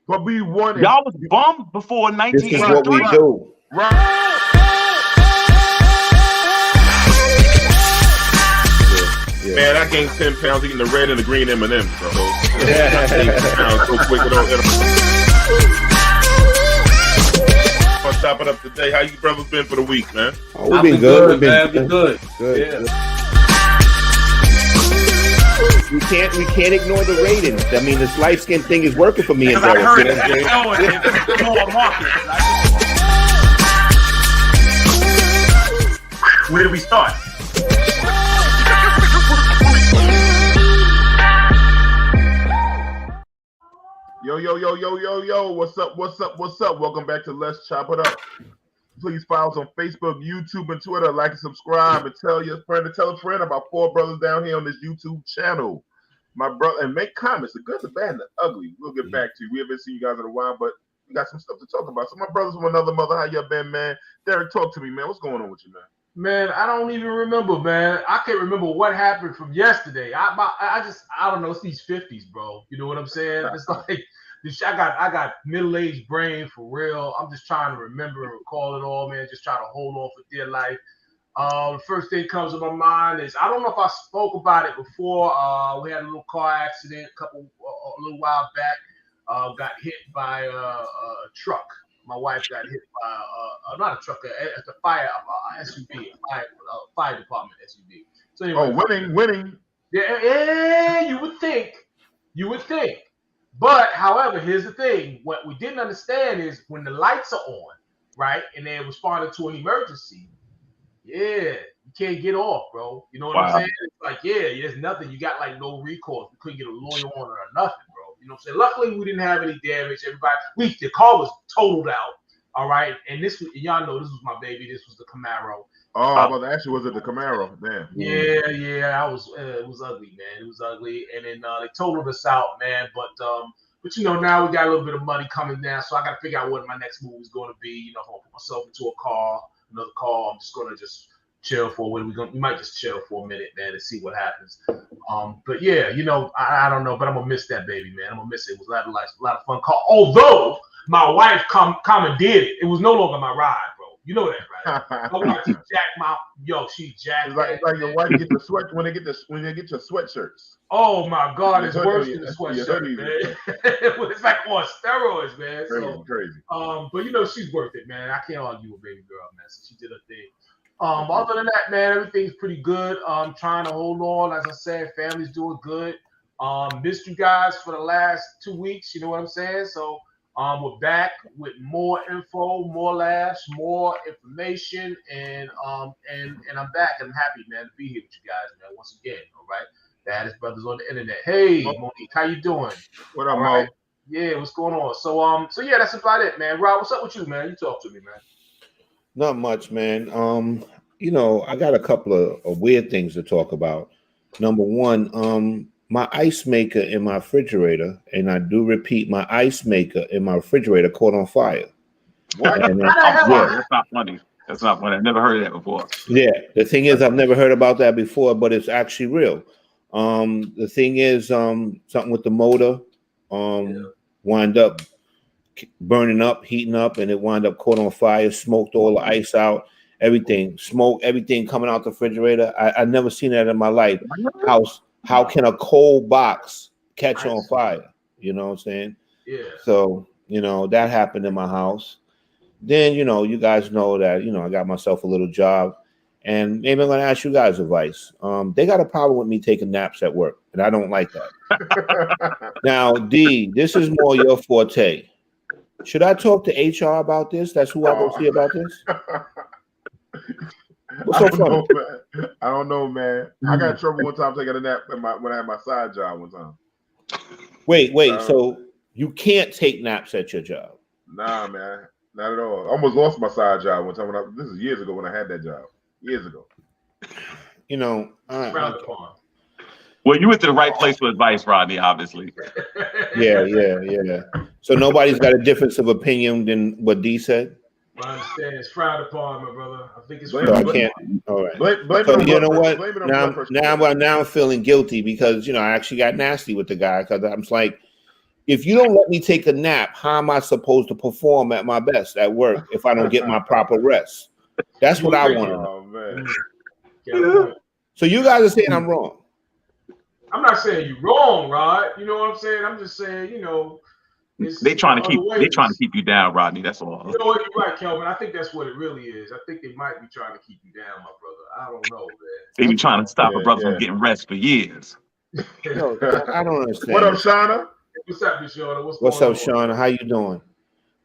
But we won. Y'all was bummed before This is 1983. what we do. Right. Yeah. Man, I gained 10 pounds eating the red and the green M&Ms, bro. I gained 10 pounds so quick. On top of up today, how you brothers been for the week, man? Oh, we've been good, man. Been good. Good. Yeah. We can't ignore the ratings. I mean, this light skin thing is working for me and I Derek. heard You it. know what I'm saying? It's more market. Where do we start? Yo. What's up? Welcome back to Let's Chop It Up. Please follow us on Facebook, YouTube, and Twitter. Like and subscribe and tell your friend to tell a friend about four brothers down here on this YouTube channel. My brother, and make comments, the good, the bad, and the ugly. We'll get back to you. We haven't seen you guys in a while, but we got some stuff to talk about. So my brothers from another mother, how you been, man? Derek, talk to me, man. What's going on with you, man? Man, I don't even remember, man. I can't remember what happened from yesterday. I don't know. It's these 50s, bro. You know what I'm saying? It's like I got middle-aged brain for real. I'm just trying to remember and recall it all, man. Just trying to hold on for dear life. The first thing comes to my mind is I don't know if I spoke about it before. We had a little car accident a little while back. Got hit by a truck. My wife got hit by not a truck, a fire SUV, fire department SUV. So anyway, winning. Yeah, you would think. But however, here's the thing: what we didn't understand is when the lights are on, right, and they're responding to an emergency. Yeah, you can't get off, bro. You know what I'm saying? It's like, there's nothing. You got like no recourse. We couldn't get a lawyer on it or nothing, bro. You know what I'm saying? Luckily, we didn't have any damage. The car was totaled out. All right, and y'all know this was my baby. This was the Camaro. Oh, well, actually, was it the Camaro? Damn. Yeah. It was ugly, man. It was ugly, and then they totaled us out, man. But you know, now we got a little bit of money coming down, so I got to figure out what my next move is going to be. You know, if I put myself into another car, I'm just going to just chill for we might just chill for a minute, man, and see what happens. But yeah, you know, I don't know, but I'm gonna miss that baby, man. I'm gonna miss it. It was a lot of fun car. Although my wife commandeered it. It was no longer my ride, bro. You know that, right? My wife she jacked. It's like your wife get the sweat when they get your sweatshirts. Oh my God, it's worse than the sweatshirt, man. It's like on steroids, man. Crazy. But you know, she's worth it, man. I can't argue with baby girl, man. So she did her thing. Other than that, man, everything's pretty good. I'm trying to hold on. As I said, family's doing good. Missed you guys for the last 2 weeks. You know what I'm saying? So we're back with more info, more laughs, more information, and I'm back. I'm happy, man, to be here with you guys, man. Once again, all right. The Addis Brothers on the internet. Hey, Monique, how you doing? What up, Mo? Yeah, what's going on? So yeah, that's about it, man. Rob, what's up with you, man? You talk to me, man. Not much, man. You know, I got a couple of weird things to talk about. Number one, my ice maker in my refrigerator, and I do repeat, my ice maker in my refrigerator caught on fire. What? And, That's not funny. That's not funny. I've never heard of that before. Yeah, the thing is, I've never heard about that before, but it's actually real. The thing is, something with the motor wind up burning up, heating up, and it wound up caught on fire, smoked all the ice out, everything coming out the refrigerator. I never seen that in my life. How can a cold box catch on fire? You know what I'm saying? Yeah. So, you know, that happened in my house. Then, you know, you guys know that, you know, I got myself a little job, and maybe I'm going to ask you guys advice. They got a problem with me taking naps at work, and I don't like that. Now, D, this is more your forte. Should I talk to HR about this? That's who I go see about this? What's so funny? I don't know, man. I got in trouble one time taking a nap when I had my side job one time. Wait. So you can't take naps at your job? Nah, man. Not at all. I almost lost my side job one time. This is years ago when I had that job. Years ago. You know. Well, you went to the right place for advice, Rodney, obviously. Yeah. So nobody's got a difference of opinion than what D said? I understand. It's frowned upon, my brother. I think it's so I can't. All right. So you know what? Now I'm feeling guilty because, you know, I actually got nasty with the guy because I'm like, if you don't let me take a nap, how am I supposed to perform at my best at work if I don't get my proper rest? That's what I want to know. Oh man. Yeah. So you guys are saying I'm wrong. I'm not saying you're wrong, Rod. You know what I'm saying? I'm just saying, They trying to keep you down, Rodney. That's all. You know what? You're right, Kelvin. I think that's what it really is. I think they might be trying to keep you down, my brother. I don't know, man. They been trying to stop a brother from getting rest for years. No, I don't understand. What up, Shauna? What's up, Miss Shauna? What's up, Shauna? How you doing?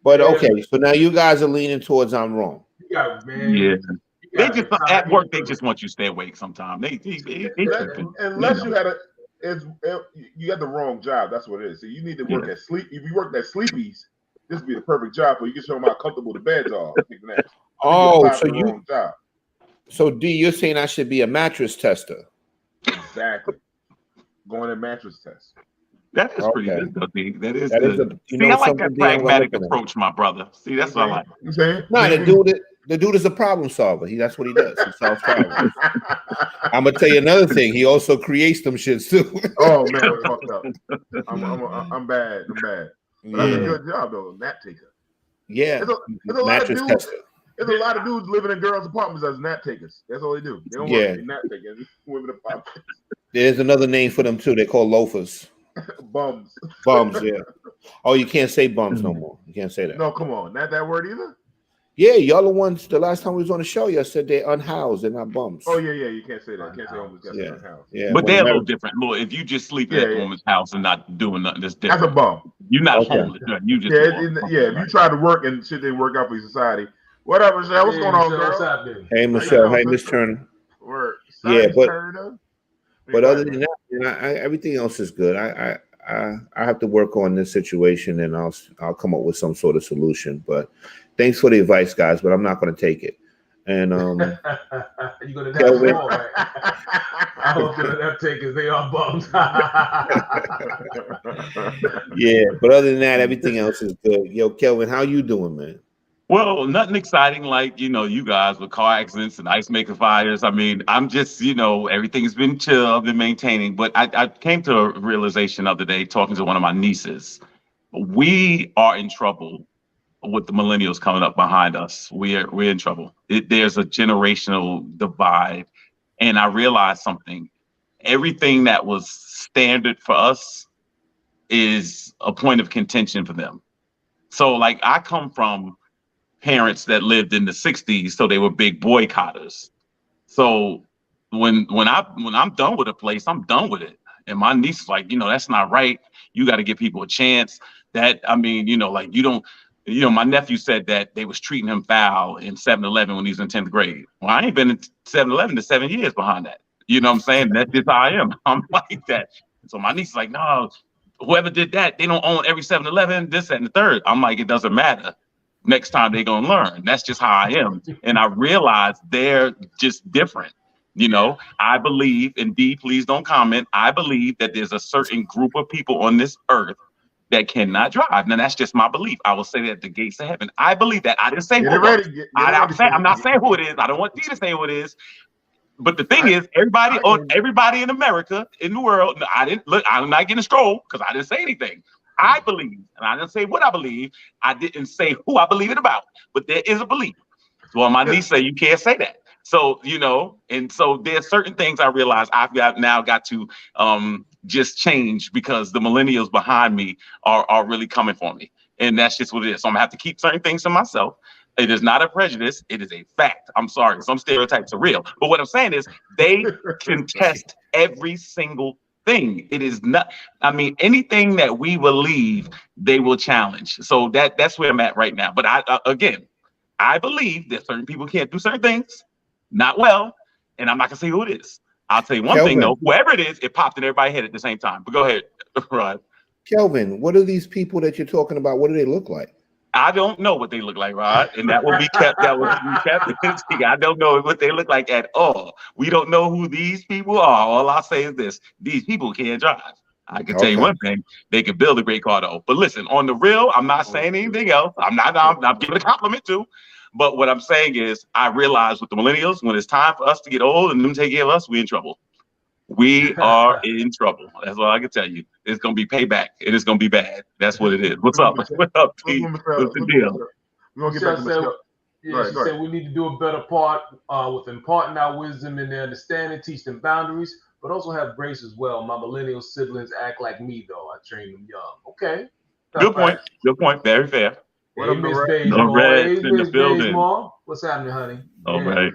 But okay, so now you guys are leaning towards I'm wrong. Yeah, man. Yeah. They just at work. They just want you to stay awake. Sometimes unless you had you got the wrong job. That's what it is. So you need to work at sleep. If you work at Sleepy's, this would be the perfect job for you. You can show them how comfortable the beds are. Wrong job. So D, you're saying I should be a mattress tester? Exactly. Going to mattress test. That is pretty good, though, D. That is good. See, I like that pragmatic approach, my brother. See, that's what I like. You saying? No, the dude is a problem solver. That's what he does. He solves problems. I'm gonna tell you another thing. He also creates them shits too. Oh man, I'm fucked up. I'm bad. But that's a good job though, nap taker. Yeah, there's a lot of dudes. Tester. There's a lot of dudes living in girls' apartments as nap takers. That's all they do. They don't work. They nap takers. Women apartments. There's another name for them too. They're called loafers. Bums. Yeah. Oh, you can't say bums no more. You can't say that. No, come on. Not that word either. Yeah, y'all the ones. The last time we was on the show, y'all said they're unhoused. They're not bums. Oh yeah. You can't say that. You can't say homeless. Unhoused. Yeah. But they're a little different. Look, if you just sleep at a woman's house and not doing nothing, that's different. That's a bum. You're not homeless. You just if you try to work and shit didn't work out for your society. What up, Michelle? What's going on, girl? Hey, Michelle. Hey, Miss Turner. Word. But other than that, everything else is good. I have to work on this situation, and I'll come up with some sort of solution. But thanks for the advice, guys. But I'm not going to take it. And you're gonna have them all, right? I hope you're gonna take it. They are bums. Yeah, but other than that, everything else is good. Yo, Kelvin, how you doing, man? Well, nothing exciting like, you guys with car accidents and ice maker fires. I mean, I'm just, everything's been chill, I've been maintaining. But I came to a realization the other day talking to one of my nieces. We are in trouble with the millennials coming up behind us. We're in trouble. There's a generational divide. And I realized something. Everything that was standard for us is a point of contention for them. So like I come from parents that lived in the 60s, so they were big boycotters. So when I'm done with a place, I'm done with it. And my niece is like, that's not right. You got to give people a chance. That, I mean, like you don't, my nephew said that they was treating him foul in 7-Eleven when he was in 10th grade. Well, I ain't been in 7-Eleven to 7 years behind that. You know what I'm saying? That's just how I am. I'm like that. So my niece is like, no, whoever did that, they don't own every 7-Eleven, this, that, and the third. I'm like, it doesn't matter. Next time they're gonna learn. That's just how I am. And I realize they're just different. I believe, and D, please don't comment. I believe that there's a certain group of people on this earth that cannot drive. Now that's just my belief. I will say that at the gates of heaven. I believe that. I didn't say who it is. I'm not saying who it is. I don't want D to say who it is. But the thing is, everybody in America, in the world, I'm not getting a stroll because I didn't say anything. I believe, and I didn't say what I believe. I didn't say who I believe it about, but there is a belief. Well, my niece say you can't say that. So, and so there's certain things I realize I've got to just change because the millennials behind me are really coming for me. And that's just what it is. So I'm gonna have to keep certain things to myself. It is not a prejudice. It is a fact. I'm sorry. Some stereotypes are real. But what I'm saying is they contest every single thing. It is not, anything that we believe, they will challenge. So that's where I'm at right now. But I believe that certain people can't do certain things, not well, and I'm not gonna say who it is. I'll tell you one thing though, whoever it is, it popped in everybody's head at the same time. But go ahead, Rod. Kelvin, what are these people that you're talking about? What do they look like? I don't know what they look like, Rod, and that will be kept. I don't know what they look like at all. We don't know who these people are. All I'll say is this: these people can't drive. I can tell you one thing: they can build a great car, though. But listen, on the real, I'm not saying anything else. I'm giving a compliment too. But what I'm saying is, I realize with the millennials, when it's time for us to get old and them take care of us, we're in trouble. We are in trouble. That's all I can tell you. it's gonna be payback, and it's gonna be bad. That's what it is. What's up? What's up, T? What's the deal? We're gonna get back to Michelle. Yeah, she said we need to do a better part with imparting our wisdom and their understanding, teach them boundaries, but also have grace as well. My millennial siblings act like me, though. I train them young. Okay. Good point. Good point. Very fair. Hey, Miss Reds in the building. What's happening, honey? All right.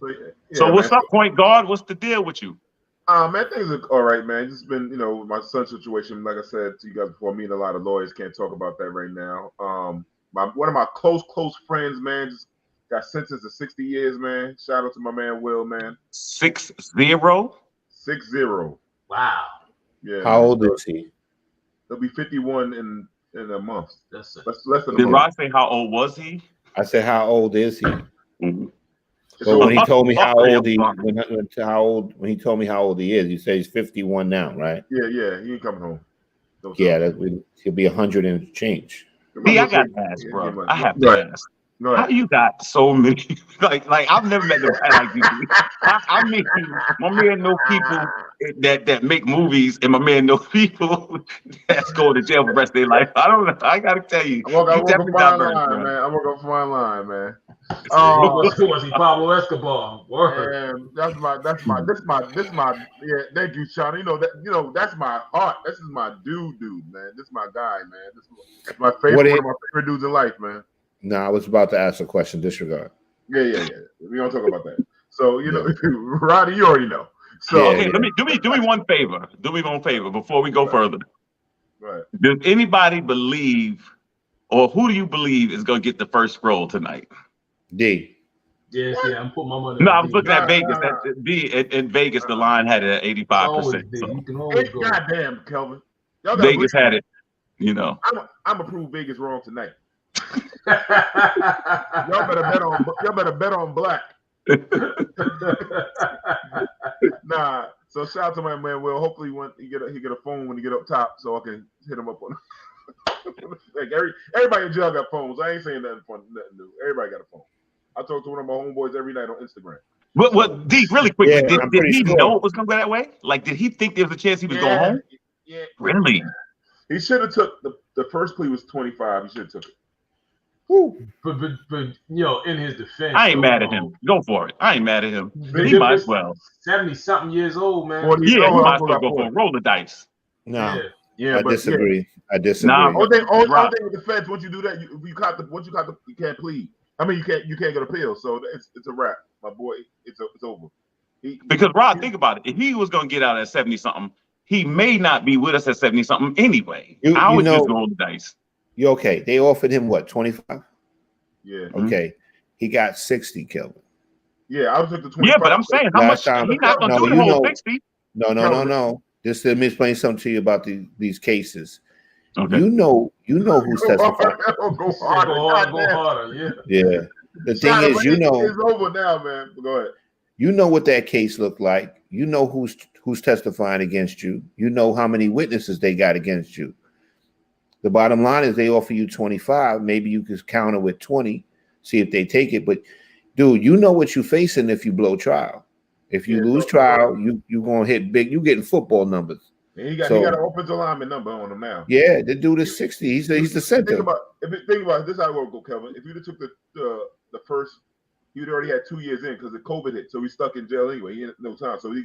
So, so what's up, point guard? What's the deal with you? Man, things are all right, man. Just been, my son's situation. Like I said to you guys before, me and a lot of lawyers can't talk about that right now. One of my close friends, man, just got sentenced to 60 years, man. Shout out to my man Will, man. 6-0? 6-0. Wow. Yeah. How old is he? He'll be 51 in a month. That's less than a Did month. Rod say how old was he? I said, how old is he? Mm-hmm. So when he told me how old he when he told me how old he is, he said he's 51 now, right? Yeah, he ain't coming home. He'll be 100 and change. I got to ask, bro. I have to ask. How you got so many? like I've never met nobody like you. I mean, my man know people that make movies, and my man know people that's going to jail for the rest of their life. I don't know. I gotta tell you, I'm working a fine line, man. Was he Pablo Escobar? And that's my. Yeah, thank you, Sean. That's my heart. This is my dude, man. This is my guy, man. This is my favorite. One of my favorite dudes in life, man. No, I was about to ask a question. Disregard. Yeah. We don't talk about that. So Roddy, you already know. So okay, let me do me one favor. Do me one favor before we go further. Right. Does anybody believe, or who do you believe is going to get the first role tonight? D. Yes, I'm putting my money. No, I was looking at Vegas. In Vegas, the line had it at 85%. You can always go. Goddamn, Kelvin. Vegas had it. I'm gonna prove Vegas wrong tonight. Y'all better bet on black. Nah. So shout out to my man Will. Hopefully when he get a phone when he get up top, so I can hit him up on. Like everybody in jail got phones. I ain't saying nothing new. Everybody got a phone. I talk to one of my homeboys every night on Instagram. What D, really quickly, Yeah, did he know it was gonna go that way? Like, did he think there was a chance he was going home? Yeah. Really? He should have took the first plea was 25. He should have took it. Woo. But in his defense, I ain't mad at him. Go for it. I ain't mad at him. He might as well. 70-something years old, man. He might as well go for a roll of dice. No. Yeah, I disagree. I disagree. Nah, only thing with the feds, once you do that, you can't plead. I mean, you can't get an appeal. So it's a wrap, my boy. It's over. Because Rod, think about it. If he was gonna get out at 70-something, he may not be with us at 70-something anyway. I would just roll the dice. You okay? They offered him what, 25? Yeah. Okay. He got 60, Kelvin. Yeah, I was at the 25. Yeah, but I'm saying how much he's not gonna do the whole 60. No. Just let me explain something to you about these cases. Okay. You know who's testifying. Go harder. Yeah. The thing is, it's over now, man. Go ahead. You know what that case looked like. You know who's testifying against you. You know how many witnesses they got against you. The bottom line is they offer you 25. Maybe you could counter with 20, see if they take it. But dude, you know what you're facing if you blow trial. If you lose trial, you're gonna hit big. You getting football numbers. And he got an offensive lineman number on him now. Yeah, the dude is 60. He's the center. Think about it. This is how it will go, Kelvin. If you'd have took the first, he'd already had 2 years in because the COVID hit, so he's stuck in jail anyway. He had no time, so he's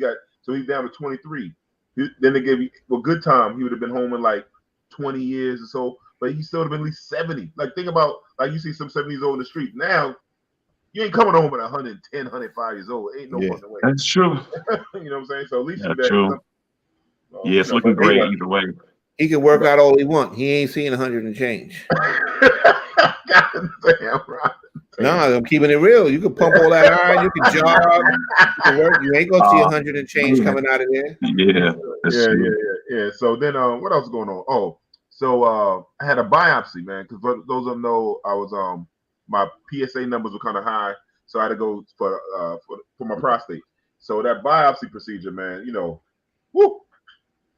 down to 23. Then they gave good time. He would have been home in like 20 years or so, but he still would have been at least 70. Like think about you see some 70s old in the street now. You ain't coming home at 110, 105 years old. Ain't no fucking way. That's true. You know what I'm saying? So at least that's true. Yeah, it's looking great either way. He can work out all he wants. He ain't seeing 100 and change. God damn, right. No, I'm keeping it real. You can pump all that iron. You can jog. You can work. You ain't gonna see 100 and change coming out of there. Yeah. So then, what else is going on? Oh, so I had a biopsy, man. Because for those of them know, I was my PSA numbers were kind of high, so I had to go for my prostate. So that biopsy procedure, man, whoop,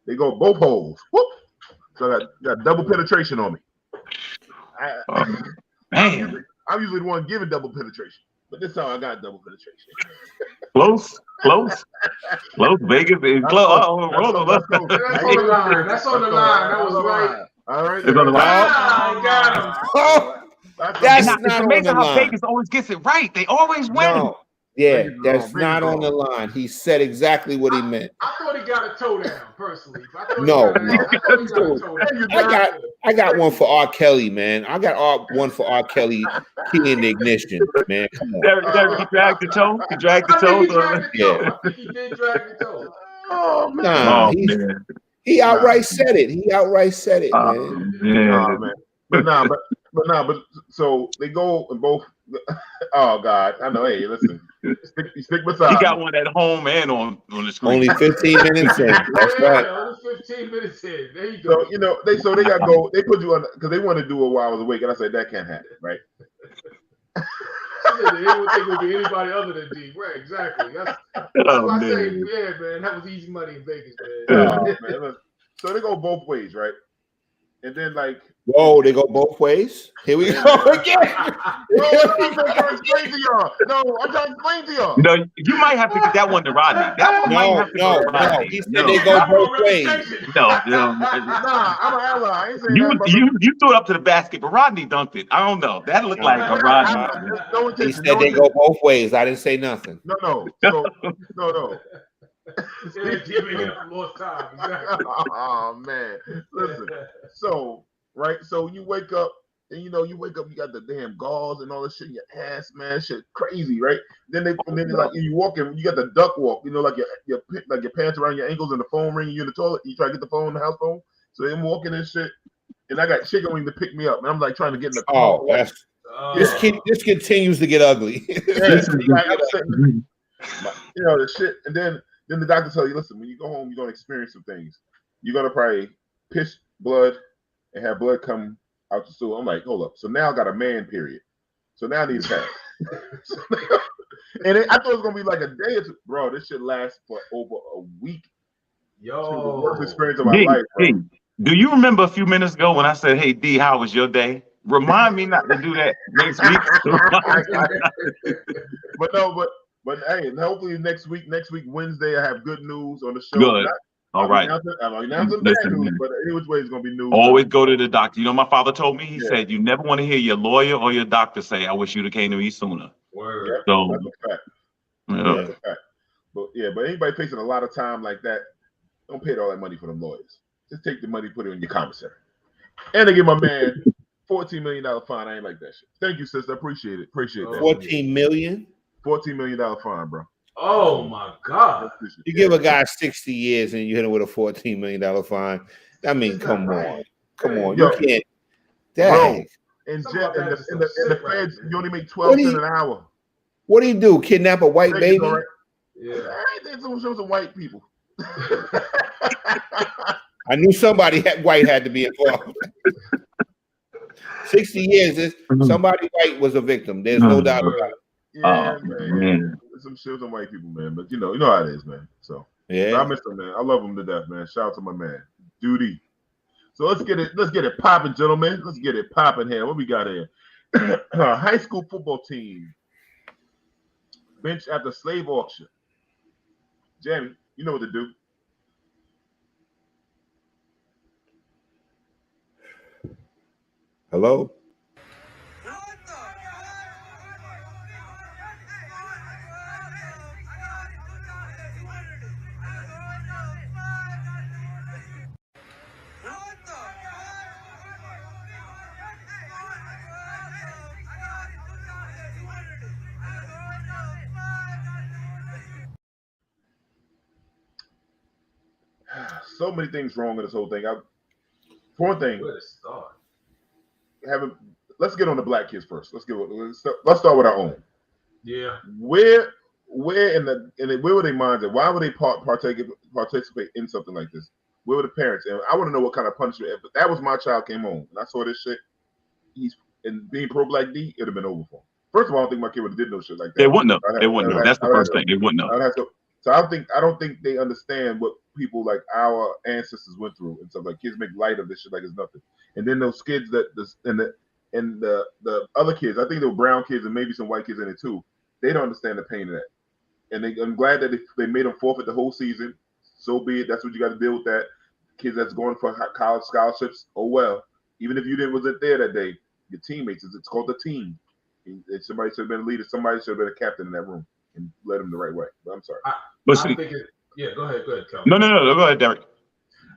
they go both holes. Whoop. So I got double penetration on me. Man. I'm usually the one giving double penetration. But this time I got double penetration. Close. Vegas is close. That's on the line. That's on the line. That was right. All right. It's on the line. I got him. Oh, that's not it's on amazing the how line. Vegas always gets it right. They always win. No, yeah, Vegas that's wrong. not Vegas on the line. He said exactly what he meant. I thought he got a toe down, personally. No. I I got one for R. Kelly, man. I got one for R. Kelly. Key in the ignition, man. Come on. Derek, he dragged the toe. He dragged the I think toe. I think he did drag the toe. Oh man. Nah, man. he outright said it. He outright said it, man. Oh, man. But so they go and both. Oh God, I know. Hey, listen, stick beside. He got one at home and on the screen. Only 15 minutes in. That's right. Only 15 minutes in. There you go. So they got go. They put you on because they want to do it while I was awake, and I said that can't happen, right? They would think it would be anybody other than D. Right? Exactly. That's why I say, yeah, man, that was easy money in Vegas, man. Oh, man. So they go both ways, right? And then like, whoa, they go both ways. Here we go again. I'm trying to explain to y'all. No, I'm trying to explain to y'all. No, you might have to get that one to Rodney. That one might have to go to Rodney. He said they go both ways. No, Nah, I'm an ally. I ain't saying you threw it up to the basket, but Rodney dunked it. I don't know. That looked like a Rodney. He said they go both ways. I didn't say nothing. No. No. Oh man, listen. So you wake up and you got the damn gauze and all this shit in your ass, man. Shit crazy, right? Then like you walk in, you got the duck walk, like your pants around your ankles and the phone ringing you in the toilet. You try to get the phone, the house phone. So I'm walking and shit, and I got chicken wing to pick me up, and I'm like trying to get in the car. Oh, this continues to get ugly. The shit, and then the doctor tell you, listen, when you go home, you're gonna experience some things. You're gonna probably piss blood and have blood come out the stool. I'm like, hold up. So now I got a man period. So now I need a pad. And I thought it was gonna be like a day or two. Bro, this shit lasts for over a week. Yo, the worst experience of my life, bro. Do you remember a few minutes ago when I said, hey D, how was your day? Remind me not to do that next week. But hey, hopefully next week Wednesday, I have good news on the show. Good. All right. I'm announcing bad news, but any which way it's gonna be news. Always go to the doctor. You know, my father told me, he said, you never want to hear your lawyer or your doctor say, I wish you'd have came to me sooner. Word. Yeah, So, that's a fact. Yeah. That's a fact. But anybody facing a lot of time like that, don't pay all that money for them lawyers. Just take the money, put it in your commissary. And they give my man $14 million fine. I ain't like that shit. Thank you, sister. Appreciate it. Appreciate that. 14 million? $14 million fine, bro. Oh my God. You give a guy 60 years and you hit him with a $14 million fine. I mean, come on. Come on. You can't. Dang. In the feds, you only make 12 cents an hour. What do you do? Kidnap a white baby? Right. Yeah. I think some white people. I knew somebody white had to be involved. 60 years, somebody white was a victim. There's no doubt about it. Yeah, man. Some shit on white people, man. But you know how it is, man. So I miss them, man. I love them to death, man. Shout out to my man, Duty. So let's get it popping, gentlemen. Let's get it popping here. What we got here? High school football team bench after slave auction. Jamie, you know what to do. Hello? So many things wrong with this whole thing. For one thing, let's get on the black kids first. Let's start with our own. Yeah. Where where were their minds at? Why would they participate in something like this? Where were the parents? And I want to know what kind of punishment. If that was my child came home and I saw this shit, and being pro-black D, it'd have been over for him. First of all, I don't think my kid would have did no shit like that. They wouldn't have. That's the first thing. They wouldn't have. So I don't think they understand what people like our ancestors went through and stuff. Like kids make light of this shit like it's nothing. And then those kids and the other kids, I think there were brown kids and maybe some white kids in it too. They don't understand the pain of that. And I'm glad that they made them forfeit the whole season. So be it. That's what you got to deal with that. Kids that's going for college scholarships, oh well. Even if you wasn't there that day, your teammates, it's called the team. And somebody should have been a leader. Somebody should have been a captain in that room and led them the right way. But I'm sorry. I think yeah, go ahead, Kelvin. No, go ahead, Derek.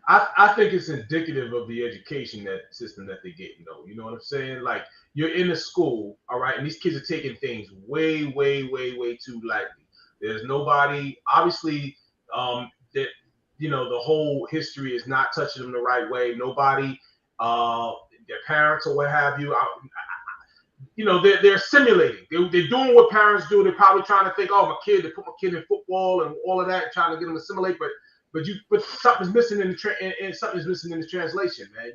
I think it's indicative of the education system that they get. You know what I'm saying? Like, you're in a school, all right, and these kids are taking things way, way, way, way too lightly. There's nobody, obviously, that the whole history is not touching them the right way. Nobody, their parents or what have you. They're simulating. They're doing what parents do. They're probably trying to think, oh, they put my kid in football and all of that, trying to get them to assimilate. But something's missing in the translation, man.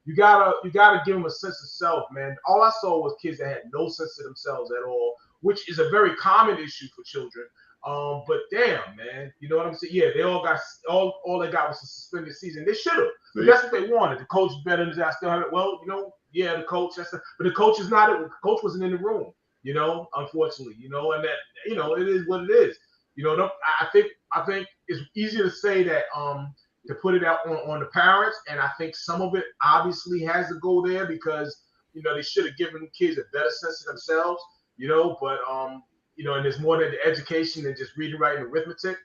You gotta give them a sense of self, man. All I saw was kids that had no sense of themselves at all, which is a very common issue for children. But damn, man, you know what I'm saying? Yeah, they all got all they got was a suspended season. They should have. But that's what they wanted. The coach better than I still have it. Well, yeah, the coach. But the coach is not. The coach wasn't in the room. Unfortunately, and that it is what it is. I think it's easier to say that to put it out on the parents, and I think some of it obviously has to go there because they should have given kids a better sense of themselves. But and there's more than the education than just reading, writing, arithmetic.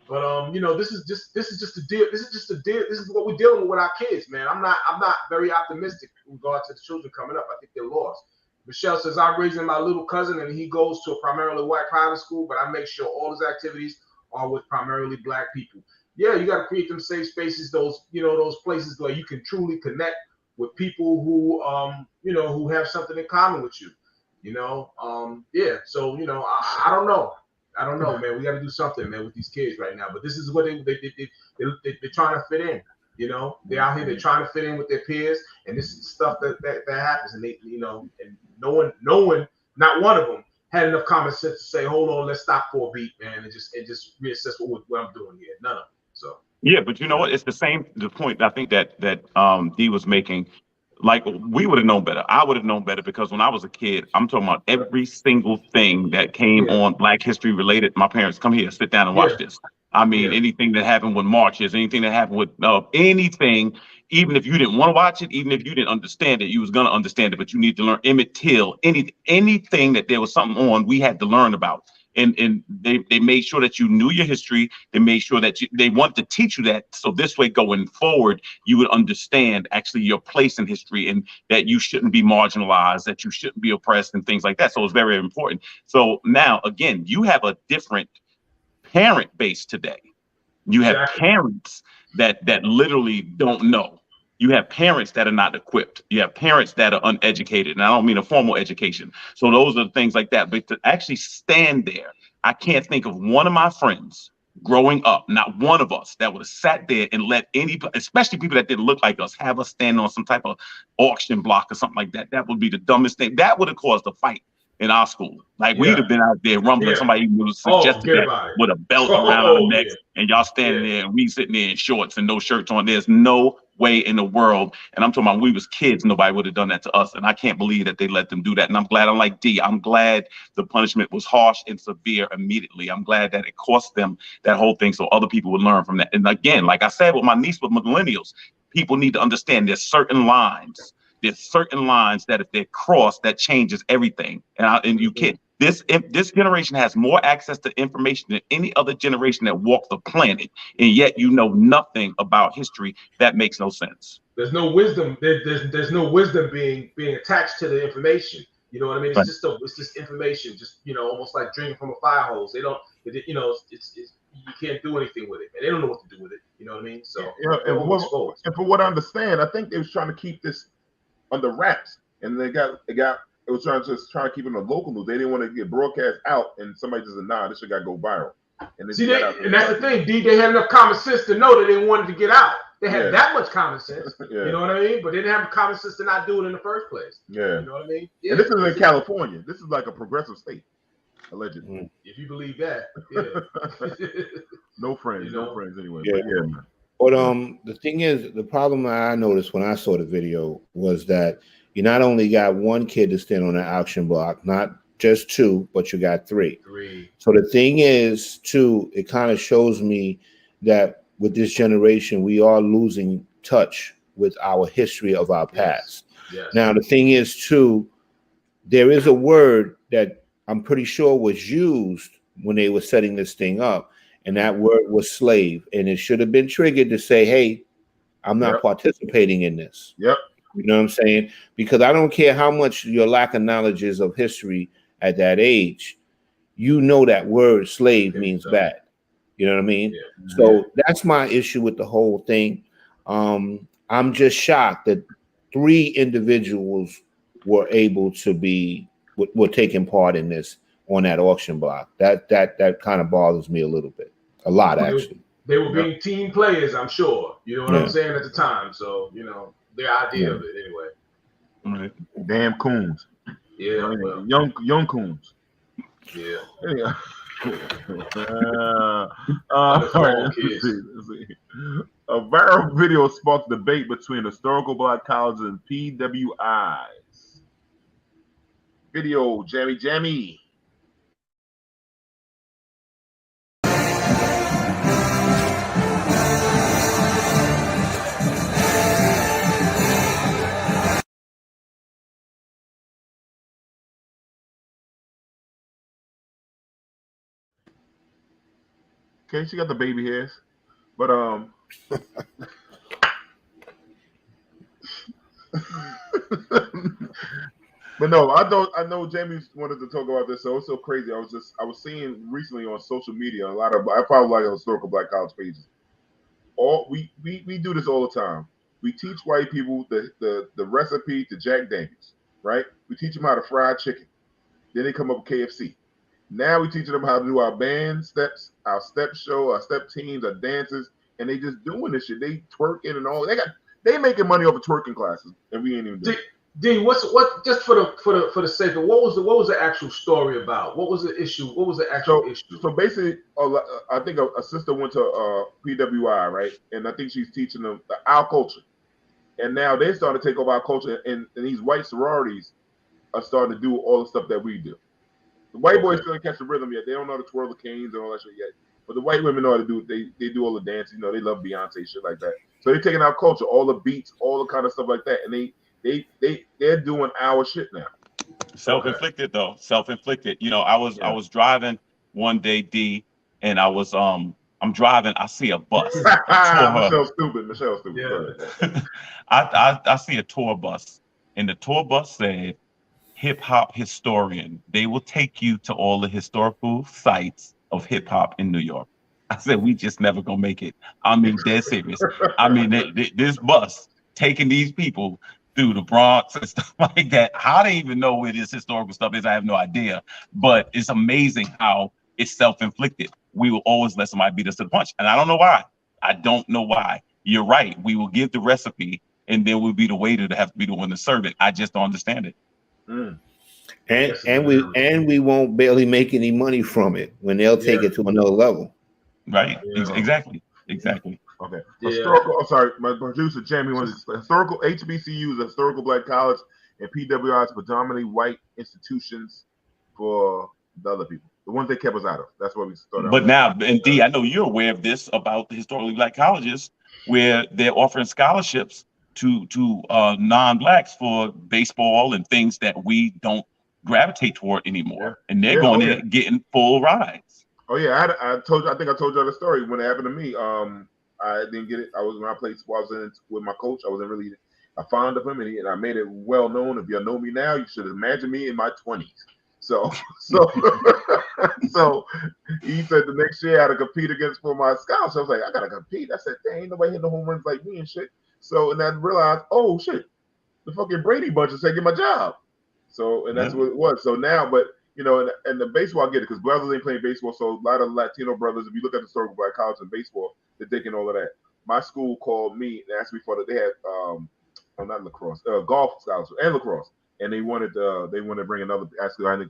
But this is just a deal. This is what we're dealing with our kids, man. I'm not very optimistic in regard to the children coming up. I think they're lost. Michelle says, I'm raising my little cousin and he goes to a primarily white private school, but I make sure all his activities are with primarily black people. Yeah, you got to create them safe spaces, those places where you can truly connect with people who, who have something in common with you. Yeah. So, I don't know. I don't know, man. We got to do something, man, with these kids right now. But this is what they're trying to fit in. They're out here. They're trying to fit in with their peers, and this is stuff that happens. And and no one, not one of them, had enough common sense to say, "Hold on, let's stop for a beat, man, and just reassess what I'm doing here." None of them. So. Yeah, but you know what? It's the point I think that Dee was making. Like, we would have known better. I would have known better because when I was a kid, I'm talking about every single thing that came on Black History related. My parents, come here, sit down and watch this. I mean, anything that happened with marches, anything that happened with anything, even if you didn't want to watch it, even if you didn't understand it, you was going to understand it, but you need to learn Emmett Till, anything that there was something on, we had to learn about. And they made sure that you knew your history. They made sure that they wanted to teach you that. So this way, going forward, you would understand actually your place in history and that you shouldn't be marginalized, that you shouldn't be oppressed and things like that. So it's very important. So now, again, you have a different parent base today. You have parents that literally don't know. You have parents that are not equipped. You have parents that are uneducated. And I don't mean a formal education. So those are things like that. But to actually stand there, I can't think of one of my friends growing up, not one of us, that would have sat there and let anybody, especially people that didn't look like us, have us stand on some type of auction block or something like that. That would be the dumbest thing. That would have caused a fight in our school. Like, we'd have been out there rumbling. Somebody would have suggested that with a belt around our necks, and y'all standing there and we sitting there in shorts and no shirts on. There's no way in the world. And I'm talking about, we was kids, nobody would have done that to us. And I can't believe that they let them do that. And I'm glad, I'm like D, I'm glad the punishment was harsh and severe immediately. I'm glad that it cost them that whole thing so other people would learn from that. And again, like I said with my niece with Millennials, people need to understand there's certain lines. There's certain lines that if they're crossed, that changes everything. And you can't. This generation has more access to information than any other generation that walked the planet, and yet you know nothing about history. That makes no sense. There's no wisdom. There's no wisdom being attached to the information. You know what I mean? It's just information. Just almost like drinking from a fire hose. They don't. It's you can't do anything with it, and they don't know what to do with it. You know what I mean? So and for what I understand, I think they was trying to keep this under wraps, and it was trying to keep it on local news. They didn't want to get broadcast out, and somebody just said, "Nah, this shit got to go viral." And that's the thing, D. They had enough common sense to know that they wanted to get out. They had that much common sense. You know what I mean? But they didn't have the common sense to not do it in the first place. Yeah. You know what I mean? Yeah. And this is in California. This is like a progressive state, allegedly. If you believe that. Yeah. No friends anyway. Yeah. But the thing is, the problem I noticed when I saw the video was that you not only got one kid to stand on an auction block, not just 2, but you got 3. 3. So the thing is, too, it kind of shows me that with this generation, we are losing touch with our history of our past. Yes. Now, the thing is, too, there is a word that I'm pretty sure was used when they were setting this thing up, and that word was slave. And it should have been triggered to say, hey, I'm not participating in this. Yep. You know what I'm saying? Because I don't care how much your lack of knowledge is of history at that age, you know that word slave means bad. You know what I mean? Yeah. So that's my issue with the whole thing. I'm just shocked that 3 individuals were able to were taking part in this on that auction block. That kind of bothers me a little bit. A lot, actually. They were being team players, I'm sure. You know what I'm saying at the time. So, their idea of it anyway. Right. Damn coons. Yeah. Well. Young coons. Yeah. Anyway. Let's see. A viral video sparked debate between historical black colleges and PWIs. Video, Jammy. Okay, she got the baby hairs, but but no, I know Jamie wanted to talk about this, so it's so crazy. I was seeing recently on social media I follow like historical black college pages. We do this all the time. We teach white people the recipe to Jack Daniels, right? We teach them how to fry chicken. Then they come up with KFC. Now we teaching them how to do our band steps, our step show, our step teams, our dances, and they just doing this shit. They twerking and all. They making money off of twerking classes, and we ain't even doing it. D, what just for the sake of what was the actual story about? What was the issue? What was the actual issue? So basically, I think a sister went to PWI, right, and I think she's teaching them our culture, and now they're starting to take over our culture, and these white sororities are starting to do all the stuff that we do. The white boys still catch the rhythm yet. They don't know how to twirl the canes and all that shit yet. But the white women know how to do it. They do all the dance. They love Beyonce, shit like that. So they're taking our culture, all the beats, all the kind of stuff like that, and they're doing our shit now. Self-inflicted though. Self-inflicted. I was driving one day, D, and I was I'm driving. I see a bus. Michelle's stupid. Yeah. I see a tour bus, and the tour bus said, hip hop historian. They will take you to all the historical sites of hip hop in New York. I said, we just never gonna make it. I mean, dead serious. I mean, this bus taking these people through the Bronx and stuff like that. How they even know where this historical stuff is, I have no idea. But it's amazing how it's self-inflicted. We will always let somebody beat us to the punch. And I don't know why. You're right. We will give the recipe, and then we'll be the waiter to have to be the one to serve it. I just don't understand it. And we won't barely make any money from it when they'll take it to another level. Right. Exactly. Okay. Historical. Sorry, my producer Jamie wanted to explain. Historical HBCUs, a historical black college, and PWIs, predominantly white institutions for the other people, the ones they kept us out of. That's what we started. But now, and D, I know you're aware of this about the historically black colleges where they're offering scholarships to non-blacks for baseball and things that we don't gravitate toward anymore, and they're going in getting full rides. Oh yeah, I think I told you the story when it happened to me. I didn't get it. When I played sports with my coach, I wasn't really fond of him, and I made it well known. If you know me now, you should imagine me in my 20s. So he said the next year I had to compete for my scholarship. I was like, I gotta compete. I said, dang, ain't nobody hitting the home runs like me and shit. So, and I realized, oh shit, the fucking Brady bunch is taking my job. So, and that's what it was. So now, but and the baseball, I get it because brothers ain't playing baseball. So a lot of Latino brothers, if you look at the historical black college and baseball, they're taking all of that. My school called me and asked me for they had not lacrosse, golf scholarship and lacrosse, and they wanted to bring another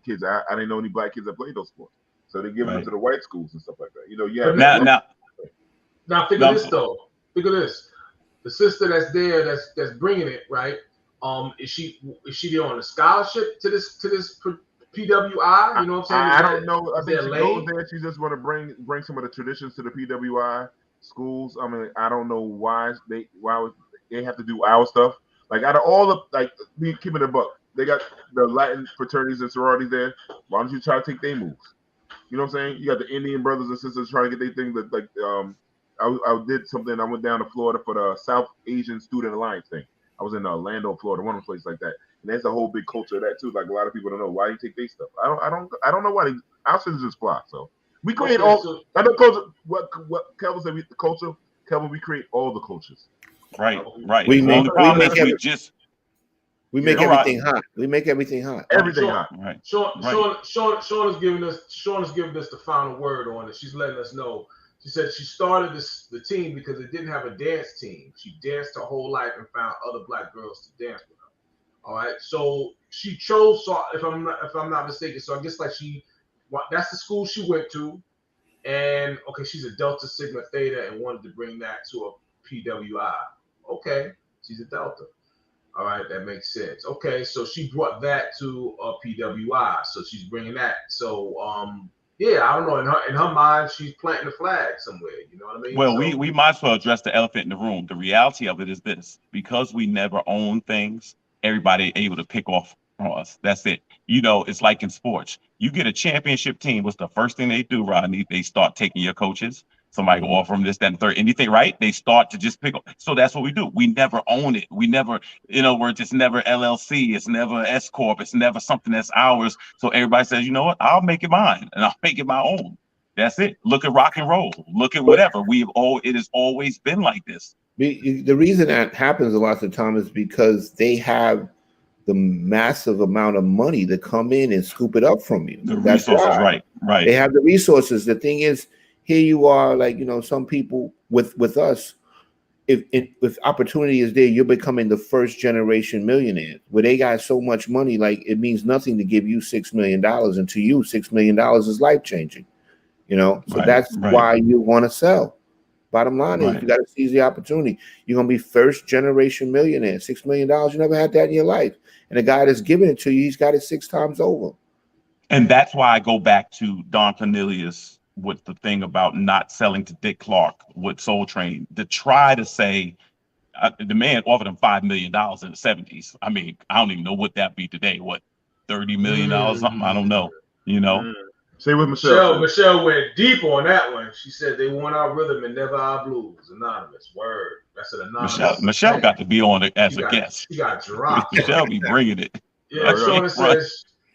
kids. I didn't know any black kids that played those sports, so they're giving them to the white schools and stuff like that. Now figure this though. Figure this. The sister that's there, that's bringing it, right? Is she there on a scholarship to this PWI? You know what I'm saying? I don't know. I is think there she a goes lane? there. She just want to bring some of the traditions to the PWI schools. I mean, I don't know why they have to do our stuff. Like out of all the like me keeping it a buck, they got the Latin fraternities and sororities there. Why don't you try to take their moves? You know what I'm saying? You got the Indian brothers and sisters trying to get their thing. That like I did something. I went down to Florida for the South Asian Student Alliance thing. I was in Orlando, Florida, one of the places like that. And there's a whole big culture of that too. Like a lot of people don't know why you take their stuff. I don't know why our citizens fly. So we create all. So, I know culture. What Kelvin said. The culture. Kelvin, we create all the cultures. Right, right. We The make- only we problem make is we every- just We make Yeah, everything hot. We make everything hot. Everything Sure. hot. right. Sean is giving us the final word on it. She's letting us know. She said she started the team because it didn't have a dance team. She danced her whole life and found other black girls to dance with her. All right, so she chose. So if I'm not mistaken, so I guess like that's the school she went to, and okay, she's a Delta Sigma Theta and wanted to bring that to a PWI. Okay, she's a Delta. All right, that makes sense. Okay, so she brought that to a PWI, so she's bringing that. So, yeah, I don't know. In her mind, she's planting a flag somewhere. You know what I mean? Well, So, we might as well address the elephant in the room. The reality of it is this: because we never own things, everybody able to pick off from us. That's it. You know, it's like in sports. You get a championship team. What's the first thing they do, Rodney? They start taking your coaches. Somebody will offer them this, that, and third. Anything, right? They start to just pick up. So that's what we do. We never own it. We never, in other words, it's never LLC. It's never S Corp. It's never something that's ours. So everybody says, you know what? I'll make it mine and I'll make it my own. That's it. Look at rock and roll. Look at whatever. It has always been like this. The reason that happens a lot of the time is because they have the massive amount of money to come in and scoop it up from you. The That's resources, why. right. They have the resources. The thing is, here you are, like, you know, some people with us, if opportunity is there, you're becoming the first generation millionaire. Where they got so much money, like it means nothing to give you $6 million, and to you, $6 million is life changing. You know, so that's why you want to sell. Bottom line is, you got to seize the opportunity. You're gonna be first generation millionaire. $6 million, you never had that in your life, and the guy that's giving it to you, he's got it 6 times over. And that's why I go back to Don Cornelius with the thing about not selling to Dick Clark with Soul Train, to try to say the man offered him $5 million in the 70s. I mean, I don't even know what that be today. What, $30 million, something? I don't know. You know. Say what Michelle. Michelle went deep on that one. She said they want our rhythm and never our blues. Anonymous word. That's an anonymous. Michelle got to be on it as a guest. She got dropped. Michelle be bringing it. Yeah,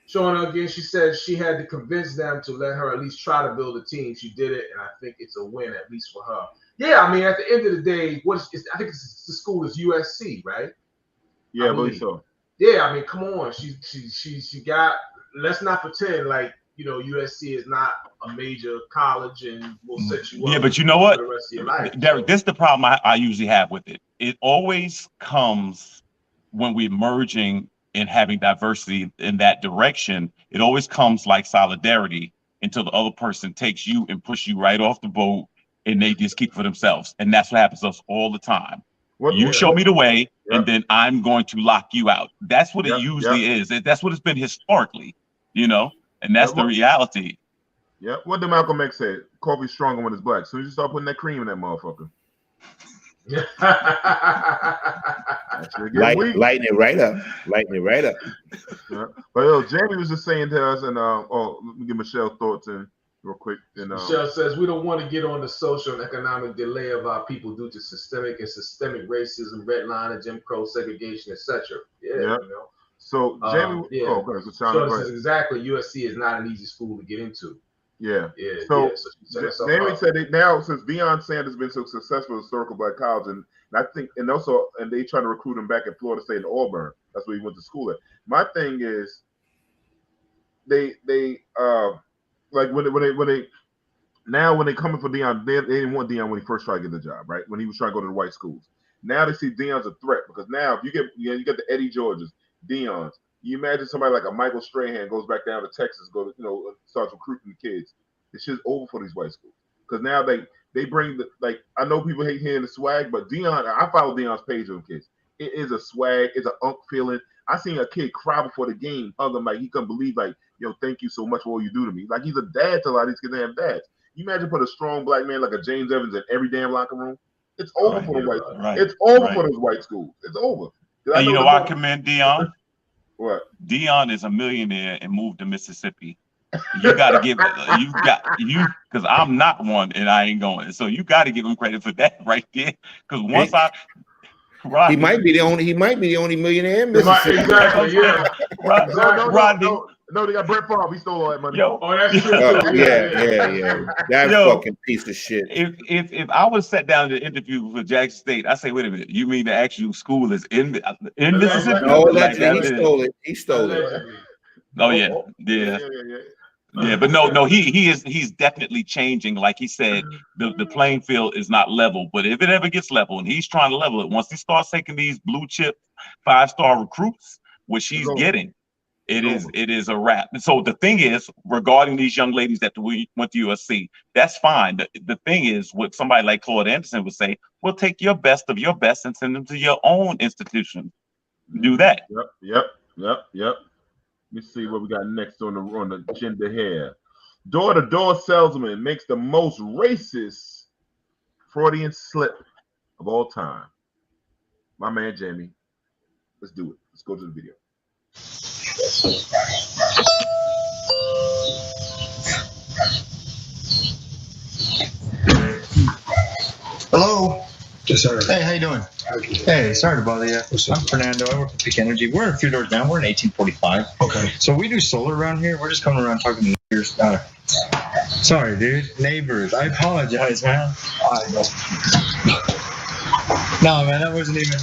Shauna again, she said she had to convince them to let her at least try to build a team. She did it, and I think it's a win, at least for her. Yeah, I mean, at the end of the day, I think the school is USC, right? Yeah, I believe so. Yeah, I mean, come on. She got, let's not pretend like, you know, USC is not a major college and will set you up. Yeah, but you know what, for the rest of your life. Derek, this is the problem I usually have with it. It always comes when we're merging and having diversity in that direction. It always comes like solidarity until the other person takes you and push you right off the boat, and they just keep it for themselves. And that's what happens to us all the time. You show me the way, and then I'm going to lock you out. That's what it usually is. That's what it's been historically, you know, and that's the reality. Yeah. What did Malcolm X say? Coffee's stronger when it's black. As soon as you start putting that cream in that motherfucker. Lighten it right up. Yeah. But Jamie was just saying to us, and let me get Michelle's thoughts in real quick. And Michelle says we don't want to get on the social and economic delay of our people due to systemic racism, redlining, Jim Crow, segregation, etc. Yeah. You know? So Jamie, so says exactly. USC is not an easy school to get into. Yeah. So Jamie said it now, since Deion Sanders has been so successful at historical black college, and I think, and they trying to recruit him back at Florida State and Auburn. That's where he went to school at. My thing is, they like when they coming for Deion, they didn't want Deion when he first tried to get the job, right? When he was trying to go to the white schools. Now they see Deion's a threat, because now if you get the Eddie Georges, Deion's. You imagine somebody like a Michael Strahan goes back down to Texas, starts recruiting the kids. It's just over for these white schools, because now they bring I know people hate hearing the swag, but Deion, I follow Deion's page on kids. It is a swag, it's an unk feeling. I seen a kid cry before the game, hug him like he couldn't believe, like, yo, thank you so much for all you do to me. Like he's a dad to a lot of these kids that have dads. You imagine put a strong black man like a James Evans in every damn locker room? It's over for the white. It's over for those white schools. It's over. And you know why I commend Deion? What? Deion is a millionaire and moved to Mississippi. You got to give because I'm not one and I ain't going. So you got to give him credit for that right there. Because once he might be the only millionaire in Mississippi. Exactly. Yeah. Rodney. No, they got Brett Favre. He stole all that money. Yo. Oh, that's true. Yeah. That fucking piece of shit. If I was sat down in an interview for Jackson State, I say, wait a minute, you mean the actual school is in Mississippi? No, he stole it. Oh yeah. Yeah, but no, he's definitely changing. Like he said, the playing field is not level. But if it ever gets level, and he's trying to level it, once he starts taking these blue chip 5-star recruits, which he's getting, it is a wrap. And so the thing is, regarding these young ladies that we went to USC, that's fine. The thing is, what somebody like Claude Anderson would say, well, take your best of your best and send them to your own institution. Do that. Yep. Let me see what we got next on the agenda here. Door-to-door salesman makes the most racist Freudian slip of all time. My man Jamie, let's do it. Let's go to the video. Hello. Yes, sir. Hey, how you doing? Hey, sorry to bother you. I'm Fernando. I work for Peak Energy. We're a few doors down. We're in 1845. Okay. So we do solar around here. We're just coming around talking to neighbors. Sorry, dude. Neighbors. I apologize, man. No, man, that wasn't even...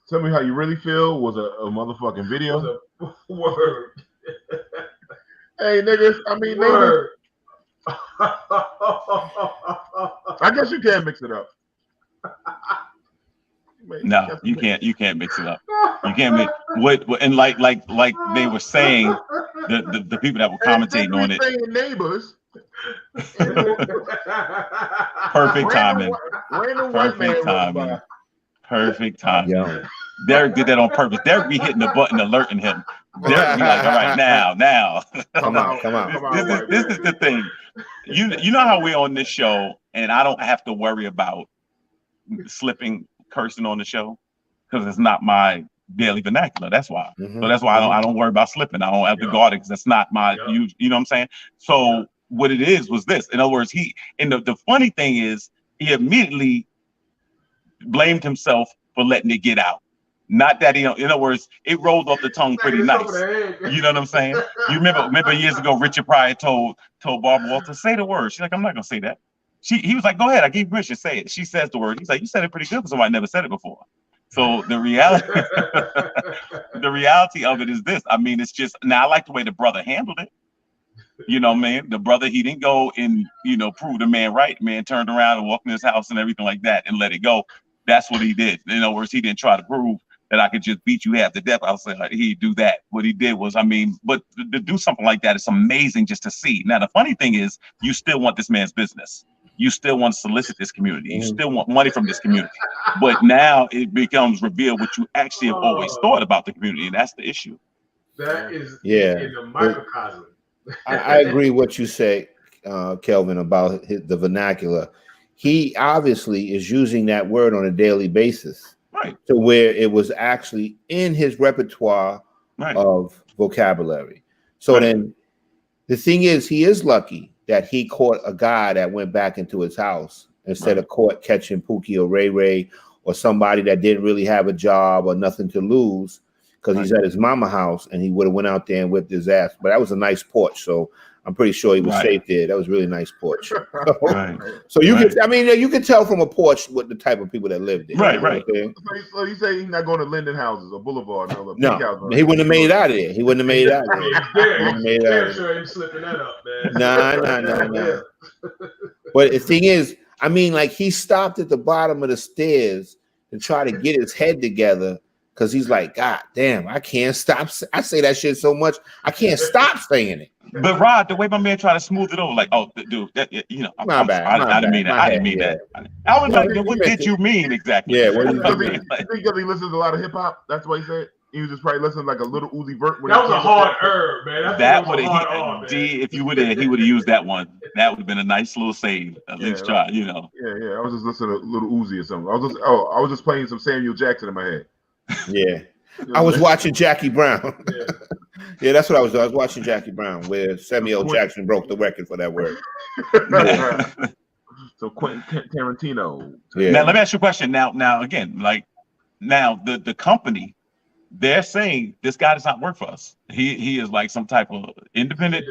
Tell me how you really feel was a motherfucking video. Word. Hey, niggas. I mean, Word. I guess you can mix it up. No, you can't. You can't mix it up. You can't make what and like they were saying, the people that were commentating on it. Neighbors. Perfect timing. Perfect timing. Yo. Derek did that on purpose. Derek be hitting the button, alerting him. Derek be like, all right, now. Come on. This is the thing. You know how we're on this show, and I don't have to worry about slipping, cursing on the show because it's not my daily vernacular. That's why. Mm-hmm. So that's why I don't worry about slipping. I don't have to guard it because that's not my. You know what I'm saying? So what it is was this. In other words, the funny thing is he immediately blamed himself for letting it get out. Not that in other words, it rolled off the tongue pretty nice. You know what I'm saying? You remember years ago, Richard Pryor told Barbara Walters, say the word. She's like, I'm not gonna say that. He was like, go ahead, I gave permission, say it. She says the word. He's like, you said it pretty good for somebody never said it before. So the reality of it is this. I mean, it's just now I like the way the brother handled it. You know, man, the brother, he didn't go and, prove the man right. Man turned around and walked in his house and everything like that and let it go. That's what he did. In other words, he didn't try to prove that I could just beat you half to death. I was like, he'd do that. What he did was, but to do something like that, it's amazing just to see. Now, the funny thing is, you still want this man's business. You still want to solicit this community. You still want money from this community. But now it becomes revealed what you actually have always thought about the community, and that's the issue. That is in the microcosm. I agree what you say, Kelvin, about the vernacular. He obviously is using that word on a daily basis, right? To where it was actually in his repertoire of vocabulary. So then the thing is, he is lucky that he caught a guy that went back into his house instead of catching Pookie or Ray Ray or somebody that didn't really have a job or nothing to lose because he's at his mama house and he would have went out there and whipped his ass. But that was a nice porch, so I'm pretty sure he was safe there. That was a really nice porch. So you could tell from a porch what the type of people that lived there. Right. So you say he's not going to Linden houses or Boulevard? No, he wouldn't have made it out of there. He wouldn't have made it out of there. Sure ain't slipping that up, man. Nah. But the thing is, he stopped at the bottom of the stairs to try to get his head together because he's like, God damn, I can't stop. I say that shit so much, I can't stop saying it. But Rod, the way my man tried to smooth it over, like, oh, dude, that, you know, My bad. I didn't mean that. I didn't mean that. I was like, what did you mean exactly? Yeah, I think he listens to a lot of hip hop. That's why he said he was just probably listening like a little Uzi Vert. That was a hard herb, man. That would have if you would have, he would have used that one. That would have been a nice little save. At least try, you know. Yeah. I was just listening to little Uzi or something. I was just playing some Samuel Jackson in my head. Yeah. I was watching Jackie Brown. Yeah, that's what I was doing. I was watching Jackie Brown, where Samuel Jackson broke the record for that word. So Quentin Tarantino. Yeah. Now let me ask you a question. Now again, like now the company, they're saying this guy does not work for us. He is like some type of independent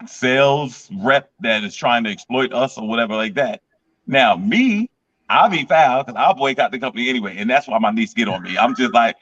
sales rep that is trying to exploit us or whatever like that. Now I'll be foul because I'll boycott the company anyway, and that's why my niece get on me. I'm just like.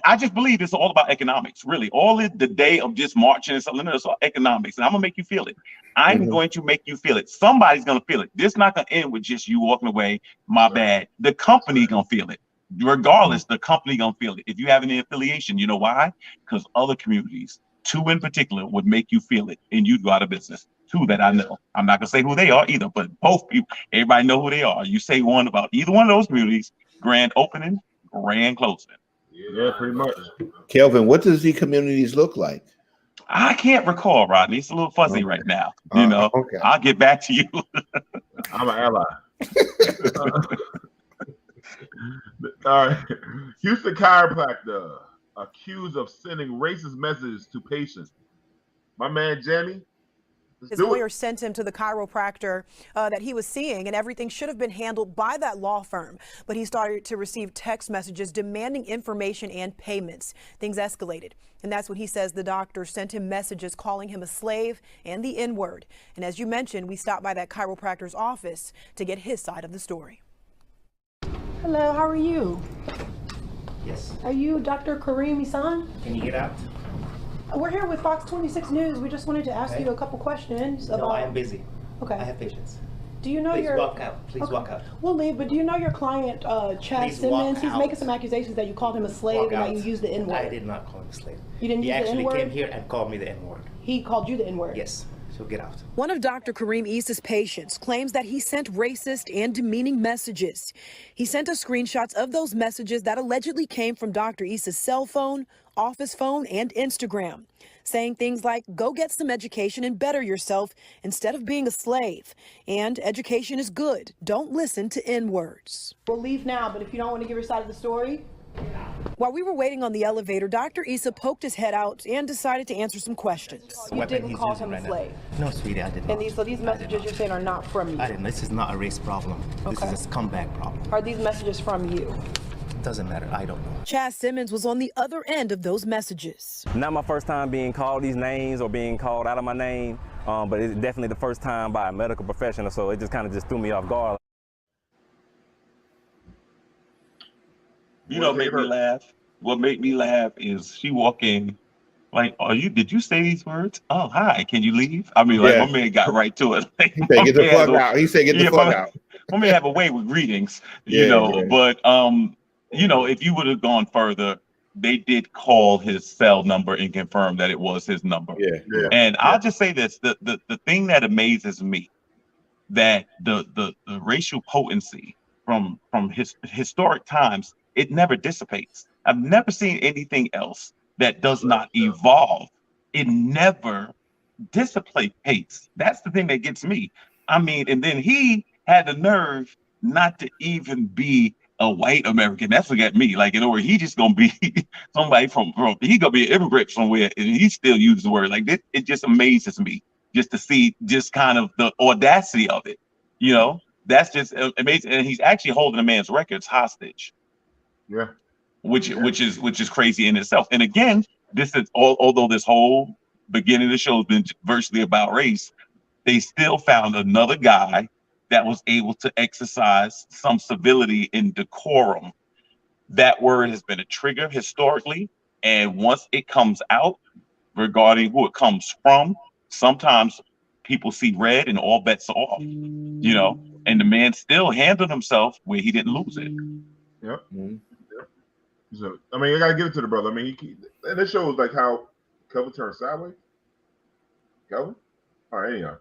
I just believe it's all about economics, really. The day of just marching and something, it's all economics. And I'm going to make you feel it. I'm going to make you feel it. Somebody's going to feel it. This not going to end with just you walking away, my bad. The company going to feel it. Regardless, the company going to feel it. If you have any affiliation, you know why? Because other communities, 2 in particular, would make you feel it, and you'd go out of business. 2 that I know. I'm not going to say who they are either, but both people, everybody know who they are. You say one about either one of those communities, grand opening, grand closing. Yeah, pretty much. Kelvin, what does the communities look like? I can't recall, Rodney. It's a little fuzzy right now. You know, okay. I'll get back to you. I'm an ally. All right. Houston chiropractor accused of sending racist messages to patients. My man, Jamie. His lawyer sent him to the chiropractor that he was seeing, and everything should have been handled by that law firm. But he started to receive text messages demanding information and payments. Things escalated. And that's when he says the doctor sent him messages calling him a slave and the N-word. And as you mentioned, we stopped by that chiropractor's office to get his side of the story. Hello, how are you? Yes. Are you Dr. Kareem Isan? Can you get out? We're here with Fox 26 News. We just wanted to ask you a couple questions about... No, I am busy. Okay. I have patients. Do you know Please your... walk out. Please walk out. We'll leave, but do you know your client, Chad Simmons? He's making some accusations that you called him a slave and that you used the N-word. I did not call him a slave. You didn't use the N-word? He actually came here and called me the N-word. He called you the N-word? Yes. So get out. One of Dr. Kareem Issa's patients claims that he sent racist and demeaning messages. He sent us screenshots of those messages that allegedly came from Dr. Issa's cell phone, office phone, and Instagram, saying things like, go get some education and better yourself instead of being a slave. And education is good. Don't listen to N-words. We'll leave now, but if you don't want to give your side of the story... While we were waiting on the elevator, Dr. Issa poked his head out and decided to answer some questions. You didn't call him a slave? No, sweetie, I did not. And these messages you're saying are not from you? I didn't. This is not a race problem. Okay. This is a scumbag problem. Are these messages from you? Doesn't matter. I don't know. Chad Simmons was on the other end of those messages. Not my first time being called these names or being called out of my name, but it's definitely the first time by a medical professional, so it just kind of just threw me off guard. You know, made me laugh. What made me laugh is she walk in, like, did you say these words? Oh, hi, can you leave? I mean, like, my man got right to it. Like, he said, get the fuck out. He said, get the fuck out. My man have a way with greetings, you know, but, you know, if you would have gone further, they did call his cell number and confirm that it was his number. And I'll just say this, the thing that amazes me, that the racial potency from historic times, it never dissipates. I've never seen anything else that does not evolve. It never dissipates. That's the thing that gets me. I mean, and then he had the nerve not to even be a white American. That's what got me. Like, in order, he just gonna be somebody from he gonna be an immigrant somewhere, and he still uses the word like this. It just amazes me just to see just kind of the audacity of it. You know, that's just amazing. And he's actually holding a man's records hostage. Yeah. Which is crazy in itself. And again, this is although this whole beginning of the show has been virtually about race, they still found another guy that was able to exercise some civility and decorum. That word has been a trigger historically, and once it comes out regarding who it comes from, sometimes people see red and all bets are off. You know, and the man still handled himself where he didn't lose it. Yep. Mm-hmm. Yep. So I mean, I gotta give it to the brother. I mean, and it shows like how Kelvin turned sideways. Kelvin. All right, anyhow.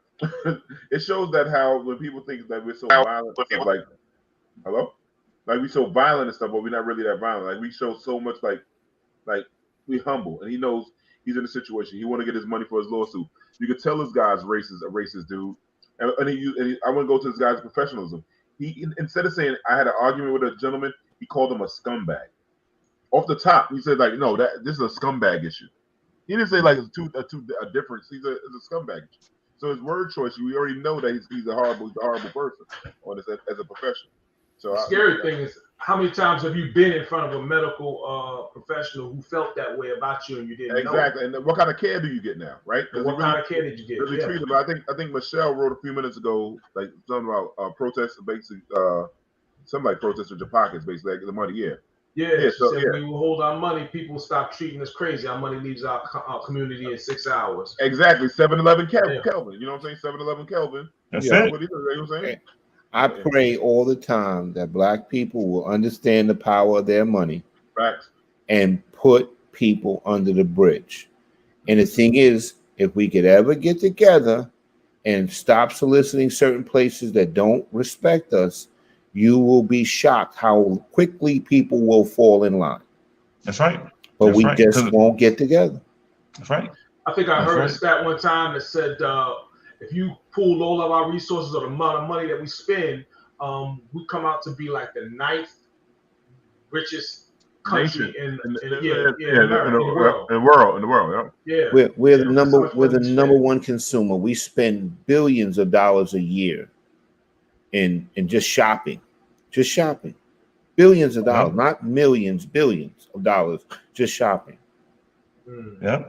It shows that how when people think that we're so violent, stuff like hello, like we so violent and stuff, but we're not really that violent. Like we show so much like we humble, and he knows he's in a situation. He want to get his money for his lawsuit. You could tell this guy's racist, a racist dude, and I want to go to this guy's professionalism. He instead of saying I had an argument with a gentleman, he called him a scumbag. Off the top, he said like, no, this is a scumbag issue. He didn't say like it's a difference. It's a scumbag issue. So his word choice, we already know that he's a horrible person on this as a professional. So the scary thing is, how many times have you been in front of a medical professional who felt that way about you and you didn't know? Exactly. And what kind of care do you get now, right? What kind of care did you get? Really treat him. I think Michelle wrote a few minutes ago, like something about protests, basically, something like protests with your pockets, basically, like the money. Yeah, so we will hold our money. People stop treating us crazy. Our money leaves our community in 6 hours. Exactly. 7-Eleven Kelvin. You know what I'm saying? 7-Eleven Kelvin. That's it. What you know what I'm saying? I pray all the time that black people will understand the power of their money. Facts. And put people under the bridge. And the thing is, if we could ever get together and stop soliciting certain places that don't respect us, you will be shocked how quickly people will fall in line. That's right. But we just won't get together. That's right. I think I heard a stat one time that said if you pool all of our resources or the amount of money that we spend, we come out to be like the 9th richest country in the world. Yeah. We're the number one consumer. We spend billions of dollars a year in just shopping. Billions of dollars, not millions, billions of dollars, just shopping. Yeah.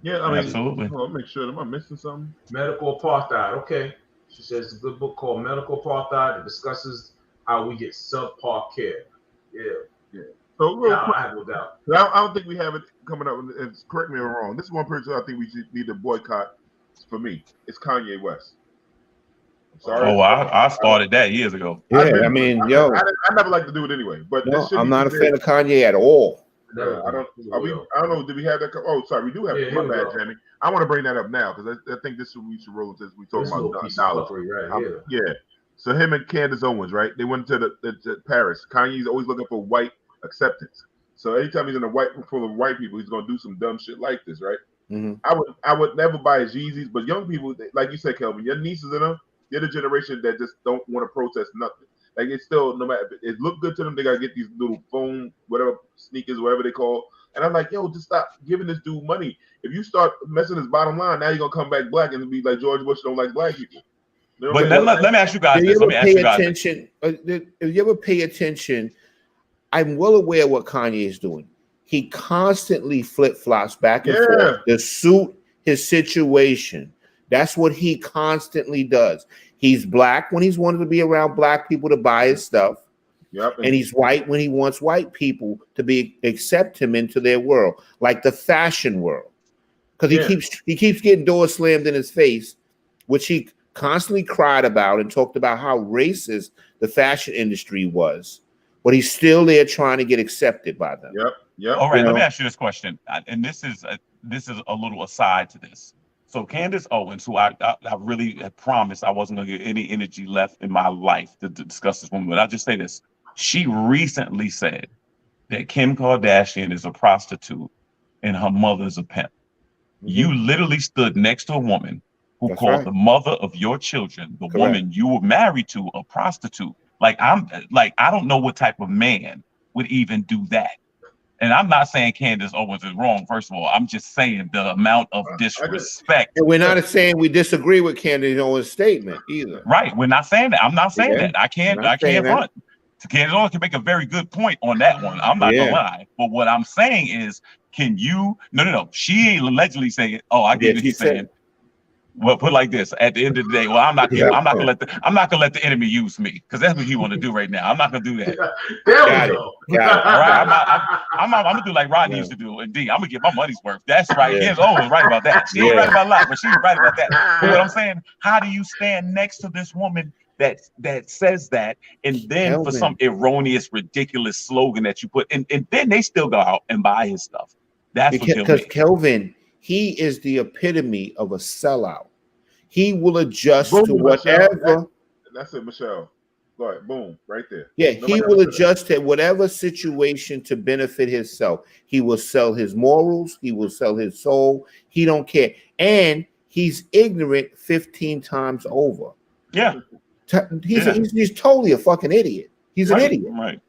Yeah, I mean, absolutely. I'll make sure. Am I missing something? Medical Apartheid. Okay. She says it's a good book called Medical Apartheid that discusses how we get subpar care. Yeah. So real quick, I have no doubt. I don't think we have it coming up. And correct me if I'm wrong. This is one person I think we need to boycott. For me, it's Kanye West. I'm sorry. Oh, I started that years ago. Yeah, I never like to do it anyway. But no, I'm not a fan of Kanye at all. I don't know. Did we have that? Oh, sorry, we do have. My bad, Jamie. I want to bring that up now because I think this is what we should roll with. We talking about knowledge, right? Yeah. So him and Candace Owens, right? They went to the Paris. Kanye's always looking for white acceptance. So anytime he's in a white room full of white people, he's gonna do some dumb shit like this, right? Mm-hmm. I would never buy his Yeezys, but young people, like you said, Kelvin, your nieces and them, they're the generation that just don't want to protest nothing. Like it's still, no matter it look good to them, they gotta get these little foam, whatever sneakers, whatever they call. And I'm like, yo, just stop giving this dude money. If you start messing his bottom line, now you're gonna come back black and be like George Bush don't like black people. You know but let me ask you guys this. If you ever pay attention, I'm well aware of what Kanye is doing. He constantly flip-flops back and forth to suit his situation. That's what he constantly does. He's black when he's wanted to be around black people to buy his stuff. Yep. And he's white when he wants white people to accept him into their world, like the fashion world. Because he keeps getting doors slammed in his face, which he constantly cried about and talked about how racist the fashion industry was. But he's still there trying to get accepted by them. Yep. All right, let me ask you this question, and this is a little aside to this. So Candace Owens, who I really had promised I wasn't going to get any energy left in my life to discuss this woman, but I'll just say this. She recently said that Kim Kardashian is a prostitute and her mother is a pimp. Mm-hmm. You literally stood next to a woman who called the mother of your children, the woman you were married to, a prostitute. I don't know what type of man would even do that. And I'm not saying Candace Owens is wrong. First of all, I'm just saying the amount of disrespect. And we're not saying we disagree with Candace Owens' statement either. Right. We're not saying that. I'm not saying that. I can't front. Candace Owens can make a very good point on that one. I'm not gonna lie. But what I'm saying is, can you? No. She ain't allegedly saying, "Oh, I get what you're saying." Well, put it like this: at the end of the day, well, I'm not gonna let the enemy use me because that's what he want to do right now. I'm not gonna do that. Got it. All right, I'm gonna do like Rodney used to do. And D, I'm gonna get my money's worth. That's right. Candace Owens right about that. She ain't right about a lot, but she's right about that. But what I'm saying, how do you stand next to this woman that says that, and then for some erroneous, ridiculous slogan that you put, and then they still go out and buy his stuff. That's what killed me. Because Kelvin, he is the epitome of a sellout. He will adjust to whatever. That's it, Michelle. Go ahead. Boom. Right there. Yeah, he will adjust to whatever situation to benefit himself. He will sell his morals. He will sell his soul. He don't care. And he's ignorant 15 times over. Yeah. He's totally a fucking idiot. He's an idiot. Right.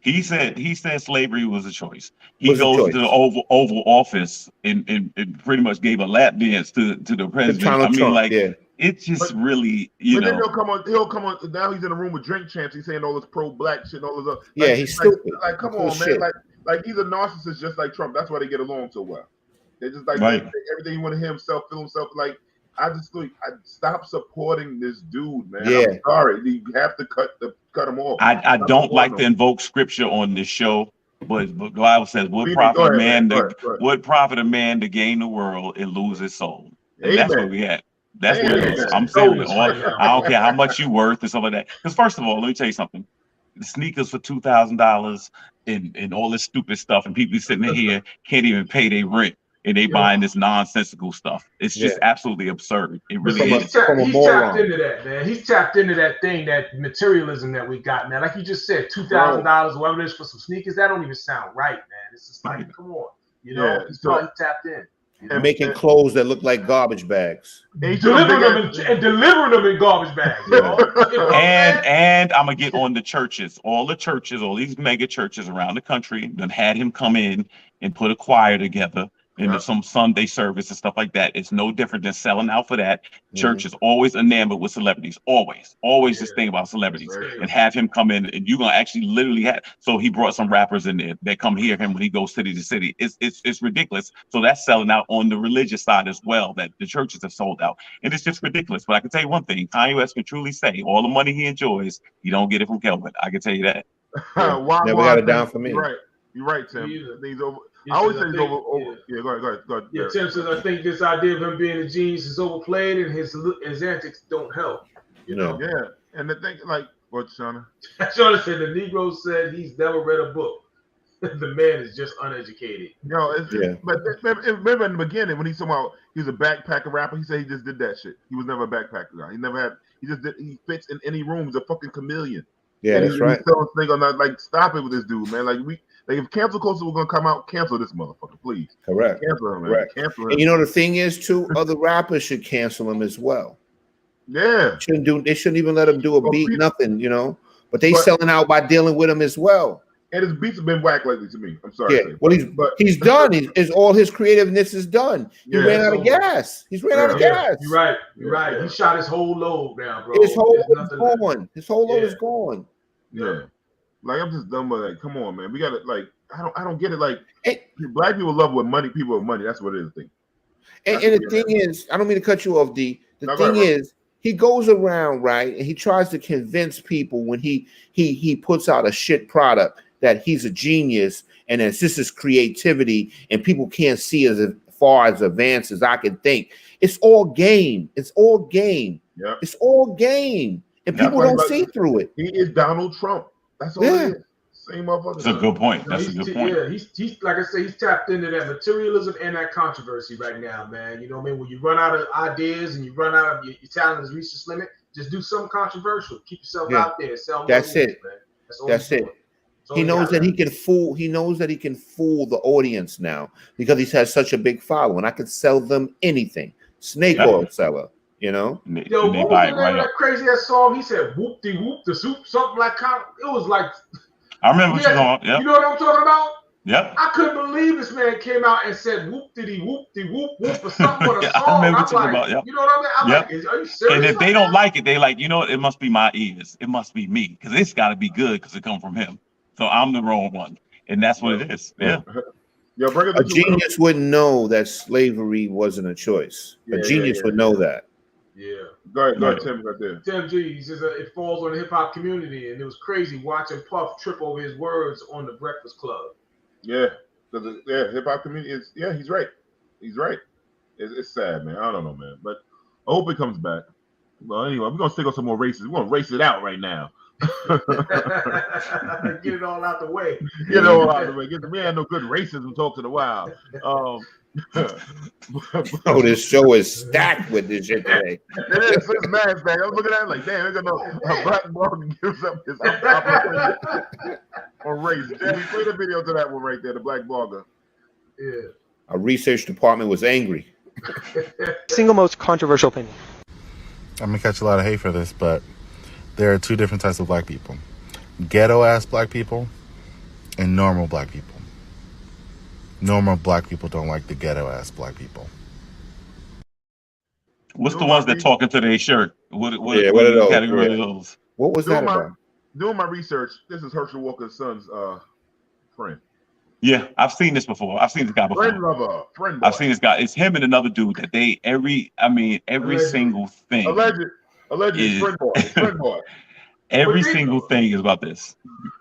He said slavery was a choice. He goes to the Oval Office and pretty much gave a lap dance to the president. I mean, Trump, it's just really, you know. Then he'll come on. Now he's in a room with drink champs. He's saying all this pro-black shit and all this other. Yeah, he's stupid. Like, come on, man. Like he's a narcissist just like Trump. That's why they get along so well. They just like everything you want to hear himself, feel himself. Like, I stop supporting this dude, man. Yeah. I'm sorry. You have to cut him off. I don't like to invoke scripture on this show, but the Bible says, "What profit a man to gain the world and lose his soul?" And that's where we at. That's what it is. I'm saying I don't care how much you worth and stuff like that. Because first of all, let me tell you something. The sneakers for $2,000 and all this stupid stuff, and people sitting here can't even pay their rent. And they buying this nonsensical stuff. It's just absolutely absurd. It really is. He's tapped into that, man. He's tapped into that thing, that materialism that we got, man. Like you just said, $2,000, whatever it is, for some sneakers. That don't even sound right, man. It's just like, come on, you know. He's probably tapped in. And making clothes that look like garbage bags. Delivering them in garbage bags. You know? And I'm gonna get on the churches. All these mega churches around the country, then had him come in and put a choir together. And some Sunday service and stuff like that. It's no different than selling out for that. Church is always enamored with celebrities. Always this thing about celebrities. And have him come in, and you're gonna actually literally have. So he brought some rappers in there that come hear him when he goes city to city. It's ridiculous. So that's selling out on the religious side as well. That the churches have sold out, and it's just ridiculous. But I can tell you one thing: Kanye West can truly say, all the money he enjoys, he don't get it from Kelvin. I can tell you that. Never got it down for me. You're right, Tim. He's over. I always say he's over. Yeah, go ahead. Yeah, Tim says, I think this idea of him being a genius is overplayed, and his antics don't help. You know. Yeah, and the thing, like, what, Shauna? Shauna said the Negro said he's never read a book. The man is just uneducated. But remember in the beginning when he somehow he was a backpacker rapper, he said he just did that shit. He was never a backpacker guy. He never had. He fits in any room. He's a fucking chameleon. Yeah, that's right. Like, stop it with this dude, man. Like if cancel culture was gonna come out, cancel this motherfucker, please. Correct. Cancel him, man. Correct. Cancel him. And you know the thing is too, other rappers should cancel him as well. Yeah. They shouldn't even let him do a beat, nothing, you know. But they selling out by dealing with him as well. And his beats have been whack lately to me. I'm sorry. Yeah. Well, he's done. All his creativeness is done. He ran out of gas. He's ran out of gas. You're right. You're right. He shot his whole load down, bro. His whole load is gone. His whole load is gone. Yeah. Like, I'm just done with that. Come on, man. We got to, like, I don't get it. Like, black people love what money, people with money. That's what it is. And the thing is, I don't mean to cut you off, D. The thing is, he goes around, right, and he tries to convince people when he puts out a shit product that he's a genius and that this is creativity and people can't see as far as advanced as I can think. It's all game. It's all game. Yeah. It's all game. And people don't see through it. He is Donald Trump. That's all it is. Same motherfucker. That's a good point. That's a good point. Yeah, he's like I say, he's tapped into that materialism and that controversy right now, man. You know what I mean? When you run out of ideas and you run out of your talent has reached its limit, just do something controversial. Keep yourself out there. That's it. Man. That's it. He knows that he can fool. He knows that he can fool the audience now because he's had such a big following. I could sell them anything. Snake oil seller. You know, yo, what was the name of that crazy ass song? He said "whoop de whoop the soup," something like it was like. I remember what you're talking about. You know what I'm talking about? Yep. I couldn't believe this man came out and said "whoop de whoop de whoop whoop" or something with a song. I remember what you're talking about. Yep. You know what I mean? I'm like, are you serious? And if they don't like it, they like, you know what? It must be my ears. It must be me because it's got to be good because it come from him. So I'm the wrong one, and that's what it is. Yeah. A genius wouldn't know that slavery wasn't a choice. A genius would know that. Yeah. Go ahead, Tim, right there. Tim G, he says it falls on the hip hop community, and it was crazy watching Puff trip over his words on the Breakfast Club. Yeah, hip hop community is. Yeah, he's right. He's right. It's sad, man. I don't know, man, but I hope it comes back. Well, anyway, we're gonna stick on some more races. We're gonna race it out right now. Get it all out the way. Get it all out the way. We had no good racism talk to the wild. Oh, this show is stacked with this shit today. It is. It's mad stacked. I was looking at it like, damn, there's a black blogger gives up his opportunity on race. Jamie, play the video to that one right there, the black blogger. Yeah. Our research department was angry. Single most controversial opinion. I'm gonna catch a lot of hate for this, but there are two different types of black people: ghetto ass black people and normal black people. Normal black people don't like the ghetto ass black people. What's the ones that talking to their shirt? What are those? Category of those? What was that about? Doing my research, this is Herschel Walker's son's friend. Yeah, I've seen this before. I've seen this guy before. Friend lover, friend boy. I've seen this guy. It's him and another dude that they every single thing. Allegedly, friend boy, friend boy. Every single thing is about this.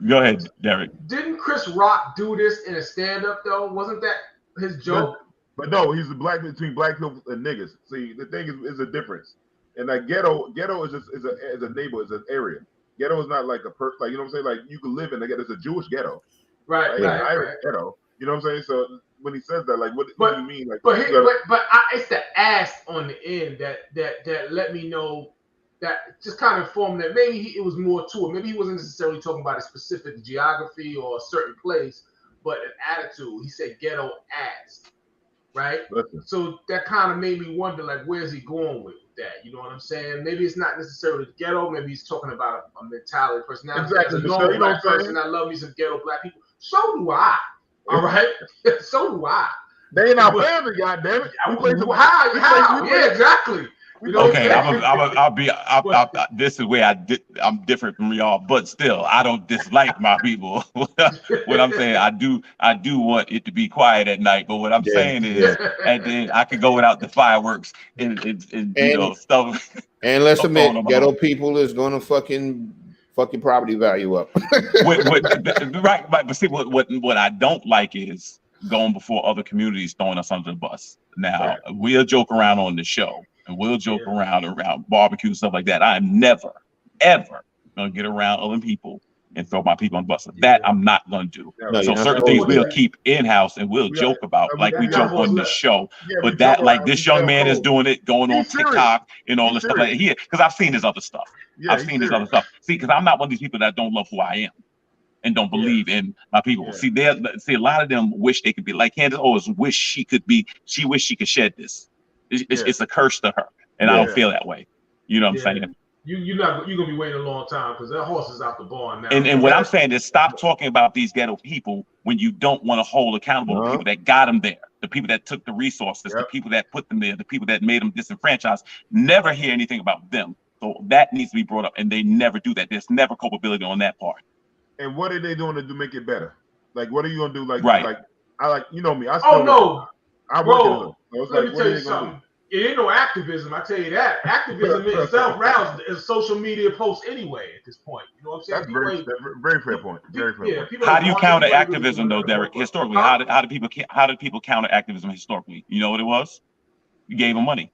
Go ahead, Derek. Didn't Chris Rock do this in a stand-up though? Wasn't that his joke? But no, he's the black between black people and niggas. See, the thing is a difference. And that ghetto is just is a neighbor, is an area. Ghetto is not like a like you know what I'm saying. Like you can live in it's a Jewish ghetto, right? Irish ghetto. You know what I'm saying? So when he says that, like, what do you mean? Like, it's the ass on the end that let me know. That just kind of informed that maybe it was more to it. Maybe he wasn't necessarily talking about a specific geography or a certain place, but an attitude. He said ghetto ass, right? Listen. So that kind of made me wonder, like, where's he going with that? You know what I'm saying? Maybe it's not necessarily ghetto. Maybe he's talking about a mentality, personality. Exactly. As a normal black person, I love me some ghetto black people. So do I. All right? So do I. They ain't our family, goddammit. How? Yeah, exactly. You know okay, this is where I'm different from y'all, but still, I don't dislike my people. What I'm saying, I do want it to be quiet at night, but what I'm saying is, and then I could go without the fireworks and you know stuff. And let's admit, ghetto people is gonna fucking property value up. Right, but see, what I don't like is going before other communities throwing us under the bus. Now we'll joke around on the show. And we'll joke around barbecue and stuff like that. I'm never, ever gonna get around other people and throw my people on the bus. That I'm not gonna do. So certain things we'll keep in house and we'll joke about, like we joke on the show. But that, like this young man is doing it, going on TikTok and all this stuff like that. Because I've seen this other stuff. I've seen this other stuff. See, because I'm not one of these people that don't love who I am and don't believe in my people. See, a lot of them wish they could be like Candace. Always wish she could be. She wish she could shed this. It's a curse to her, and I don't feel that way. You know what I'm saying? You're gonna be waiting a long time because that horse is out the barn now. And what I'm saying is, stop talking about these ghetto people when you don't want to hold accountable the people that got them there, the people that took the resources, the people that put them there, the people that made them disenfranchised. Never hear anything about them. So that needs to be brought up, and they never do that. There's never culpability on that part. And what are they doing to make it better? Like, what are you gonna do? Like, you know me. I work so let me tell you something. It ain't no activism, I tell you that. Activism itself rounds is social media posts anyway at this point. You know what I'm saying? That's very fair point. Very fair point. How do you counter activism though, Derek? Historically, how did people counter activism historically? You know what it was? You gave them money.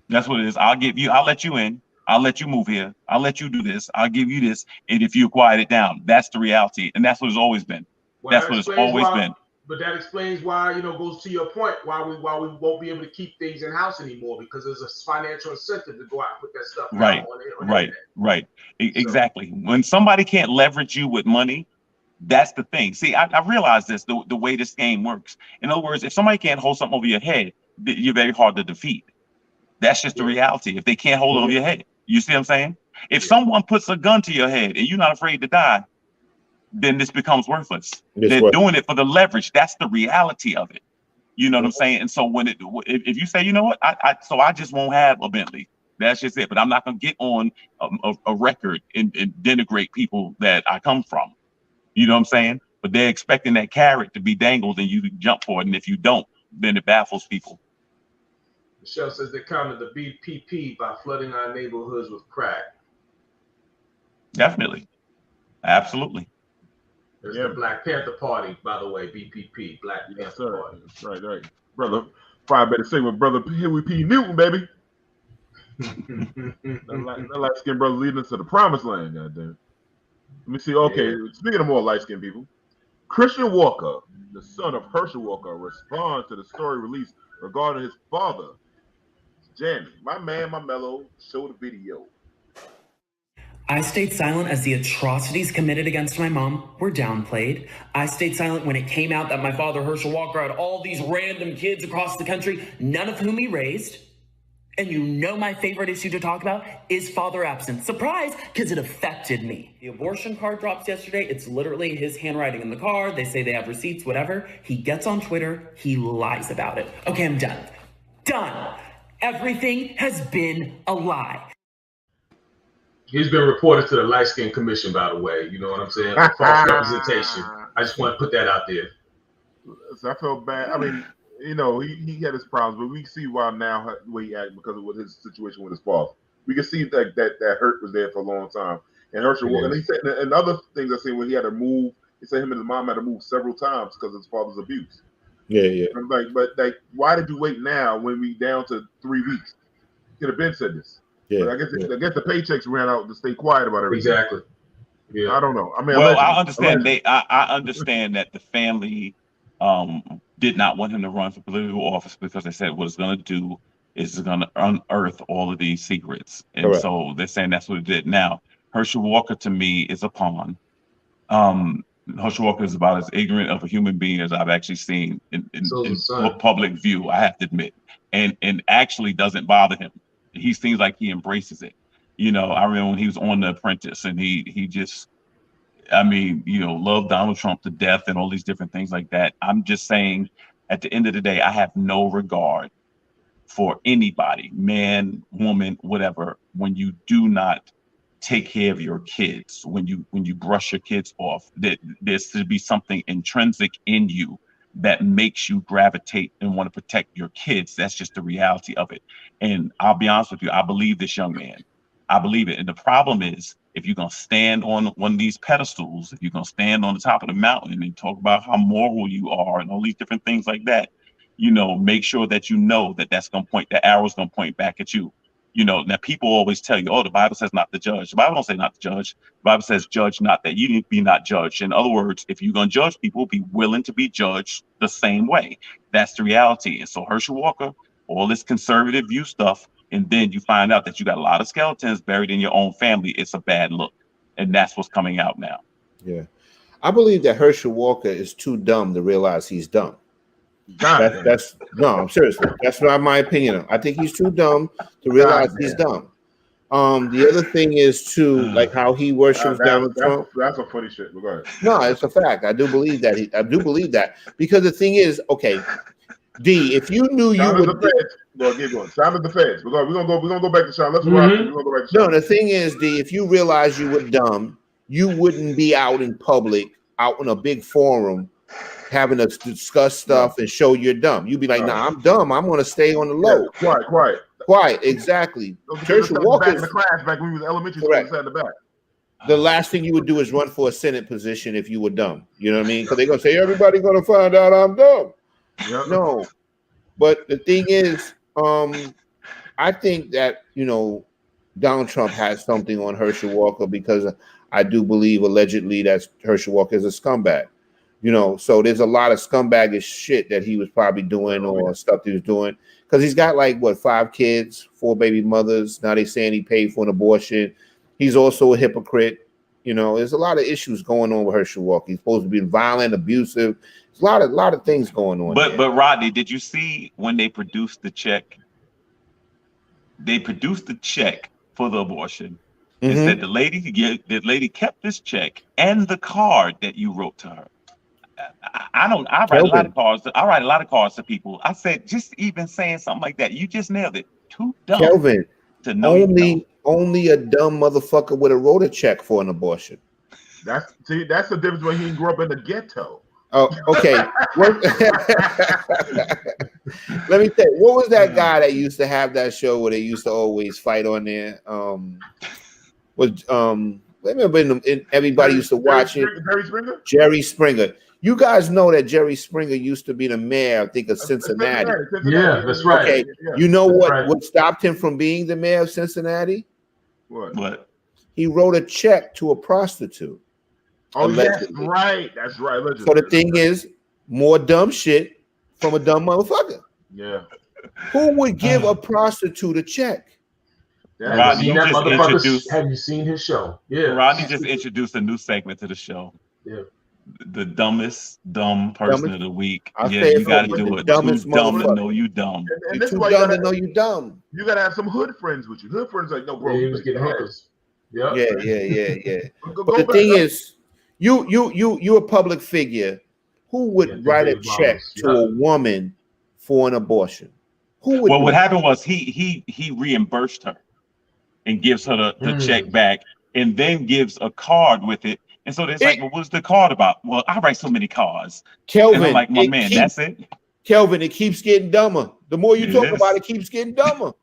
That's what it is. I'll let you in. I'll let you move here. I'll let you do this. I'll give you this. And if you quiet it down, that's the reality. And that's what it's always been. That's what it's always been. But that explains why, goes to your point, why we won't be able to keep things in house anymore, because there's a financial incentive to go out and put that stuff Right. Exactly. When somebody can't leverage you with money, that's the thing. See, I realize this, the way this game works. In other words, if somebody can't hold something over your head, you're very hard to defeat. That's just the reality. If they can't hold it over your head, you see what I'm saying? If someone puts a gun to your head and you're not afraid to die, then this becomes worthless. They're doing it for the leverage. That's the reality of it. You know what I'm saying? And so if you say, you know what, I just won't have a Bentley. That's just it. But I'm not gonna get on a record and denigrate people that I come from. You know what I'm saying? But they're expecting that carrot to be dangled and you jump for it. And if you don't, then it baffles people. Michelle says they countered the BPP by flooding our neighborhoods with crack. Definitely. Absolutely. There's the Black Panther Party, by the way, BPP, Black Panther Party. Right. Brother, 5 better say with brother Huey P. Newton, baby. That light skinned brother leading us to the promised land. Goddamn. Let me see. Okay, speaking of more light skinned people, Christian Walker, the son of Herschel Walker, responds to the story released regarding his father. Jamie, my man, my mellow, show the video. I stayed silent as the atrocities committed against my mom were downplayed. I stayed silent when it came out that my father, Herschel Walker, had all these random kids across the country, none of whom he raised. And you know my favorite issue to talk about is father absence. Surprise, because it affected me. The abortion card drops yesterday. It's literally his handwriting in the card. They say they have receipts, whatever. He gets on Twitter. He lies about it. Okay, I'm done. Done. Everything has been a lie. He's been reported to the Light Skin Commission, by the way. You know what I'm saying? False representation. I just want to put that out there. So I felt bad. I mean, you know, he had his problems, but we see why now the way he acted because of his situation with his father. We can see that hurt was there for a long time. And Herschel, and he said, and other things I seen when he had to move. He said him and his mom had to move several times because of his father's abuse. Yeah. I'm like, but why did you wait now when we down to 3 weeks? Could have been said this. Yeah, but I guess the paychecks ran out to stay quiet about everything. Exactly. Yeah. I don't know. I mean, well, I understand I understand that the family did not want him to run for political office because they said what it's going to do is it's going to unearth all of these secrets, and Correct. So they're saying that's what it did. Now, Herschel Walker to me is a pawn. Herschel Walker is about as ignorant of a human being as I've actually seen in public view. I have to admit, and actually doesn't bother him. He seems like he embraces it. You know, I remember when he was on The Apprentice and he just, I mean, you know, loved Donald Trump to death and all these different things like that. I'm just saying, at the end of the day, I have no regard for anybody, man, woman, whatever, when you do not take care of your kids, when you brush your kids off, that there should be something intrinsic in you that makes you gravitate and want to protect your kids. That's just the reality of it. And I'll be honest with you, I believe this young man. I believe it. And the problem is, if you're going to stand on one of these pedestals, if you're going to stand on the top of the mountain and talk about how moral you are and all these different things like that, you know, make sure that you know that that's going to point, the arrow's going to point back at you. You know, now people always tell you, oh, the Bible says not to judge. The Bible don't say not to judge. The Bible says judge not, that you need to be not judged. In other words, if you're going to judge people, be willing to be judged the same way. That's the reality. And so Herschel Walker, all this conservative view stuff, and then you find out that you got a lot of skeletons buried in your own family, it's a bad look. And that's what's coming out now. Yeah. I believe that Herschel Walker is too dumb to realize he's dumb. That's no, I'm serious. That's not my opinion. I think he's too dumb to realize he's dumb. The other thing is too, like how he worships Donald Trump. That's a funny shit. But go ahead. No, it's a fact. I do believe that. I do believe that because the thing is, okay, D, if you knew you would. Well, keep going. Sound of the feds. We're gonna go back to Sean. Let's rock. We're gonna go back to Sean. No, the thing is, D, if you realize you were dumb, you wouldn't be out in public, out in a big forum, having to discuss stuff and show you're dumb. You'd be like, nah, I'm dumb. I'm gonna stay on the low. Yeah, quiet. Exactly. Herschel Walker in the class back when we was elementary school, sat in the back. The last thing you would do is run for a Senate position if you were dumb. You know what I mean? Because they're gonna say everybody's gonna find out I'm dumb. Yep. No, but the thing is, I think that, you know, Donald Trump has something on Herschel Walker because I do believe allegedly that Herschel Walker is a scumbag. You know, so there's a lot of scumbagish shit that he was probably doing or stuff he was doing because he's got like 5 kids, 4 baby mothers. Now they saying he paid for an abortion. He's also a hypocrite. You know, there's a lot of issues going on with Herschel Walker. He's supposed to be violent, abusive. There's a lot of things going on. But Rodney, did you see when they produced the check? They produced the check for the abortion. It said the lady kept this check and the card that you wrote to her. I write a lot of cards. I write a lot of cards to people. I said, just even saying something like that, you just nailed it. Too dumb. Kelvin, to know only a dumb motherfucker would have wrote a check for an abortion. That's the difference when he grew up in the ghetto. Oh, okay. Let me tell you, what was that guy that used to have that show where they used to always fight on there? Everybody used to watch it. Jerry Springer? Jerry Springer. You guys know that Jerry Springer used to be the mayor, I think, of Cincinnati. Yeah, that's right. Okay, you know what stopped him from being the mayor of Cincinnati? What? He wrote a check to a prostitute. Oh, allegedly. That's right. Allegedly. So the thing is, more dumb shit from a dumb motherfucker. Yeah. Who would give a prostitute a check? Have you seen his show? Yeah. Rodney just introduced a new segment to the show. Yeah. The dumbest dumb person of the week. I'll Yeah, say you it got to for do the it. dumbest Too dumb to motherfucker. know you dumb. And You're this is too why dumb to know you dumb. You gotta have some hood friends with you. Hood friends like, no, bro. Yeah, he was getting hookers. Yeah. Go But the back thing up. is, you a public figure. Who would write a check to a woman for an abortion? Who would? Well, do what that? happened was he reimbursed her and gives her the check back, and then gives a card with it. And so it's like, well, what's the card about? Well, I write so many cards. Kelvin, and I'm like, my man, that's it. Kelvin, it keeps getting dumber. The more you talk about it, keeps getting dumber.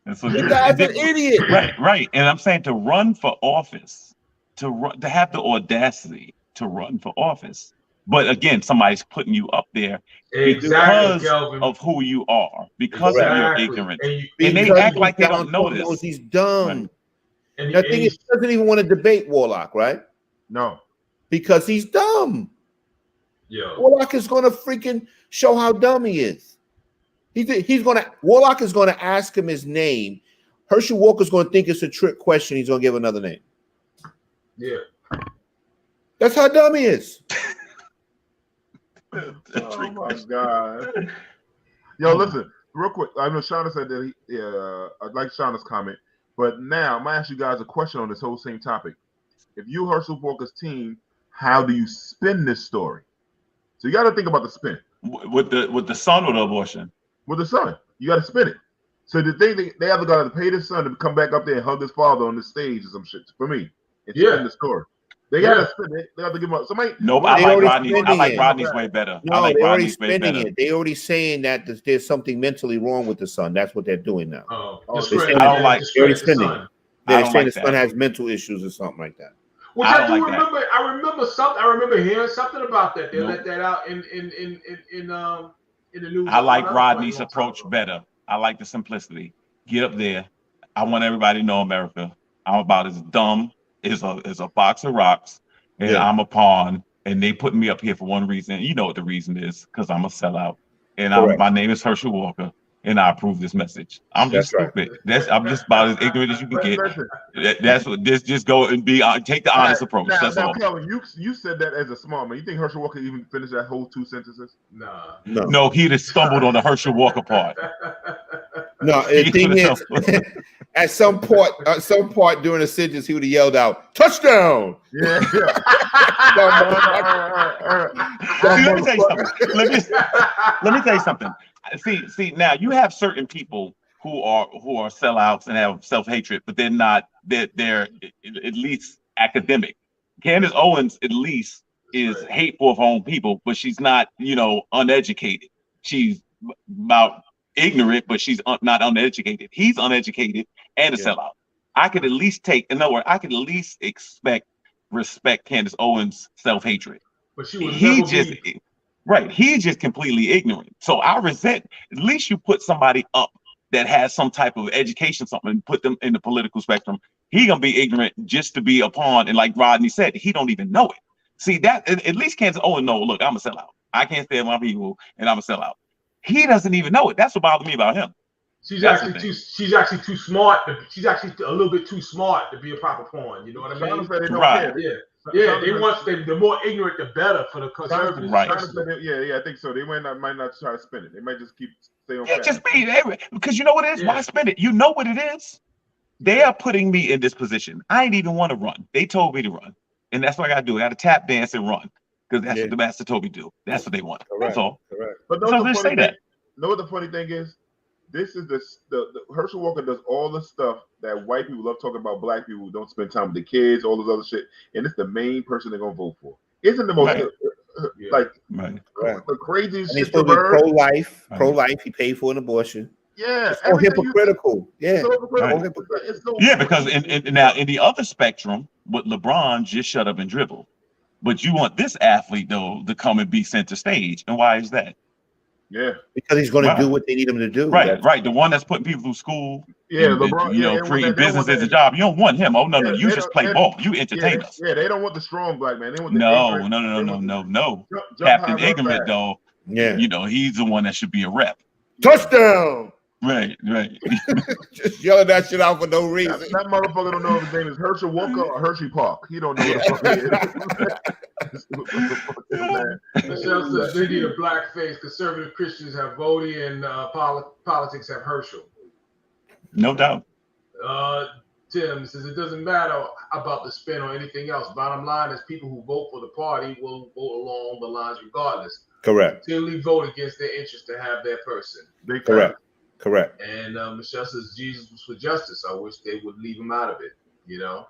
And so The guy's an idiot. Right. And I'm saying to run for office, to have the audacity to run for office. But again, somebody's putting you up there because of who you are, because of your ignorance. And they act like they don't know this. He's dumb. And the thing is, he doesn't even want to debate Warlock, right? No. Because he's dumb. Yeah. Warlock is going to freaking show how dumb he is. Warlock is going to ask him his name. Herschel Walker's going to think it's a trick question. He's going to give another name. Yeah. That's how dumb he is. Oh my God. Yo, listen, real quick. I know Shauna said that I like Shauna's comment, but now I'm gonna ask you guys a question on this whole same topic. If you Herschel Walker's team, how do you spin this story? So you got to think about the spin. With the son or the abortion? With the son. You got to spin it. So the thing they either got to pay the son to come back up there and hug his father on the stage or some shit. For me, it's spin the story. They got to spin it. They have to give up somebody. No, I like Rodney. I like Rodney's way better. No, I like they're already Rodney's way spinning better. it. They already saying that there's something mentally wrong with the son. That's what they're doing now. They're saying I don't like. they're already spinning it. They're saying the son that. has mental issues or something like that. Which I do remember. I remember something. I remember hearing something about that. They let that out in the news. I like Rodney's approach better. I like the simplicity. Get up there. I want everybody to know America. I'm about as dumb as a box of rocks, and I'm a pawn. And they put me up here for one reason. You know what the reason is? Because I'm a sellout. And my name is Herschel Walker. And I approve this message. I'm just stupid. I'm just about as ignorant as you can get. That's what this. Just go and take the honest approach. That's all. Kelvin, you said that as a smart man. You think Herschel Walker even finished that whole 2 sentences? Nah. No, he'd have stumbled on the Herschel Walker part. No, the thing is, at some point during the sentence, he would have yelled out, "Touchdown!" Yeah. Let me tell you something. Let me tell you something. See, now you have certain people who are sellouts and have self-hatred, but they're not. They're at least academic. Candace Owens at least is hateful of her own people, but she's not, uneducated. She's about ignorant, but she's not uneducated. He's uneducated and a sellout. I could at least respect Candace Owens' self-hatred. But she was he's just completely ignorant. So I resent, at least you put somebody up that has some type of education, something, and put them in the political spectrum. He gonna be ignorant just to be a pawn. And like Rodney said, he don't even know it. See, that at least Candace Owens know, look, I'm a sellout. I can't stand my people and I'm a sellout. He doesn't even know it. That's what bothers me about him. She's actually too smart. She's actually a little bit too smart to be a proper pawn. You know what I mean? Right. Yeah. They want the more ignorant, the better for the conservatives. Right. Yeah, I think so. They might not try to spin it. They might just stay on. Yeah, just be because you know what it is. Why spin it? You know what it is. They are putting me in this position. I ain't even want to run. They told me to run, and that's what I got to do. I got to tap dance and run because that's what the master told me to do. That's what they want. That's all. Correct. But so just say that. Know what the funny thing is? This is the Herschel Walker does all the stuff that white people love talking about. Black people who don't spend time with the kids, all this other shit, and it's the main person they're gonna vote for. Isn't the most the craziest shit? He's to pro-life. Pro-life. He paid for an abortion. Yeah, it's so hypocritical. Because in the other spectrum, with LeBron, just shut up and dribble. But you want this athlete though to come and be center stage, and why is that? Yeah, because he's going to do what they need him to do. Right. The one that's putting people through school. Yeah, and, LeBron. You know, creating business as a job. You don't want him. Oh no, you just play ball. You entertain us. Yeah, they don't want the strong black man. They want the No. Jump Captain high, Ignorant though. Yeah, you know, he's the one that should be a rep. Touchdown. Right. Just yelling that shit out for no reason. That motherfucker don't know if his name is Herschel Walker or Hershey Park. He don't know what the fuck he is. Michelle says they need a blackface. Conservative Christians have Bodie and politics have Herschel. No doubt. Tim says it doesn't matter about the spin or anything else. Bottom line is people who vote for the party will vote along the lines regardless. Correct. Continually vote against their interest to have their person. Correct. And Michelle says Jesus was for justice. I wish they would leave him out of it. You know?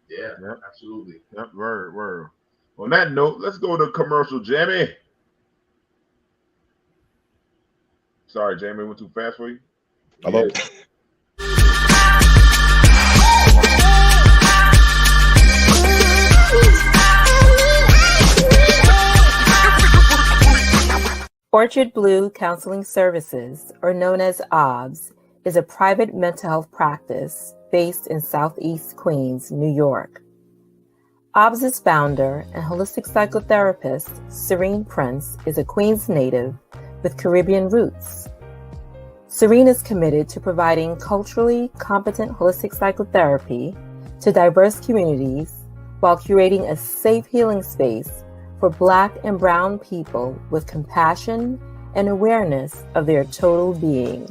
Yeah, absolutely. Yep, word. On that note, let's go to commercial, Jamie. Sorry, Jamie, went too fast for you. Hello. Orchard Blue Counseling Services, or known as OBS, is a private mental health practice based in Southeast Queens, New York. OBS's founder and holistic psychotherapist, Serene Prince, is a Queens native with Caribbean roots. Serene is committed to providing culturally competent holistic psychotherapy to diverse communities while curating a safe healing space for Black and Brown people with compassion and awareness of their total being.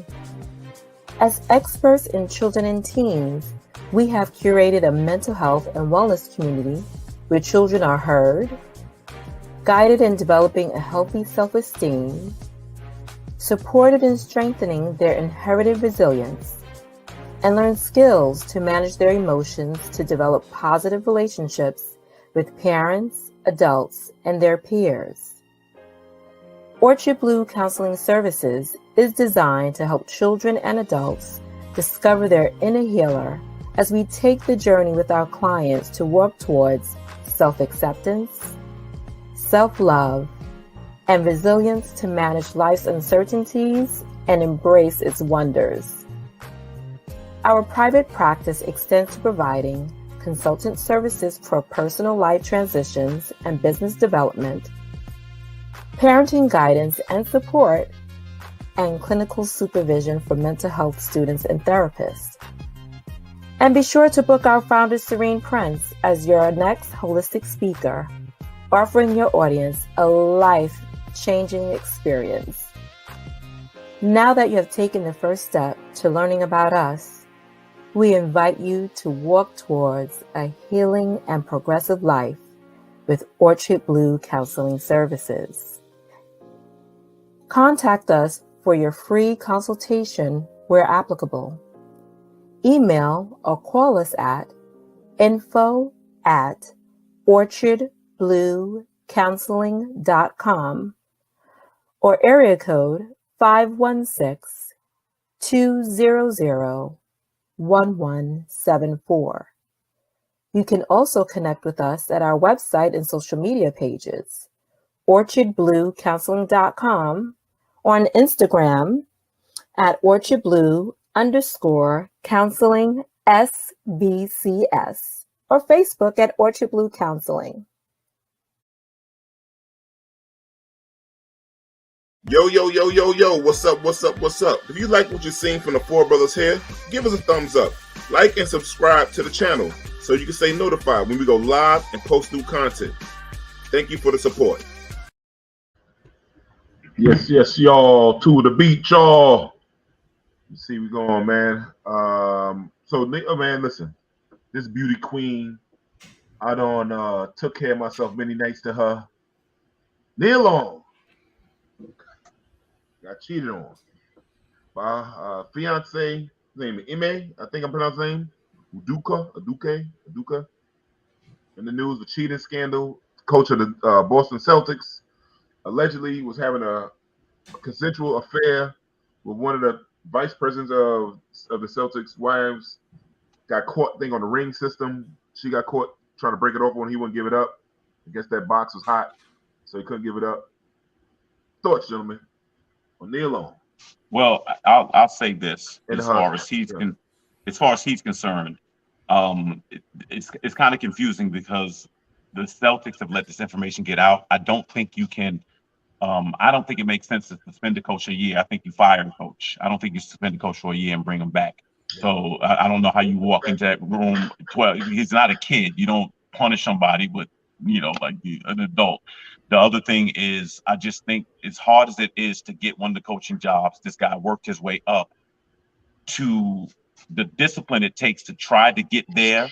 As experts in children and teens, we have curated a mental health and wellness community where children are heard, guided in developing a healthy self-esteem, supported in strengthening their inherited resilience, and learn skills to manage their emotions to develop positive relationships with parents, adults, and their peers. Orchard Blue Counseling Services is designed to help children and adults discover their inner healer as we take the journey with our clients to work towards self-acceptance, self-love, and resilience to manage life's uncertainties and embrace its wonders. Our private practice extends to providing consultant services for personal life transitions and business development, parenting guidance and support, and clinical supervision for mental health students and therapists. And be sure to book our founder, Serene Prince, as your next holistic speaker, offering your audience a life-changing experience. Now that you have taken the first step to learning about us, we invite you to walk towards a healing and progressive life with Orchard Blue Counseling Services. Contact us for your free consultation where applicable. Email or call us at info@orchardbluecounseling.com or area code 516-200-1174. You can also connect with us at our website and social media pages, orchardbluecounseling.com, or on Instagram at orchardblue_counseling SBCS, or Facebook at Orchard Blue Counseling. Yo, what's up? If you like what you're seeing from the four brothers here, give us a thumbs up, like and subscribe to the channel so you can stay notified when we go live and post new content. Thank you for the support. Yes, y'all, to the beat, y'all. You see we going, man. Man, listen, this beauty queen, I done took care of myself many nights to her. Neil Long got cheated on by fiance, his name is Ime, I think I'm pronouncing his name, Uduka. In the news, the cheating scandal. Coach of the Boston Celtics allegedly was having a consensual affair with one of the vice presidents of the Celtics' wives. Got caught on the ring system. She got caught trying to break it off when he wouldn't give it up. I guess that box was hot, so he couldn't give it up. Thoughts, gentlemen, on Nia Long? Well, I'll say this And as her far husband, as far as he's concerned, it's kind of confusing because the Celtics have let this information get out. I don't think you can. I don't think it makes sense to suspend a coach a year. I think you fire a coach. I don't think you suspend a coach for a year and bring him back. So I don't know how you walk into that room. Well, he's not a kid. You don't punish somebody, but like an adult. The other thing is, I just think as hard as it is to get one of the coaching jobs, this guy worked his way up to the discipline it takes to try to get there,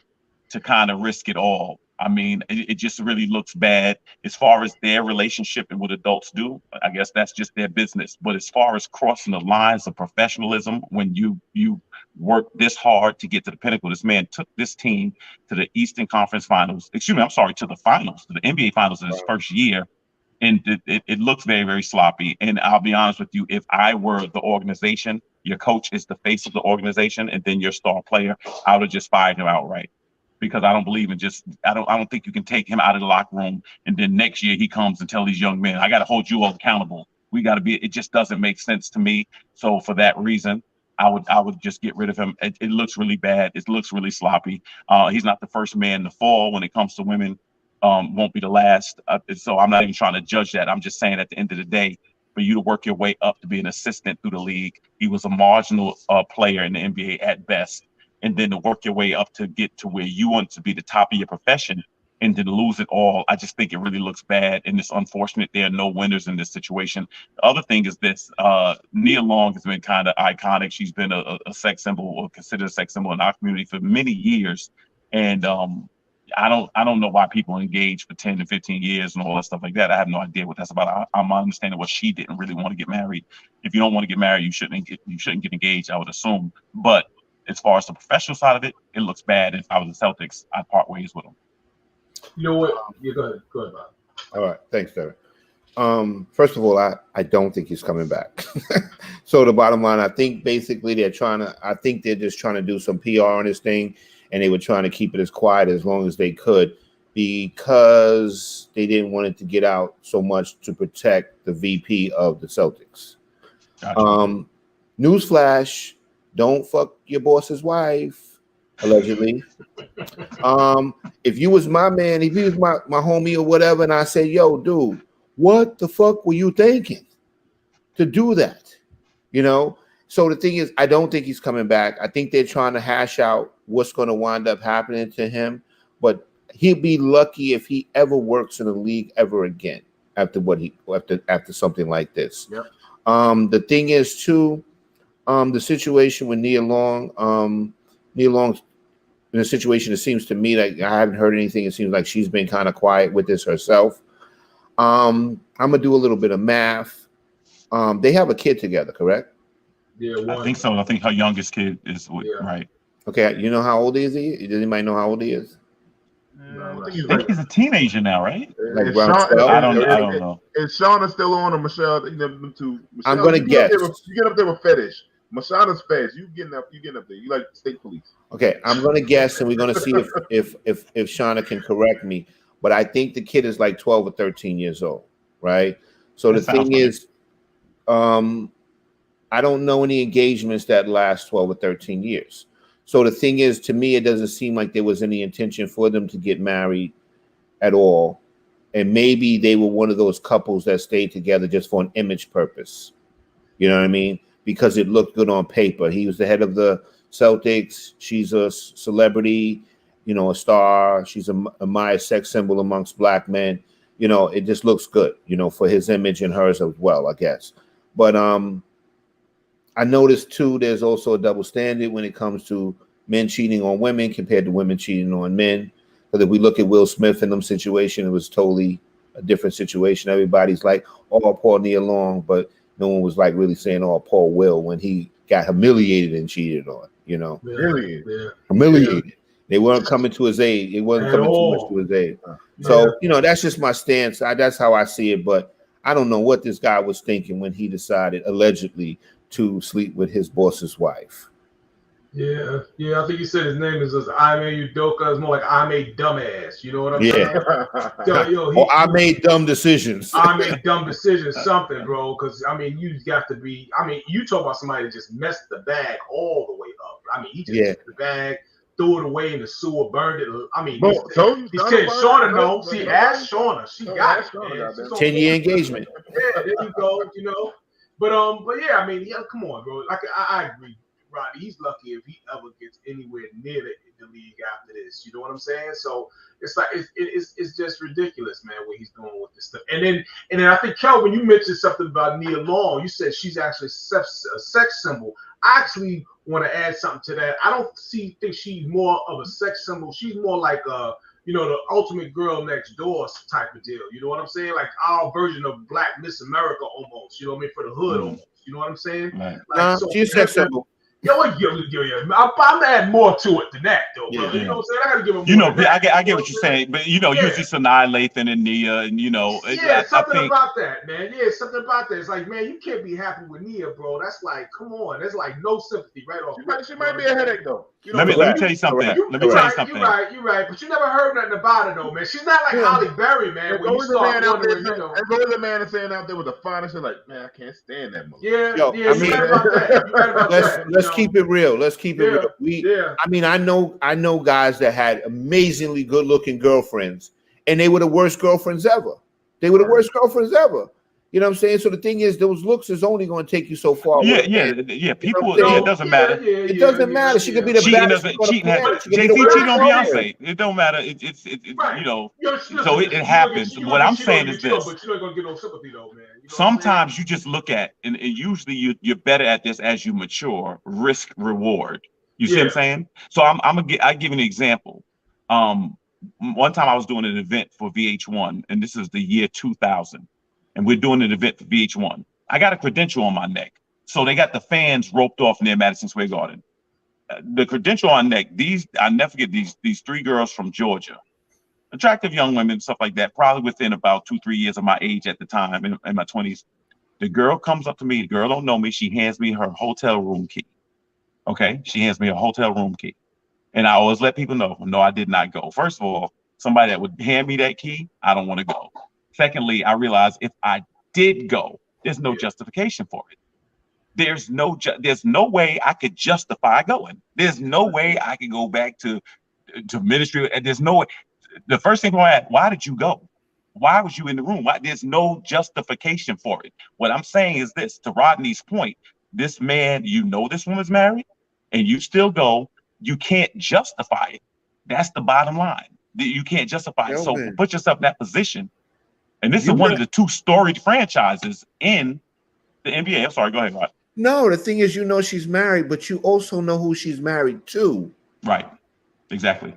to kind of risk it all. I mean, it just really looks bad as far as their relationship and what adults do. I guess that's just their business. But as far as crossing the lines of professionalism, when you work this hard to get to the pinnacle, this man took this team to the Eastern Conference Finals. Excuse me, I'm sorry, to the finals, to the NBA Finals in his first year. And it looks very, very sloppy. And I'll be honest with you, if I were the organization, your coach is the face of the organization, and then your star player, I would have just fired him outright. Because I don't believe in I don't think you can take him out of the locker room and then next year he comes and tell these young men, I got to hold you all accountable. We got to be. It just doesn't make sense to me. So for that reason, I would just get rid of him. It looks really bad. It looks really sloppy. He's not the first man to fall when it comes to women. Won't be the last. So I'm not even trying to judge that. I'm just saying at the end of the day, for you to work your way up to be an assistant through the league, he was a marginal player in the NBA at best. And then to work your way up to get to where you want to be the top of your profession and then lose it all. I just think it really looks bad. And it's unfortunate there are no winners in this situation. The other thing is this, Nia Long has been kind of iconic. She's been a sex symbol, or considered a sex symbol in our community for many years. And I don't know why people engage for 10 to 15 years and all that stuff like that. I have no idea what that's about. I'm understanding what she didn't really want to get married. If you don't want to get married, you shouldn't get engaged, I would assume. But as far as the professional side of it, it looks bad. If I was the Celtics, I'd part ways with them. You know what? Yeah, go ahead, Bob. All right, thanks, Derek. First of all, I don't think he's coming back. So the bottom line, I think basically they're just trying to do some PR on this thing, and they were trying to keep it as quiet as long as they could because they didn't want it to get out so much to protect the VP of the Celtics. Gotcha. Newsflash. Don't fuck your boss's wife, allegedly. If you was my man, if you was my homie or whatever, and I said, yo, dude, what the fuck were you thinking to do that? So the thing is, I don't think he's coming back. I think they're trying to hash out what's going to wind up happening to him, but he'll be lucky if he ever works in the league ever again after something like this. Yep. The thing is, too, the situation with Nia Long, Long's in a situation, it seems to me like I haven't heard anything. It seems like she's been kind of quiet with this herself. I'm gonna do a little bit of math. They have a kid together, correct? Yeah, I think so. I think her youngest kid is right. Okay, you know how old is he? Does anybody know how old he is? I think he's a teenager now, right? Like around 12? I don't know. Is Shauna still on, or Michelle? Them two. Michelle, I'm gonna guess. You get up there with fetish. Mashana's fast. You getting up there. You like state police. Okay, I'm gonna guess, and we're gonna see if Shauna can correct me. But I think the kid is like 12 or 13 years old, right? So the thing is, I don't know any engagements that last 12 or 13 years. So the thing is, to me, it doesn't seem like there was any intention for them to get married at all. And maybe they were one of those couples that stayed together just for an image purpose. You know what I mean? Because it looked good on paper. He was the head of the Celtics. She's a celebrity, a star. She's a Maya sex symbol amongst black men. It just looks good, for his image and hers as well, I guess. But I noticed, too, there's also a double standard when it comes to men cheating on women compared to women cheating on men. Because if we look at Will Smith in them situation, it was totally a different situation. Everybody's like, oh, poor Nia Long, but no one was like really saying, oh, poor Will, when he got humiliated and cheated on, Humiliated. Yeah. They weren't coming to his aid. It wasn't coming too much to his aid. So, that's just my stance. That's how I see it. But I don't know what this guy was thinking when he decided, allegedly, to sleep with his boss's wife. Yeah, yeah. I think you said his name is Ime Udoka. It's more like I made dumbass. You know what I'm saying? Or I made dumb decisions. I made dumb decisions, something, bro. Because I mean, you got to be. I mean, you talk about somebody that just messed the bag all the way up. I mean, he just took the bag, threw it away in the sewer, burned it. I mean, he said Shauna no. See, ask Shauna. She got it. 10-year engagement. Yeah, there you go. You know, but yeah. I mean, yeah. Come on, bro. Like I agree. Rodney, he's lucky if he ever gets anywhere near the league after this. You know what I'm saying? So it's like it's just ridiculous, man, what he's doing with this stuff. And then I think Kelvin, you mentioned something about Nia Long. You said she's actually a sex symbol. I actually want to add something to that. I don't think she's more of a sex symbol. She's more like the ultimate girl next door type of deal. You know what I'm saying? Like our version of Black Miss America almost. You know what I mean? For the hood almost. You know what I'm saying? Right. Like, so she's a sex symbol. Yeah. I'm adding more to it than that, though, brother. You know what I'm saying? I gotta give him more. I get what you're saying, but usually Sanaa Lathan and Nia, and something about that, man. Yeah, something about that. It's like, man, you can't be happy with Nia, bro. That's like, come on. There's like no sympathy right off. She might be a headache though. Let me tell you something. You're right. But you never heard nothing about her though, man. She's not like Holly Berry, man. When you start wondering, and go to the man and saying out there with the finest, like, man, I can't stand that movie. You're right about that. Let's keep it real. Let's keep it real. I mean, I know guys that had amazingly good-looking girlfriends, and they were the worst girlfriends ever. You know what I'm saying? So the thing is, those looks is only going to take you so far. Yeah. People, it doesn't matter. It doesn't matter. She could be the best. Cheating on Beyonce. It don't matter. It's So it happens. What I'm saying is this. But you're not gonna get no sympathy though, man. Sometimes you just look at, and usually you're better at this as you mature. Risk reward. You see what I'm saying? So I give you an example. One time I was doing an event for VH1, and this is the year 2000. And we're doing an event for VH1. I got a credential on my neck. So they got the fans roped off near Madison Square Garden. The credential on neck, I'll never forget these three girls from Georgia. Attractive young women, stuff like that, probably within about 2-3 years of my age at the time, in my 20s. The girl comes up to me, the girl don't know me, she hands me her hotel room key. Okay, she hands me a hotel room key. And I always let people know, no, I did not go. First of all, somebody that would hand me that key, I don't want to go. Secondly, I realized if I did go, there's no justification for it. There's no way I could justify going. There's no way I could go back to ministry. There's no way. The first thing I ask, why did you go? Why was you in the room? There's no justification for it. What I'm saying is this, to Rodney's point, this man, this woman's married and you still go, you can't justify it. That's the bottom line. You can't justify it. So put yourself in that position. And this is one of the two storied franchises in the NBA. I'm sorry, go ahead, Rod. No, the thing is, she's married, but you also know who she's married to. Right. Exactly.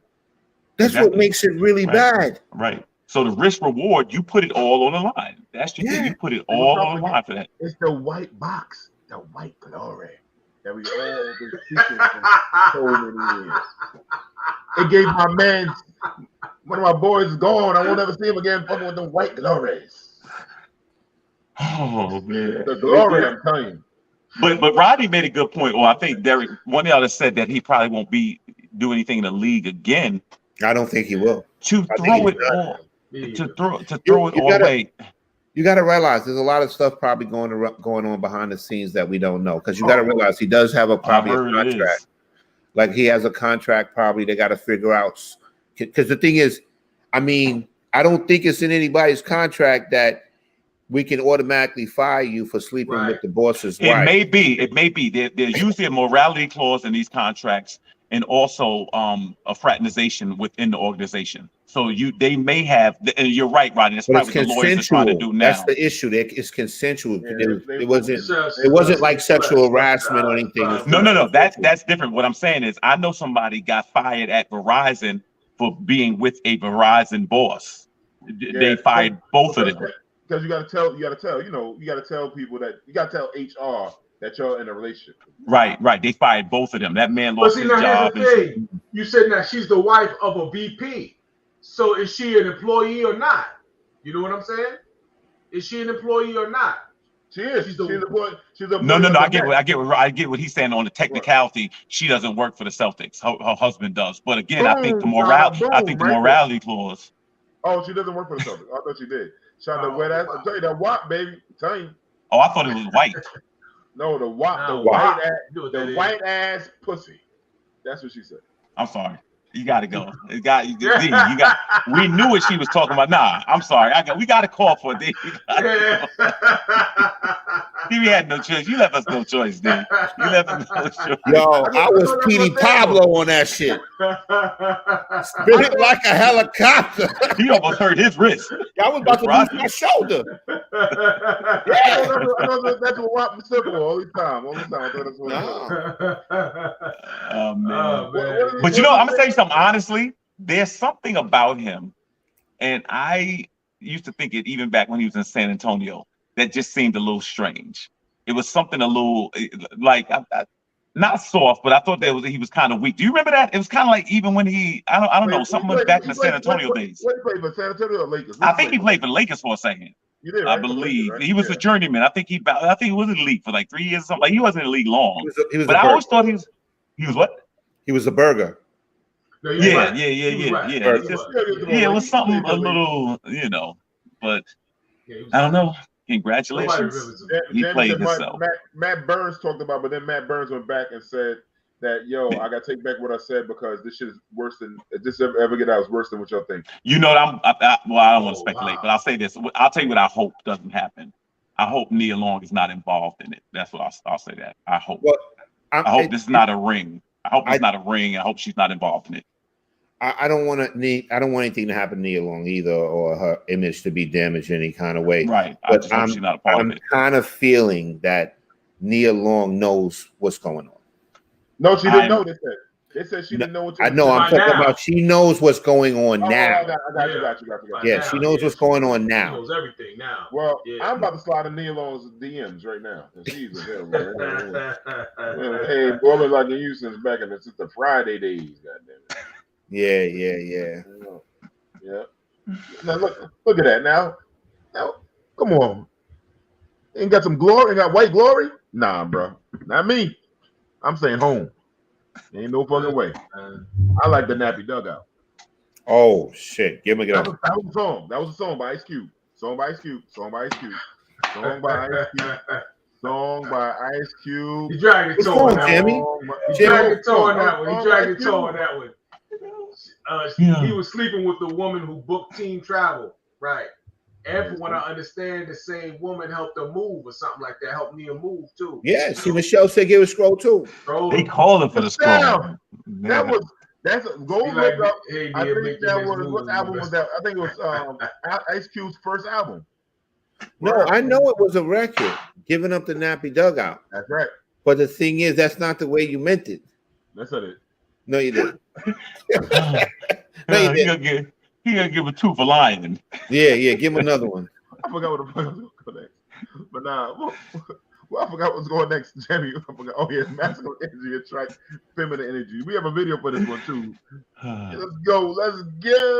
That's what makes it really bad. Right. So the risk reward, you put it all on the line. That's the thing. You put it all on the line for that. It's the white box, the white glory that we all been seeking for so many years. It gave my man, one of my boys is gone. I won't ever see him again fucking with them white glories. Oh man. The glory, I'm telling you. But Rodney made a good point. Well, I think Derek, one of y'all said that he probably won't do anything in the league again. I don't think he will. To throw it all away. You got to realize there's a lot of stuff probably going on behind the scenes that we don't know. Because you got to realize he does have probably a contract. Like he has a contract probably they got to figure out. Because the thing is, I mean, I don't think it's in anybody's contract that we can automatically fire you for sleeping with the boss's wife. It may be. There's usually a morality clause in these contracts, and also a fraternization within the organization. So they may have, and you're right, Rodney. That's probably what the lawyers are trying to do now. That's the issue. It's consensual. It wasn't like sexual harassment or anything. No. That's different. What I'm saying is, I know somebody got fired at Verizon for being with a Verizon boss. They fired both of them. Because you got to tell people that you got to tell HR that you're in a relationship. Right. They fired both of them. That man lost his job. You said that she's the wife of a VP. So is she an employee or not? You know what I'm saying? Is she an employee or not? She is. She's a boy. She's a No. I get what he's saying on the technicality. She doesn't work for the Celtics. Her husband does. But again, I think the morality clause. Oh, she doesn't work for the Celtics. I thought she did. Shout out to wet ass. I tell you that WAP, baby. I'm telling you. Oh, I thought it was white. No, the WAP, the white ass pussy. That's what she said. I'm sorry. You gotta go. You got. We knew what she was talking about. Nah, I'm sorry. We got to call for it. We had no choice. You left us no choice, D. You left us no choice. Yo, I was Petey Pablo on that shit. Spin it like a helicopter. He almost hurt his wrist. I was about to lose my shoulder. I know that's what WAP stood for all the time. Oh man. But I'm gonna tell you something. Honestly, there's something about him, and I used to think it even back when he was in San Antonio, that just seemed a little strange. It was something a little like not soft, but I thought he was kind of weak. Do you remember that? It was kind of like even when I don't know, something was back in the San Antonio days. What he played for San Antonio or Lakers? I think he played for Lakers for a second. You did, right? I believe he was a journeyman. I think he was in the league for like 3 years or something. Like he wasn't in the league long. But I always thought he was what? He was a burger. No, yeah. It was something a little, but I don't know. Congratulations. He played himself. Matt Burns talked about, but then Matt Burns went back and said that, I got to take back what I said because this shit is worse than, if this ever get out, it's worse than what y'all think. I don't want to speculate, but I'll say this. I'll tell you what I hope doesn't happen. I hope Nia Long is not involved in it. That's what I'll say that. I hope. Well, I hope this is not a ring. I hope it's not a ring. I hope she's not involved in it. I don't want anything to happen to Nia Long either, or her image to be damaged in any kind of way. Right. But I'm kind of feeling that Nia Long knows what's going on. No, she didn't know. They said she didn't know what. I know. I'm talking about she knows what's going on now. I got you. Yeah, she knows what's going on now. She knows everything now. Well, I'm about to slide in Nia Long's DMs right now. She's a hell, man. Hey, boy, look like you since back in the Friday days. Goddamn it. Yeah. Now look at that. Now, come on. Ain't got some glory? Ain't got white glory? Nah, bro. Not me. I'm saying home. Ain't no fucking way. I like the nappy dugout. Oh shit! Give me that. That was a song. That was a song by Ice Cube. Song by Ice Cube. He dragged the toe on that one. He dragged the toe on that one. He was sleeping with the woman who booked team travel. Right. And from what I understand, the same woman helped her move or something like that. Helped Nia move too. Yeah, see, Michelle said give a scroll too. They called her for the scroll. That's a gold look up. I think that was what album was that? I think it was Ice Cube's first album. No, I know it was a record, Giving Up the Nappy Dugout. That's right. But the thing is, that's not the way you meant it. That's not it. No, you didn't. No, you didn't. He gonna give a two for lying. Yeah, give him another one. I forgot what the fuck was going next. But nah, well, I forgot what's going next, Jamie. I forgot. Oh yeah, masculine energy attracts feminine energy. We have a video for this one too. Let's go.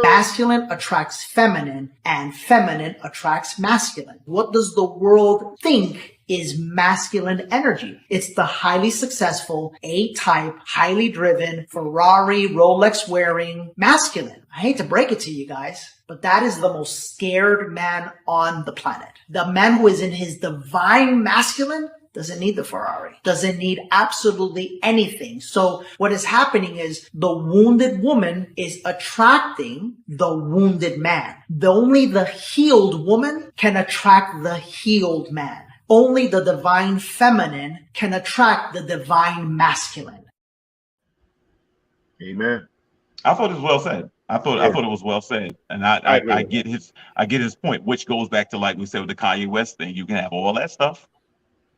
Masculine attracts feminine, and feminine attracts masculine. What does the world think is masculine energy? It's the highly successful, A-type, highly driven, Ferrari, Rolex wearing masculine. I hate to break it to you guys, but that is the most scared man on the planet. The man who is in his divine masculine doesn't need the Ferrari, doesn't need absolutely anything. So what is happening is the wounded woman is attracting the wounded man. Only the healed woman can attract the healed man. Only the divine feminine can attract the divine masculine. Amen. I thought it was well said. I thought it was well said, and I get his point, which goes back to, like we said with the Kanye West thing. You can have all that stuff,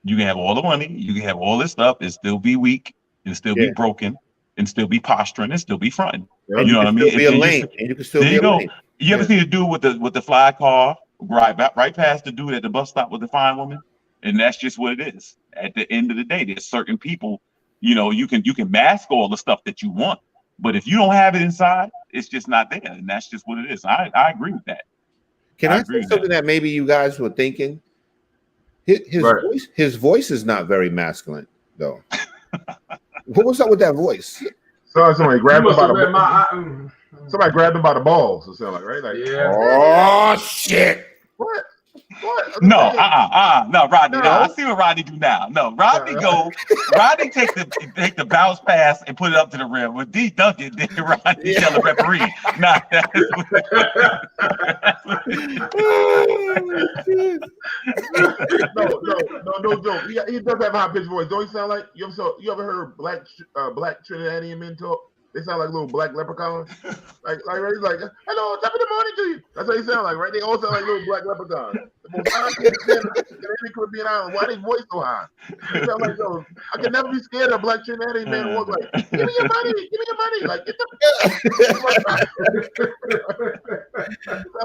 you can have all the money, you can have all this stuff, and still be weak, and still be broken, and still be posturing, and still be fronting. And you know what I mean? Be a lame, and you can still be a lame. You ever see the dude with the fly car right past the dude at the bus stop with the fine woman? And that's just what it is. At the end of the day, there's certain people, you can mask all the stuff that you want, but if you don't have it inside, it's just not there, and that's just what it is. I agree with that. Can I say something that maybe you guys were thinking? His voice is not very masculine though. What was up with that voice? Somebody grabbed him by the somebody grabbed him by the balls. It sounded like, right? Like, yeah. Oh shit! What? No, no, Rodney. No. I see what Rodney do now. No, Rodney Rodney take the bounce pass and put it up to the rim. With D Duncan, then Rodney tell the referee. Nah, no joke. He does have a high pitched voice. Don't he sound like you ever heard black Trinidadian men talk? They sound like little black leprechauns. Like right? He's like, hello, top of the morning to you. That's what they sound like, right? They all sound like little black leprechauns. The most high people in any Caribbean island. Why they voice so high? They sound like those. I can never be scared of a black Trinidadian man who walk like, give me your money, give me your money. Like, get the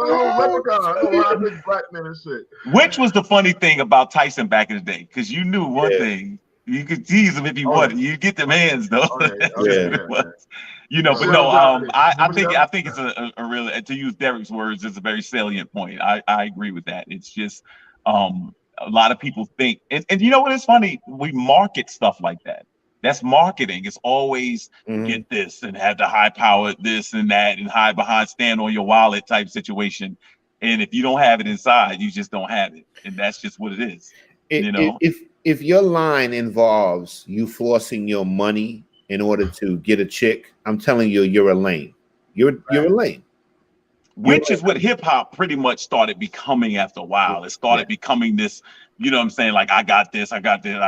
little leprechaun, black men and shit. Which was the funny thing about Tyson back in the day? Because you knew one thing. You could tease him if you wanted. You get them hands though. You know, but no. I think it's a real, to use Derek's words, it's a very salient point. I agree with that. It's just a lot of people think, and you know what is funny? We market stuff like that. That's marketing. It's always get this and have the high power this and that and hide behind, stand on your wallet type situation. And if you don't have it inside, you just don't have it, and that's just what it is. You know. If your line involves you forcing your money in order to get a chick, I'm telling you, you're a lame. You're a lame. Which is what hip hop pretty much started becoming after a while. It started becoming this, you know what I'm saying? Like, I got this, I got that,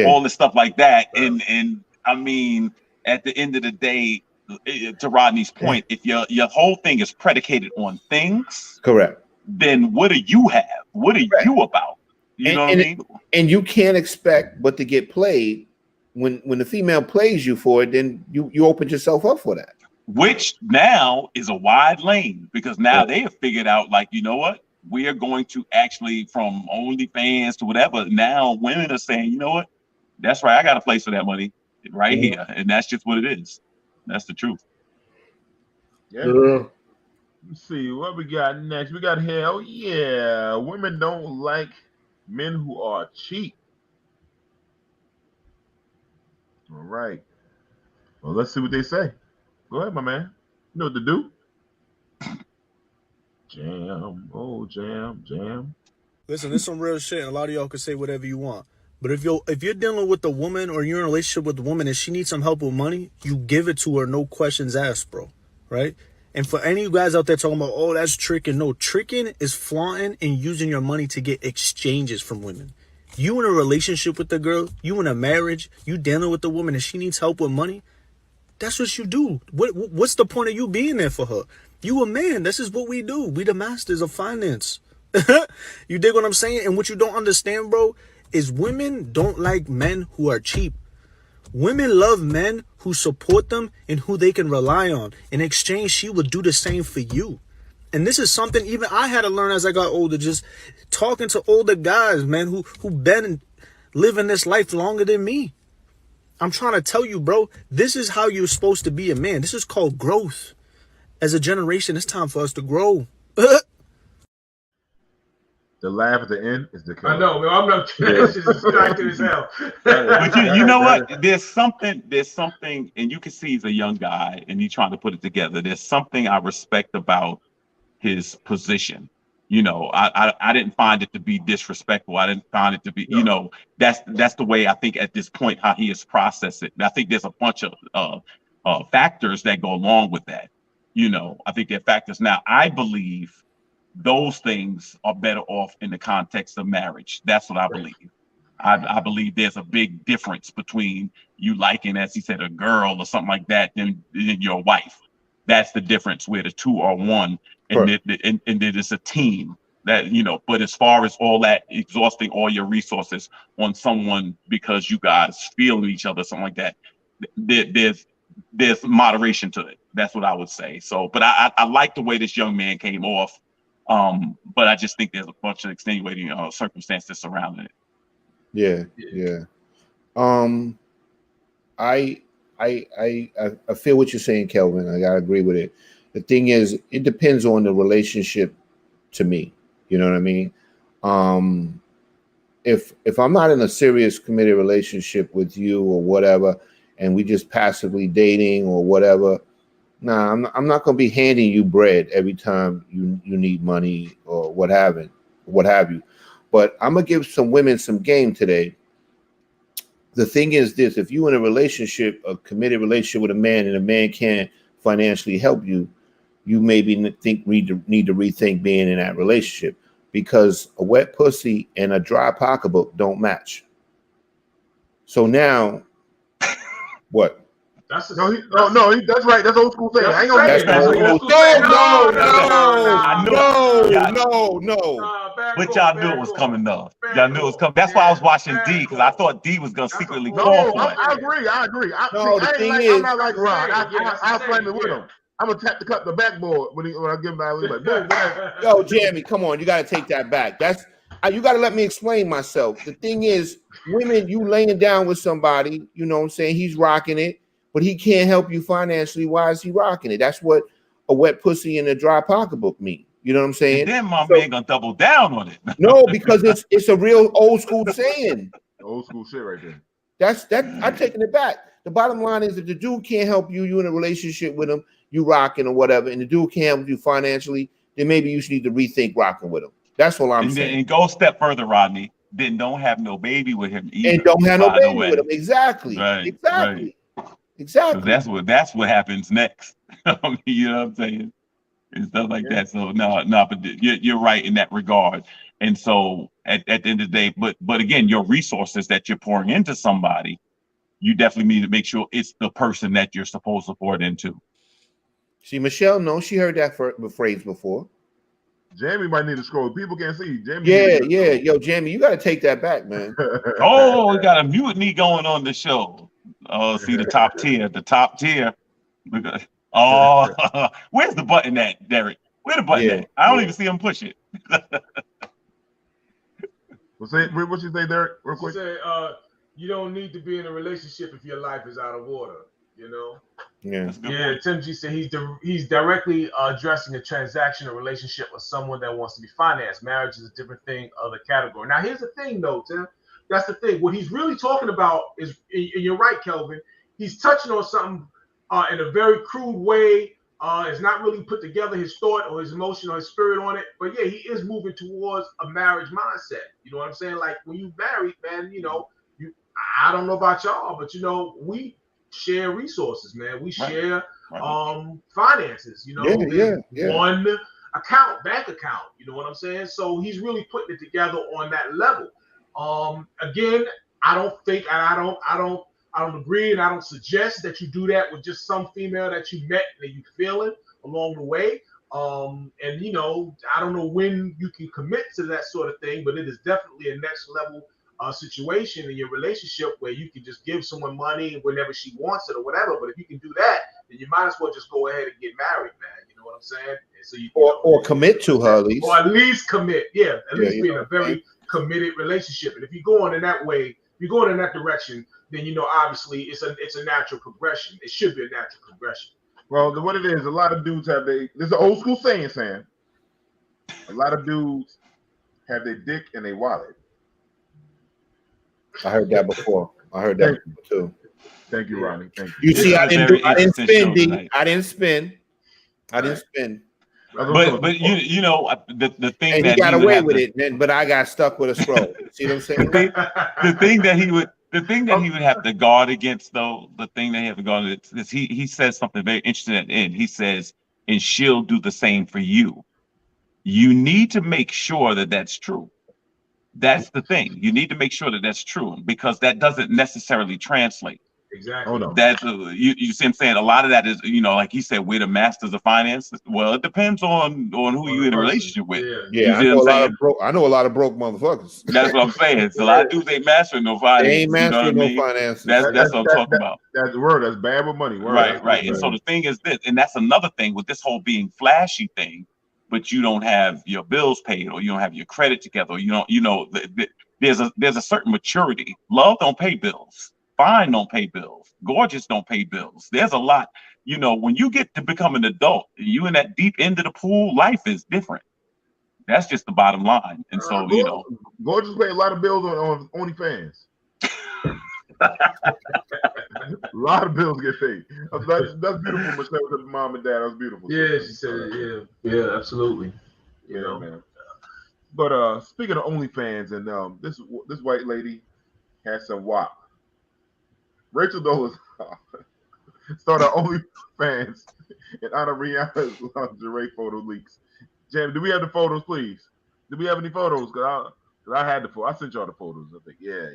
all this stuff like that. And I mean, at the end of the day, to Rodney's point, if your whole thing is predicated on things, correct, then what do you have? What are you about? You know what I mean? And you can't expect but to get played. When the female plays you for it, then you open yourself up for that. Which now is a wide lane, because now they have figured out, like, you know what? We are going to actually, from OnlyFans to whatever, now women are saying, you know what? That's right. I got a place for that money right here. And that's just what it is. That's the truth. Yeah. Let's see what we got next. We got here. Oh, yeah. Women don't like men who are cheap. All right. Well, let's see what they say. Go ahead, my man. You know what to do. Jam. Oh, jam. Listen, there's some real shit, and a lot of y'all can say whatever you want. But if you're dealing with a woman, or you're in a relationship with a woman and she needs some help with money, you give it to her, no questions asked, bro. Right? And for any of you guys out there talking about, oh, that's tricking. No, tricking is flaunting and using your money to get exchanges from women. You in a relationship with the girl, you in a marriage, you dealing with the woman and she needs help with money. That's what you do. What's the point of you being there for her? You a man. This is what we do. We the masters of finance. You dig what I'm saying? And what you don't understand, bro, is women don't like men who are cheap. Women love men who support them and who they can rely on. In exchange, she would do the same for you. And this is something even I had to learn as I got older, just talking to older guys, man, who been living this life longer than me. I'm trying to tell you, bro, this is how you're supposed to be a man. This is called growth. As a generation, it's time for us to grow. The laugh at the end is the killer. I know, man. I'm not this is distracted as hell. But you know what? There's something, and you can see he's a young guy and he's trying to put it together. There's something I respect about his position. You know, I didn't find it to be disrespectful. I didn't find it to be, you know, that's the way I think at this point how he has processed it. And I think there's a bunch of factors that go along with that. You know, I think there are factors. Now, I believe those things are better off in the context of marriage. That's what I believe. I believe there's a big difference between you liking, as he said, a girl or something like that than your wife. That's the difference where the two are one. And then it's a team that, you know, but as far as all that, exhausting all your resources on someone because you guys feel each other, something like that, there's moderation to it. That's what I would say. So, but I like the way this young man came off. But I just think there's a bunch of extenuating circumstances surrounding it. Yeah. I feel what you're saying, Kelvin. I gotta agree with it. The thing is, it depends on the relationship to me. You know what I mean? if I'm not in a serious committed relationship with you or whatever, and we just passively dating or whatever, nah, I'm not gonna be handing you bread every time you need money or what have you. But I'm gonna give some women some game today. The thing is this: if you're in a relationship, a committed relationship with a man, and a man can't financially help you, you maybe need to rethink being in that relationship, because a wet pussy and a dry pocketbook don't match. So now, what? That's right. That's old school saying. I ain't gonna That's get old school. No. But y'all knew it was coming though. Y'all knew it was coming. That's why I was watching D, because I thought D was gonna secretly fall for it. I agree. I'm not like Ron. I'll flame it with him. I'm gonna tap the backboard when I give him that. Like, boom, yo, Jamie, come on, you gotta take that back. You gotta let me explain myself. The thing is, women, you laying down with somebody, you know what I'm saying? He's rocking it, but he can't help you financially. Why is he rocking it? That's what a wet pussy and a dry pocketbook mean. You know what I'm saying? And then my man gonna double down on it. No, because it's a real old school saying. Old school shit right there. That's I'm taking it back. The bottom line is, if the dude can't help you, you in a relationship with him, you rocking or whatever, and the dude can't help you financially, then maybe you should need to rethink rocking with him. That's all I'm saying. And go a step further, Rodney. Then don't have no baby with him either. And don't have no baby with him. Exactly. Right. Exactly. Right. Exactly. That's what happens next. You know what I'm saying? And stuff like that. So no, but you're right in that regard. And so at the end of the day, but again, your resources that you're pouring into somebody, you definitely need to make sure it's the person that you're supposed to pour it into. See, Michelle knows, she heard that phrase before. Jamie might need to scroll. People can't see. Jamie. Yeah. Yo, Jamie, you got to take that back, man. Oh, we got a mutiny going on the show. Oh, see the top tier. Oh, where's the button at, Derek? Where the button at? I don't even see him push it. What you say, Derek? Real quick. Say, you don't need to be in a relationship if your life is out of order. You know. Yeah. Tim G said he's directly addressing a transactional relationship with someone that wants to be financed. Marriage is a different thing, other category. Now, here's the thing, though, Tim. That's the thing. What he's really talking about is, and you're right, Kelvin. He's touching on something in a very crude way. It's not really put together his thought or his emotion or his spirit on it. But yeah, he is moving towards a marriage mindset. You know what I'm saying? Like, when you married, man, I don't know about y'all, but we share resources, man. We share finances, one bank account, you know what I'm saying? So he's really putting it together on that level. Again, I don't think, and I don't agree, and I don't suggest that you do that with just some female that you met that you feeling along the way. And I don't know when you can commit to that sort of thing, but it is definitely a next level situation in your relationship where you can just give someone money whenever she wants it or whatever. But if you can do that, then you might as well just go ahead and get married, man. You know what I'm saying? And so or commit to her at least. Or at least commit. Yeah, at least be in a very committed relationship. And if you're going in that way, you're going in that direction, then obviously it's a natural progression. It should be a natural progression. Well, what it is, a lot of dudes have this is an old school saying, Sam. A lot of dudes have their dick in their wallet. I heard that before. Too. Thank you, Ronnie. Thank you. You see, I didn't spin, D. I didn't spin. But the thing and that he got away with it, man, but I got stuck with a scroll. See what I'm saying? The thing that he would have to guard against, though, the thing that he have to guard against is he says something very interesting at the end. He says, and she'll do the same for you. You need to make sure that that's true. That's the thing. You need to make sure that that's true, because that doesn't necessarily translate. Exactly. Oh, no. That's you see what I'm saying? A lot of that is, like he said, we're the masters of finance. Well, it depends on who you're in a relationship with. Yeah, I know a lot of broke motherfuckers. That's what I'm saying. So a lot of dudes ain't mastering no finance. They ain't mastering no finances. That's what I'm talking about. That's the word. That's bad with money. Right. And so the thing is this, and that's another thing with this whole being flashy thing, but you don't have your bills paid, or you don't have your credit together, or there's a certain maturity. Love don't pay bills. Fine don't pay bills. Gorgeous don't pay bills. There's a lot, when you get to become an adult, you in that deep end of the pool, life is different. That's just the bottom line. And so, you know, Gorgeous pay a lot of bills on OnlyFans. A lot of bills get paid. That's beautiful. Michelle with mom and dad. That was beautiful. Yeah, she said it. Yeah, absolutely. You know, man. But speaking of OnlyFans, and this white lady has some WAP. Rachel Dolezal started OnlyFans in honor of Rihanna's lingerie photo leaks. Jamie, do we have the photos, please? Do we have any photos? Cause I had the photo. I sent y'all the photos. I think, yeah.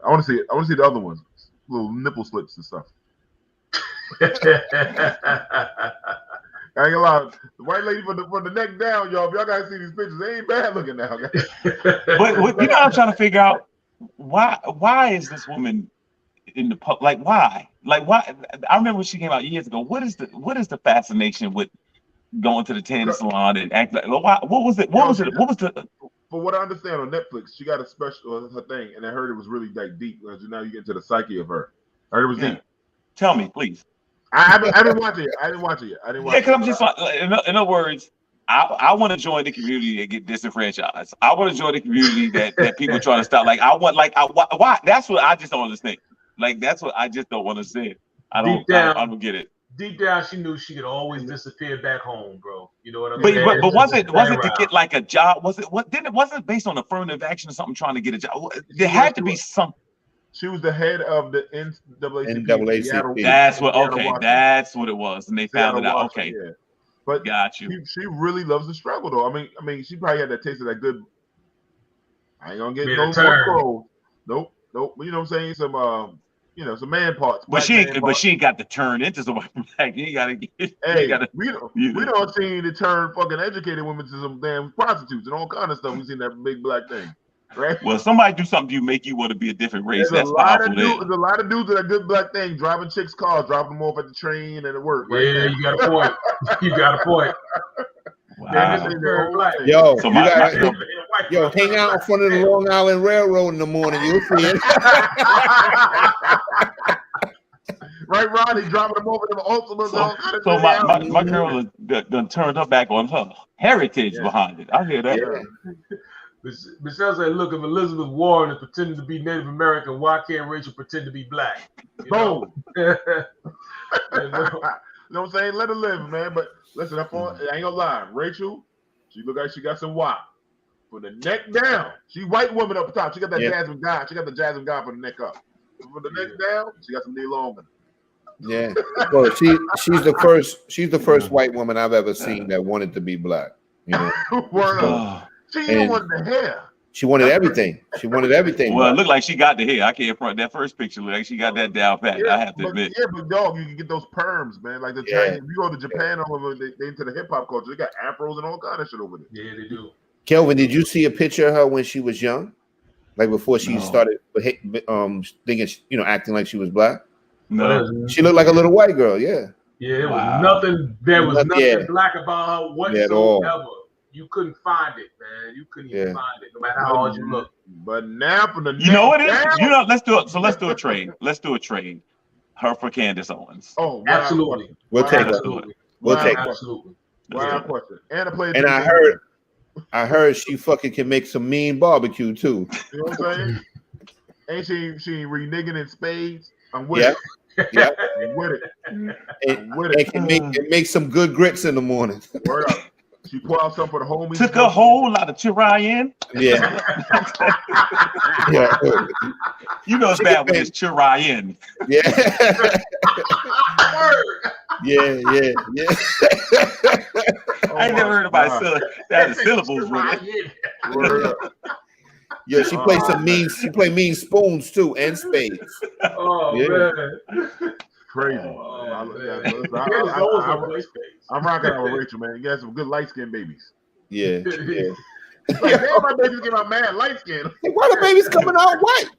I want to see it. I want to see the other ones, little nipple slips and stuff. I ain't gonna lie. The white lady from the neck down, y'all. If y'all gotta see these pictures, they ain't bad looking now. But you know, I'm trying to figure out why is this woman in the pub? Like why? I remember when she came out years ago. What is the fascination with going to the tanning salon and act like? What was it? What was the? For what I understand on Netflix, she got a special her thing, and I heard it was really like deep. Because now you get into the psyche of her. I heard it was deep. Tell me, please. I didn't watch it yet. I didn't watch it. Yeah, because I'm just like, in other words, I want to join the community and get disenfranchised. I want to join the community that people trying to stop. Like why? That's what I just don't understand. Like that's what I just don't want to say. I don't get it. Deep down, she knew she could always disappear back home, bro. You know what I'm saying? But was it to get like a job? Wasn't based on affirmative action or something trying to get a job? There had to be some. She was the head of the NAACP. That's what it was, and they found it out. Okay, yeah. But got you. She really loves the struggle, though. I mean, she probably had that taste of that good. I ain't gonna get no more clothes. Nope. You know what I'm saying? Some some man parts. But she ain't got to turn into some black. You gotta get. We don't see to turn fucking educated women to some damn prostitutes and all kind of stuff. We seen that big black thing, right? Well, somebody do something to make you want to be a different race. There's a lot of dudes that are good black thing, driving chicks' cars, dropping them off at the train and at work. Right? Yeah, you got a point. You got a point. Wow. Yo, hang out in front of the Long Island Railroad in the morning. You'll see it. Right, Ronnie, dropping them over to Ultimas. So my girl done turned her back on her heritage behind it. I hear that. Yeah. Michelle said, look, if Elizabeth Warren is pretending to be Native American, why can't Rachel pretend to be black? Boom. You know what I'm saying? Let her live, man. But listen, I ain't gonna lie. Rachel, she look like she got some WAP. From the neck down, she white woman up top. She got that Jasmine God. She got the Jasmine God from the neck up. From the neck down, she got some knee long. Yeah. Well, she's the first white woman I've ever seen that wanted to be black. You know. Word up. She even wanted the hair. She wanted everything. She wanted everything. Well, it looked like she got the hair. I can't front that first picture. Look like she got that down pat. I have to admit. Yeah, but dog, you can get those perms, man. Like the Chinese. You go to Japan, they into the hip hop culture. They got afros and all kind of shit over there. Yeah, they do. Kelvin, did you see a picture of her when she was young, like before she started thinking, acting like she was black? No, she looked like a little white girl. Yeah. Yeah, there was nothing. There was nothing black about her whatsoever. You couldn't find it, man. You couldn't even find it, no matter how hard you look. But now from the what it is? Let's do it. So let's do a trade. Let's do a trade. Her for Candace Owens. Oh, absolutely. We'll take it. We'll take it. Absolutely. Wild question. And I heard she fucking can make some mean barbecue too. You know what I'm saying? Ain't she reneging in spades? I'm with it. Yeah. I'm with it. And make some good grits in the morning. Word up. She poured out some for the homies. Took a whole lot of Chirayan. Yeah. You know it's bad when it's Chirayan. Yeah. Yeah. I ain't never heard about that syllables with it. Yeah, she plays mean spoons too and spades. Oh man. Crazy. I'm rocking out with Rachel, man. You got some good light skinned babies. Yeah. Like, damn, my babies get out mad light skin. Why the babies coming out white?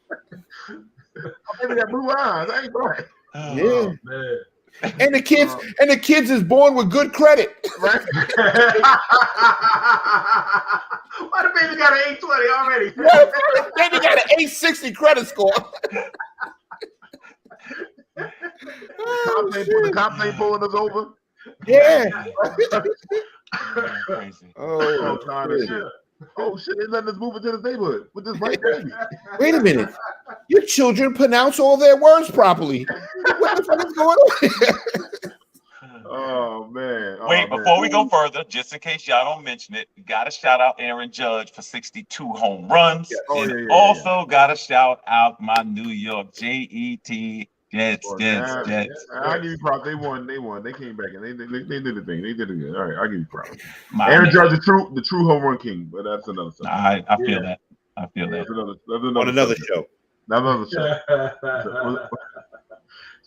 My baby got blue eyes. I ain't black. Yeah. Man. And the kids is born with good credit. Right? Why the baby got an 820 already? The baby got an 860 credit score. The cops ain't pulling us over. Yeah. Crazy. Oh, Oh shit! They letting us move into this neighborhood with this white baby. Wait a minute. Your children pronounce all their words properly. What the fuck is going on? Oh man! Wait, before we go further, just in case y'all don't mention it, we got to shout out Aaron Judge for 62 home runs, also got to shout out my New York Jets. Jets. I give you props. They won. They came back and they did the thing. They did it good. All right, I give you props. Aaron Judge, the true home run king, but that's another subject. I feel that. I feel that. On another show. Another show.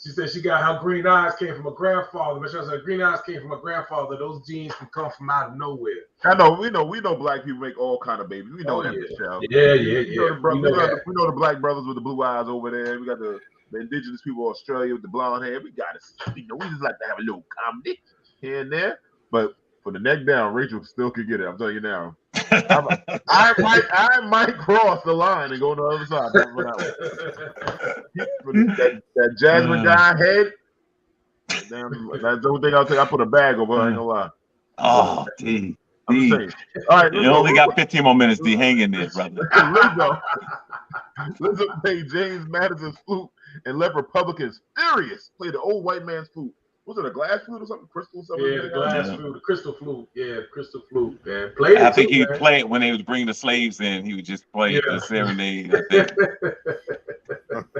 She said she got how green eyes came from her grandfather. But she said green eyes came from her grandfather. Those genes can come from out of nowhere. I know. We know black people make all kind of babies. We know that, Michelle. Yeah. We know the black brothers with the blue eyes over there. We got the indigenous people of Australia with the blonde hair. We got it. We just like to have a little comedy here and there. But for the neck down, Rachel still could get it. I'm telling you now. I might cross the line and go on the other side. That Jasmine guy head. Damn, that's the only thing I'll take. I put a bag over. I ain't gonna lie. Oh, D. I'm saying. All right, you only got 15 more minutes. D, hang in there, brother. Let's play James Madison's flute and let Republicans furious play the old white man's flute. Was it a glass flute or something? Crystal something? Yeah, the glass flute, the crystal flute. Yeah, crystal flute, man. Played I think he would play it when they was bringing the slaves in. He would just play the serenade. I think.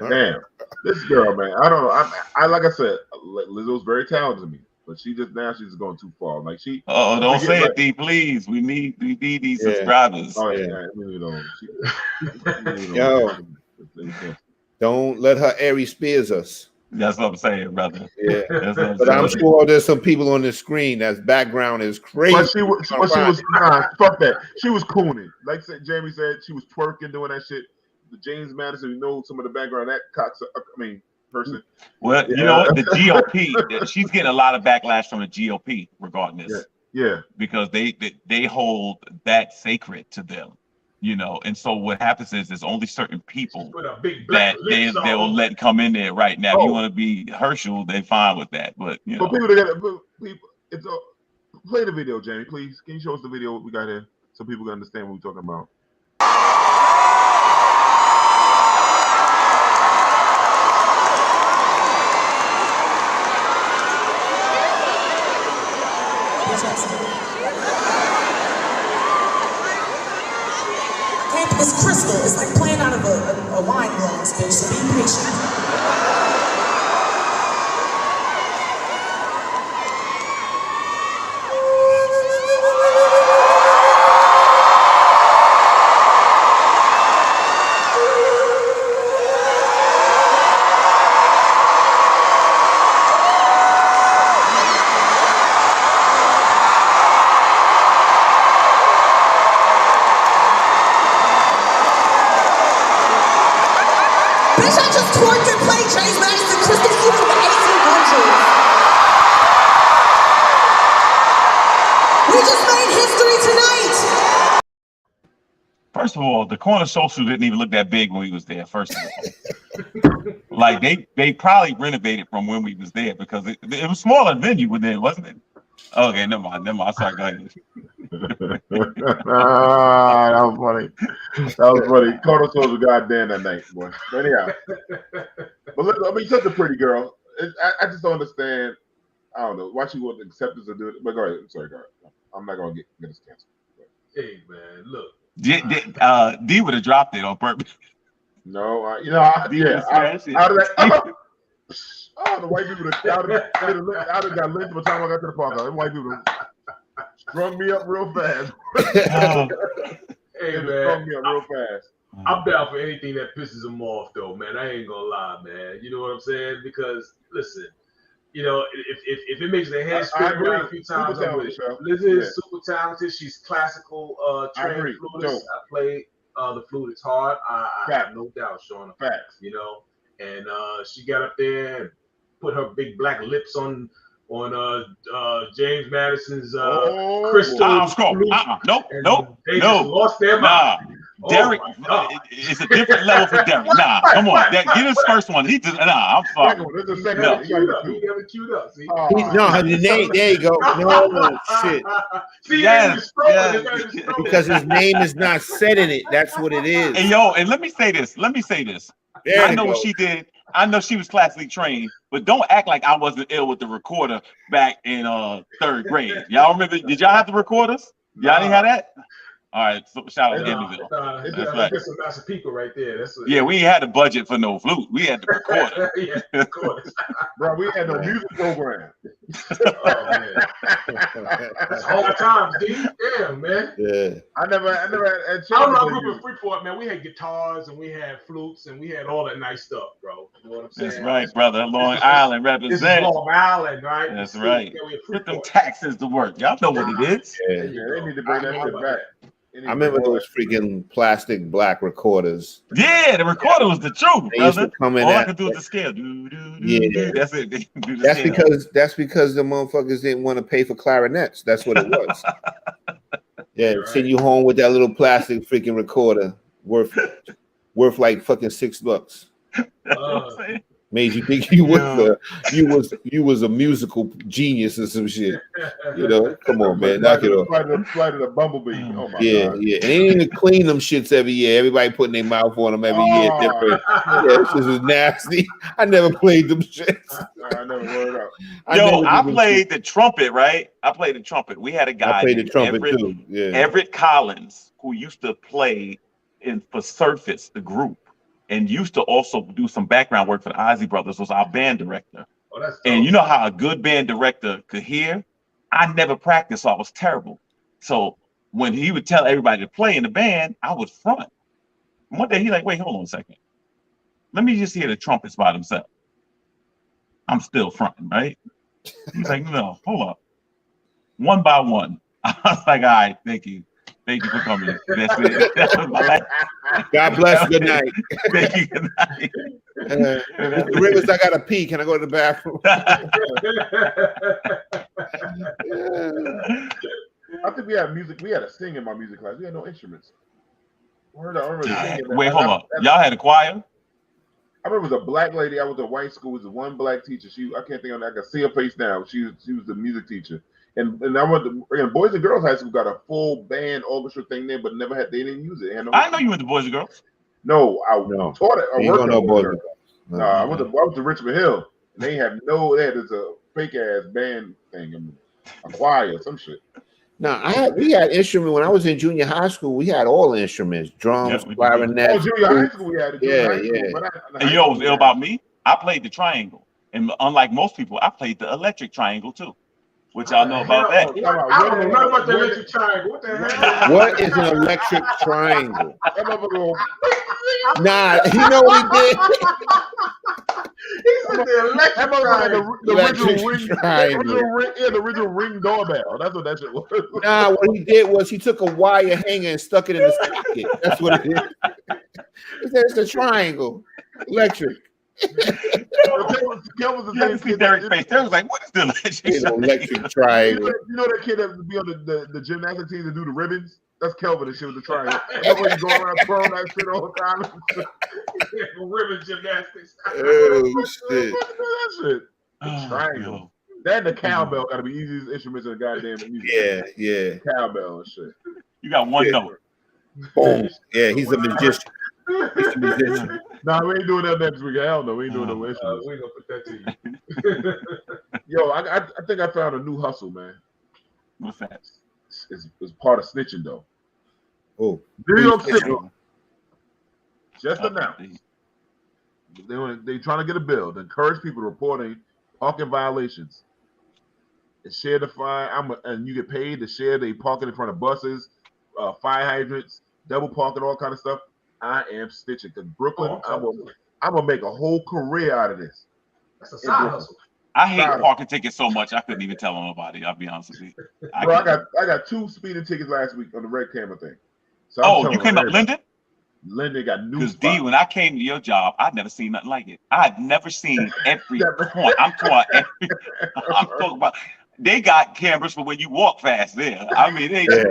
Damn, this girl, man. I don't know. I like I said, Lizzo's very talented to me, but she's just going too far. Like she. Oh, don't say it, D. Please, we need these subscribers. Oh yeah, Yo, don't let her Ari Spears us. That's what I'm saying, brother. Yeah, but I'm sure there's some people on the screen that's background is crazy. But she was fuck that. She was cooning. Like Jamie said, she was twerking, doing that shit. The James Madison, you know some of the background that person. Well, you know what? The GOP, she's getting a lot of backlash from the GOP regarding this. Yeah. Because they hold that sacred to them. You know, and so what happens is there's only certain people that they'll let come in there right now. If you want to be Herschel, they're fine with that. But you know, play the video, Jamie, please. Can you show us the video we got here so people can understand what we're talking about? It's crystal. It's like playing out of a wine glass, bitch, so be patient. First of all, the corner social didn't even look that big when we was there. First of all, like they probably renovated from when we was there because it was smaller venue within, wasn't it? Okay, never mind. Sorry, go ahead. That was funny. Corner social, goddamn that night, boy. But anyhow, but look, I mean, such a pretty girl. I just don't understand. I don't know why she wouldn't accept this or do it. But go ahead. I'm sorry, go ahead. I'm not gonna get this canceled. Hey man, look. D would have dropped it on purpose. No, out of that. Oh, the white people I'd have got lynched by the time I got to the park. The white people strung me up real fast. Hey man, strung me up real fast. I'm down for anything that pisses them off, though, man. I ain't gonna lie, man. You know what I'm saying? Because listen, you know, if it makes their head spin around a few times, I'm with it. Lizzie is super talented. She's classical trained flutist. I play the flute. It's hard. I have no doubt, Sean. Facts. You know, and she got up there and put her big black lips on James Madison's crystal. Nope. They just lost their mind. Derek is a different level for Derek. Nah, come on. Get his first one. He just I'm sorry. This is the second No. one. You gotta He got it queued up. See? No, the name. There you go. No shit. See, Yes, Because his name is not said in it. That's what it is. And yo, and let me say this. There I know what she did. I know she was classically trained, but don't act like I wasn't ill with the recorder back in 3rd grade. Y'all remember? Did y'all have the recorders? Y'all didn't have that? All right, so shout out to Emmyville. That's right. That's some Massapequa right there. Yeah, we ain't had a budget for no flute. We had the recorder. Yeah, of course. Bro, we had no music program. Oh man, that's hard times, dude. Damn, man. Yeah. I never had. I don't know. I grew up in Freeport, man. We had guitars and we had flutes and we had all that nice stuff, bro. You know what I'm saying? That's right, brother. Long Island This is represent. Long Island, right? That's right. Put them taxes to work. Y'all know what it is. Yeah. They need to bring that shit back. I remember those freaking plastic black recorders. Yeah, the recorder was the truth, They used brother. to come in All I at- could do is the scale. Yeah. That's it. They do the That's scale. because the motherfuckers didn't want to pay for clarinets. That's what it was. Yeah, send you home with that little plastic freaking recorder worth like fucking $6. Made you think you was a musical genius or some shit. You know, come on, man, knock it off. Flight of the Bumblebee. Oh my God. Yeah. And they didn't even clean them shits every year. Everybody putting their mouth on them every year. Different. Yeah, this shit was nasty. I never played them shits. I never word up. I played the trumpet, right? I played the trumpet. We had a guy I played the named trumpet Everett, too. Yeah. Everett Collins, who used to play for Surface, the group, and used to also do some background work for the Ozzy Brothers, was our band director. Oh, that's And you know how a good band director could hear? I never practiced, so I was terrible. So when he would tell everybody to play in the band, I would front. One day he like, wait, hold on a second. Let me just hear the trumpets by themselves. I'm still fronting, right? He's like, no, hold up. One by one. I was like, all right, thank you. Thank you for coming. That's it. That was my life. God bless. Good night. Thank you. Good night. Mr. Rivers, I gotta pee. Can I go to the bathroom? I think we had music. We had to sing in my music class. We had no instruments. I remember singing. Wait, hold on. Y'all had a choir? I remember it was a black lady. I was at white school. It was one black teacher. I can't think of it. I can see her face now. She was the music teacher. And I went to Boys and Girls High School. Got a full band orchestra thing there, but they didn't use it. I know you went to Boys and Girls. No, I taught it. I worked at Boys and Girls. No, I went to Richmond Hill. And they had this fake ass band thing, a choir, some shit. No, we had instruments when I was in junior high school. We had all instruments, drums, clarinet. Oh, junior high school we had. And you know what was ill about me? I played the triangle, and unlike most people, I played the electric triangle too. Which y'all know about that? I don't know nothing about the electric triangle. What the hell? What is an electric triangle? Nah, you know what he did? He said the electric triangle. The original ring doorbell. That's what that shit was. Nah, what he did was he took a wire hanger and stuck it in the socket. That's what it is. He said it's a triangle, electric. You see Derek's face. Derek was like, "What is the electric triangle?" You know that kid that would be on the gymnastics team to do the ribbons? That's Kelvin and shit with the triangle. Everybody going around throwing that shit all the time. Ribbon gymnastics. Oh shit! That shit. The triangle. That and the cowbell got to be easiest instruments in the goddamn music. Yeah. Cowbell and shit. You got one note. Boom. Yeah, he's a magician. He's a musician. Nah, we ain't doing that next week. Hell no, we ain't doing no instruments. We ain't gonna put that to you. Yo, I think I found a new hustle, man. What's that? It's part of snitching though. Oh, New York City just announced they trying to get a bill to encourage people reporting parking violations. And share the fine. And you get paid to share the parking in front of buses, fire hydrants, double parking, all kind of stuff. I am snitching because Brooklyn. I'm gonna make a whole career out of this. That's a side hustle. I hate parking tickets so much I couldn't even tell them about it. I'll be honest with you. Bro, I got 2 speeding tickets last week on the red camera thing. So you came up Linden? Linden got new. Because D, when I came to your job, I'd never seen nothing like it. I'd never seen every point. I'm talking about. They got cameras for when you walk fast there. I mean, they yeah.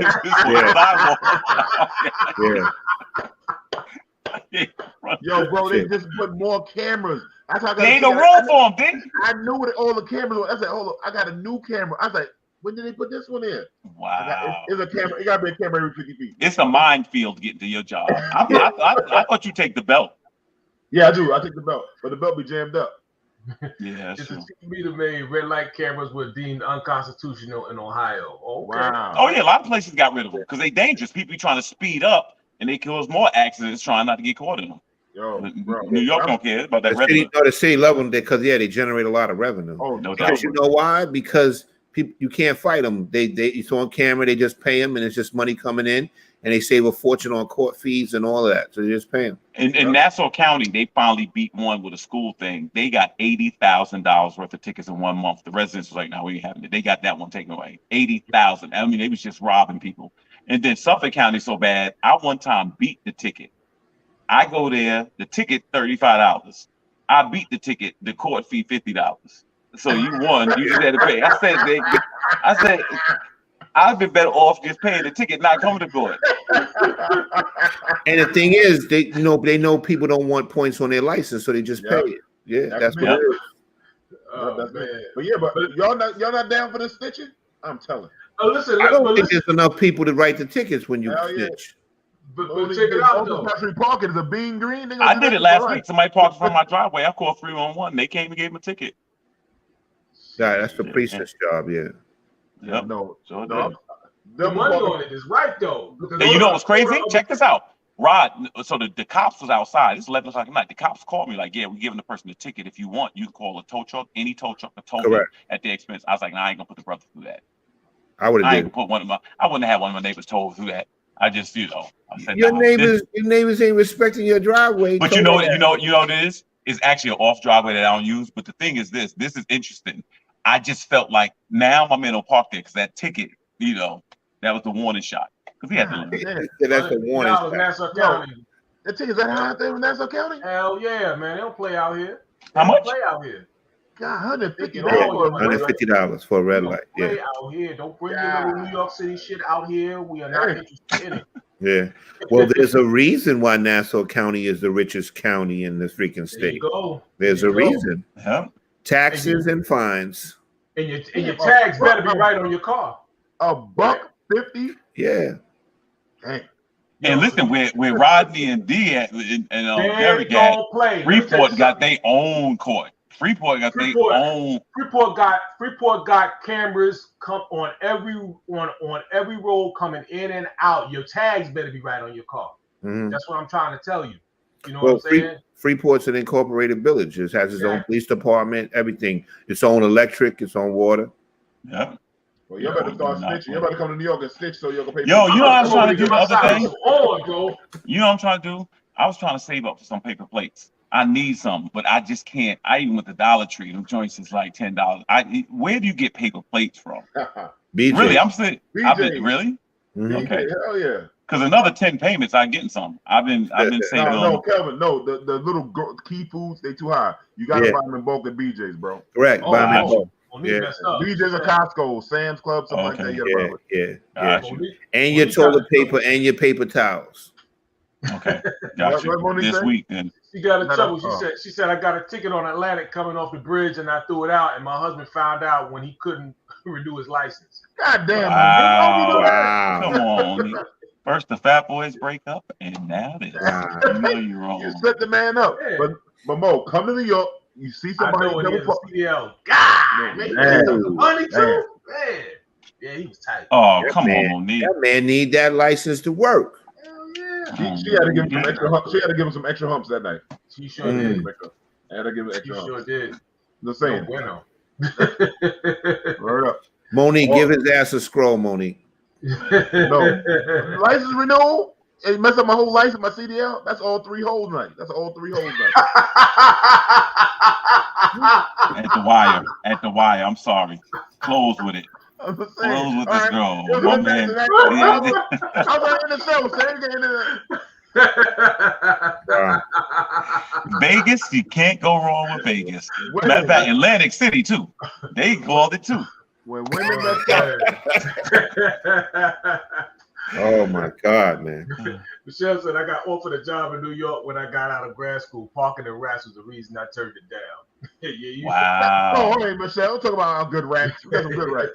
Yo, bro, they just put more cameras. That's how I got. There ain't no room for them, Dick. I knew what all the cameras were. I said, hold on, I got a new camera. I was like, when did they put this one in? Wow. It's a camera. It got to be a camera every 50 feet. It's a minefield getting to your job. I thought you take the belt. Yeah, I do. I take the belt, but the belt be jammed up. Yeah, it's a TV that made red light cameras were deemed unconstitutional in Ohio. Okay. Wow. Oh yeah, a lot of places got rid of them because they dangerous. People be trying to speed up and they cause more accidents trying not to get caught in them. Yo, bro, New York don't care about that revenue. The city love them because they generate a lot of revenue. Oh, no because doubt. You know why? Because people, you can't fight them. It's on camera. They just pay them, and it's just money coming in, and they save a fortune on court fees and all of that. So they just pay them. In Nassau County, they finally beat one with a school thing. They got $80,000 worth of tickets in 1 month. The residents was like, "No, we ain't having it." They got that one taken away. $80,000. I mean, they was just robbing people. And then Suffolk County so bad. I one time beat the ticket. I go there, the ticket $35. I beat the ticket, the court fee $50. So you won, you just had to pay. I said, I've been better off just paying the ticket, not coming to court. And the thing is, they know people don't want points on their license, so they just pay it. Yeah, that's what it is. But y'all not down for the stitching? I'm telling. Listen, I don't think there's enough people to write the tickets when you stitch. But check it out though. Parking is a bean green. I did it last week. Somebody parked in front of my driveway. I called 311. They came and gave him a ticket. Yeah, that's the priestess job. Yeah. Yep. No. The money on it is right though. And you know what's crazy? Check this out. Rod, so the cops was outside. It's 11 o'clock at night. The cops called me like, yeah, we're giving the person a ticket. If you want, you can call a tow truck, any tow truck, a tow truck at their expense. I was like, nah, I ain't gonna put the brother through that. I would have. I wouldn't have had one of my neighbors told through that. I just, I said, your neighbors ain't respecting your driveway. But you know what it is? It's actually an off driveway that I don't use. But the thing is this is interesting. I just felt like now my man will park there because that ticket, that was the warning shot. Because he had to leave. That's the warning shot. Nassau County. That ticket's that high out there in Nassau County? Hell yeah, man. They don't play out here. How much? Play out here. God, $150. $150 for a red light. Play out here. Don't bring your little New York City shit out here. We are not interested in it. Yeah. Well, there's a reason why Nassau County is the richest county in this freaking state. There you go. There's a reason. Yeah. Taxes and fines. And your tags better be right on your car. $150? Yeah. Dang. And listen, where Rodney and D and Derek at, Freeport got their own court. Freeport got their own. Freeport got cameras on every road coming in and out. Your tags better be right on your car. Mm-hmm. That's what I'm trying to tell you. You know what I'm saying? Freeport's an incorporated village. It has its own police department, everything. Its own electric, its own water. Yeah. Well, you better start snitching. You better come to New York and snitch so you can pay. Yo, you know what I'm trying to do the other day? Bro. You know what I'm trying to do? I was trying to save up for some paper plates. I need some, but I just can't. I even went to Dollar Tree. Them joints is like $10. Where do you get paper plates from? BJ. Really? I'm saying. Really? Mm-hmm. Okay. Hell yeah. Because another 10 payments, I'm getting some. I've been saving. No, Kelvin. No, the little key foods they too high. You gotta buy them in bulk at BJ's, bro. Correct. Buy them in bulk. Yeah. BJ's or Costco, Sam's Club, something like that. Yeah. And your toilet paper and your paper towels. Okay. Got you. This week then. She got in trouble. She said I got a ticket on Atlantic coming off the bridge and I threw it out, and my husband found out when he couldn't renew his license. God damn. Wow. Come on. First the Fat Boys break up, and now this. You know you're wrong. You set the man up. Yeah. But Mo, come to New York. You see somebody CDL. God, man, money too. Man. Yeah, he was tight. Oh, come on, Monique. That man need that license to work. Hell yeah. She had to give him some extra humps. She had to give him some extra humps that night. She sure did. Had to give him extra humps. She sure did. The same. No bueno. Word up. Monique, give his ass a scroll, Monique. No. License renewal? It messed up my whole license, my CDL. That's all 3 holes night. At the wire. I'm sorry. Close with it. I'm just saying. Close with this girl. I was in the show. Vegas, you can't go wrong with Vegas. Matter of fact, Atlantic City too. They called it too. When women mess up. Oh my God, man. Michelle said I got offered a job in New York when I got out of grad school. Parking and rats was the reason I turned it down. Wow. Oh, hey, Michelle, talk about our good rats. We got some good rats.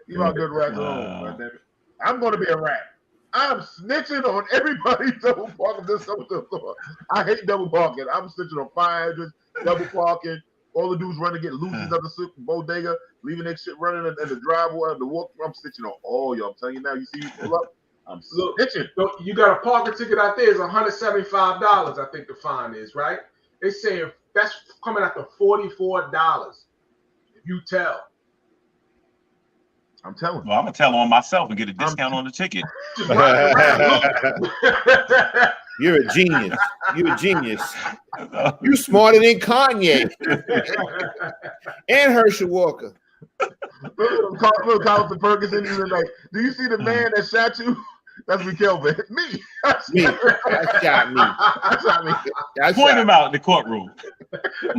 You got good rats alone, man. Damn it. I'm going to be a rat. I'm snitching on everybody double parking this over the floor. I hate double parking. I'm snitching on fire hydrants, double parking. All the dudes running to get loosies up the bodega, leaving that shit running in the driveway, the walk. I'm snitching on all y'all. I'm telling you now. You see me pull up, I'm snitching. Look, you got a parking ticket out there. It's $175. I think the fine is, right? They saying that's coming out to $44 if you tell. I'm telling. Well, I'm gonna tell on myself and get a discount on the ticket. You're a genius. You're a genius. You smarter than Kanye and Herschel Walker. Little Carlton Ferguson, even like, do you see the man that shot you? That's me, Kelvin. Me. That shot me. That shot me. Point him out in the courtroom.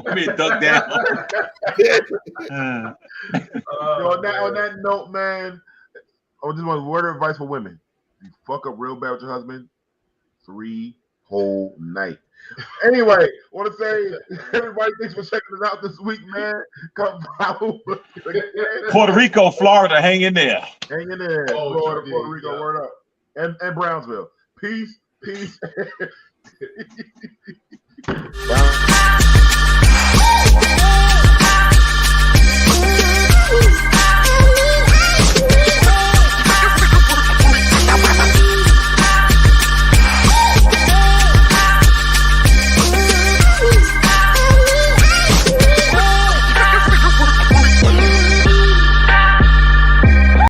Let me duck down. On that note, man, I just want a word of advice for women. If you fuck up real bad with your husband, 3 whole night. Anyway, I want to say everybody, thanks for checking us out this week, man. Come follow Puerto Rico, Florida, hang in there. Hang in there. Florida, Puerto Rico, word up. And Brownsville. Peace.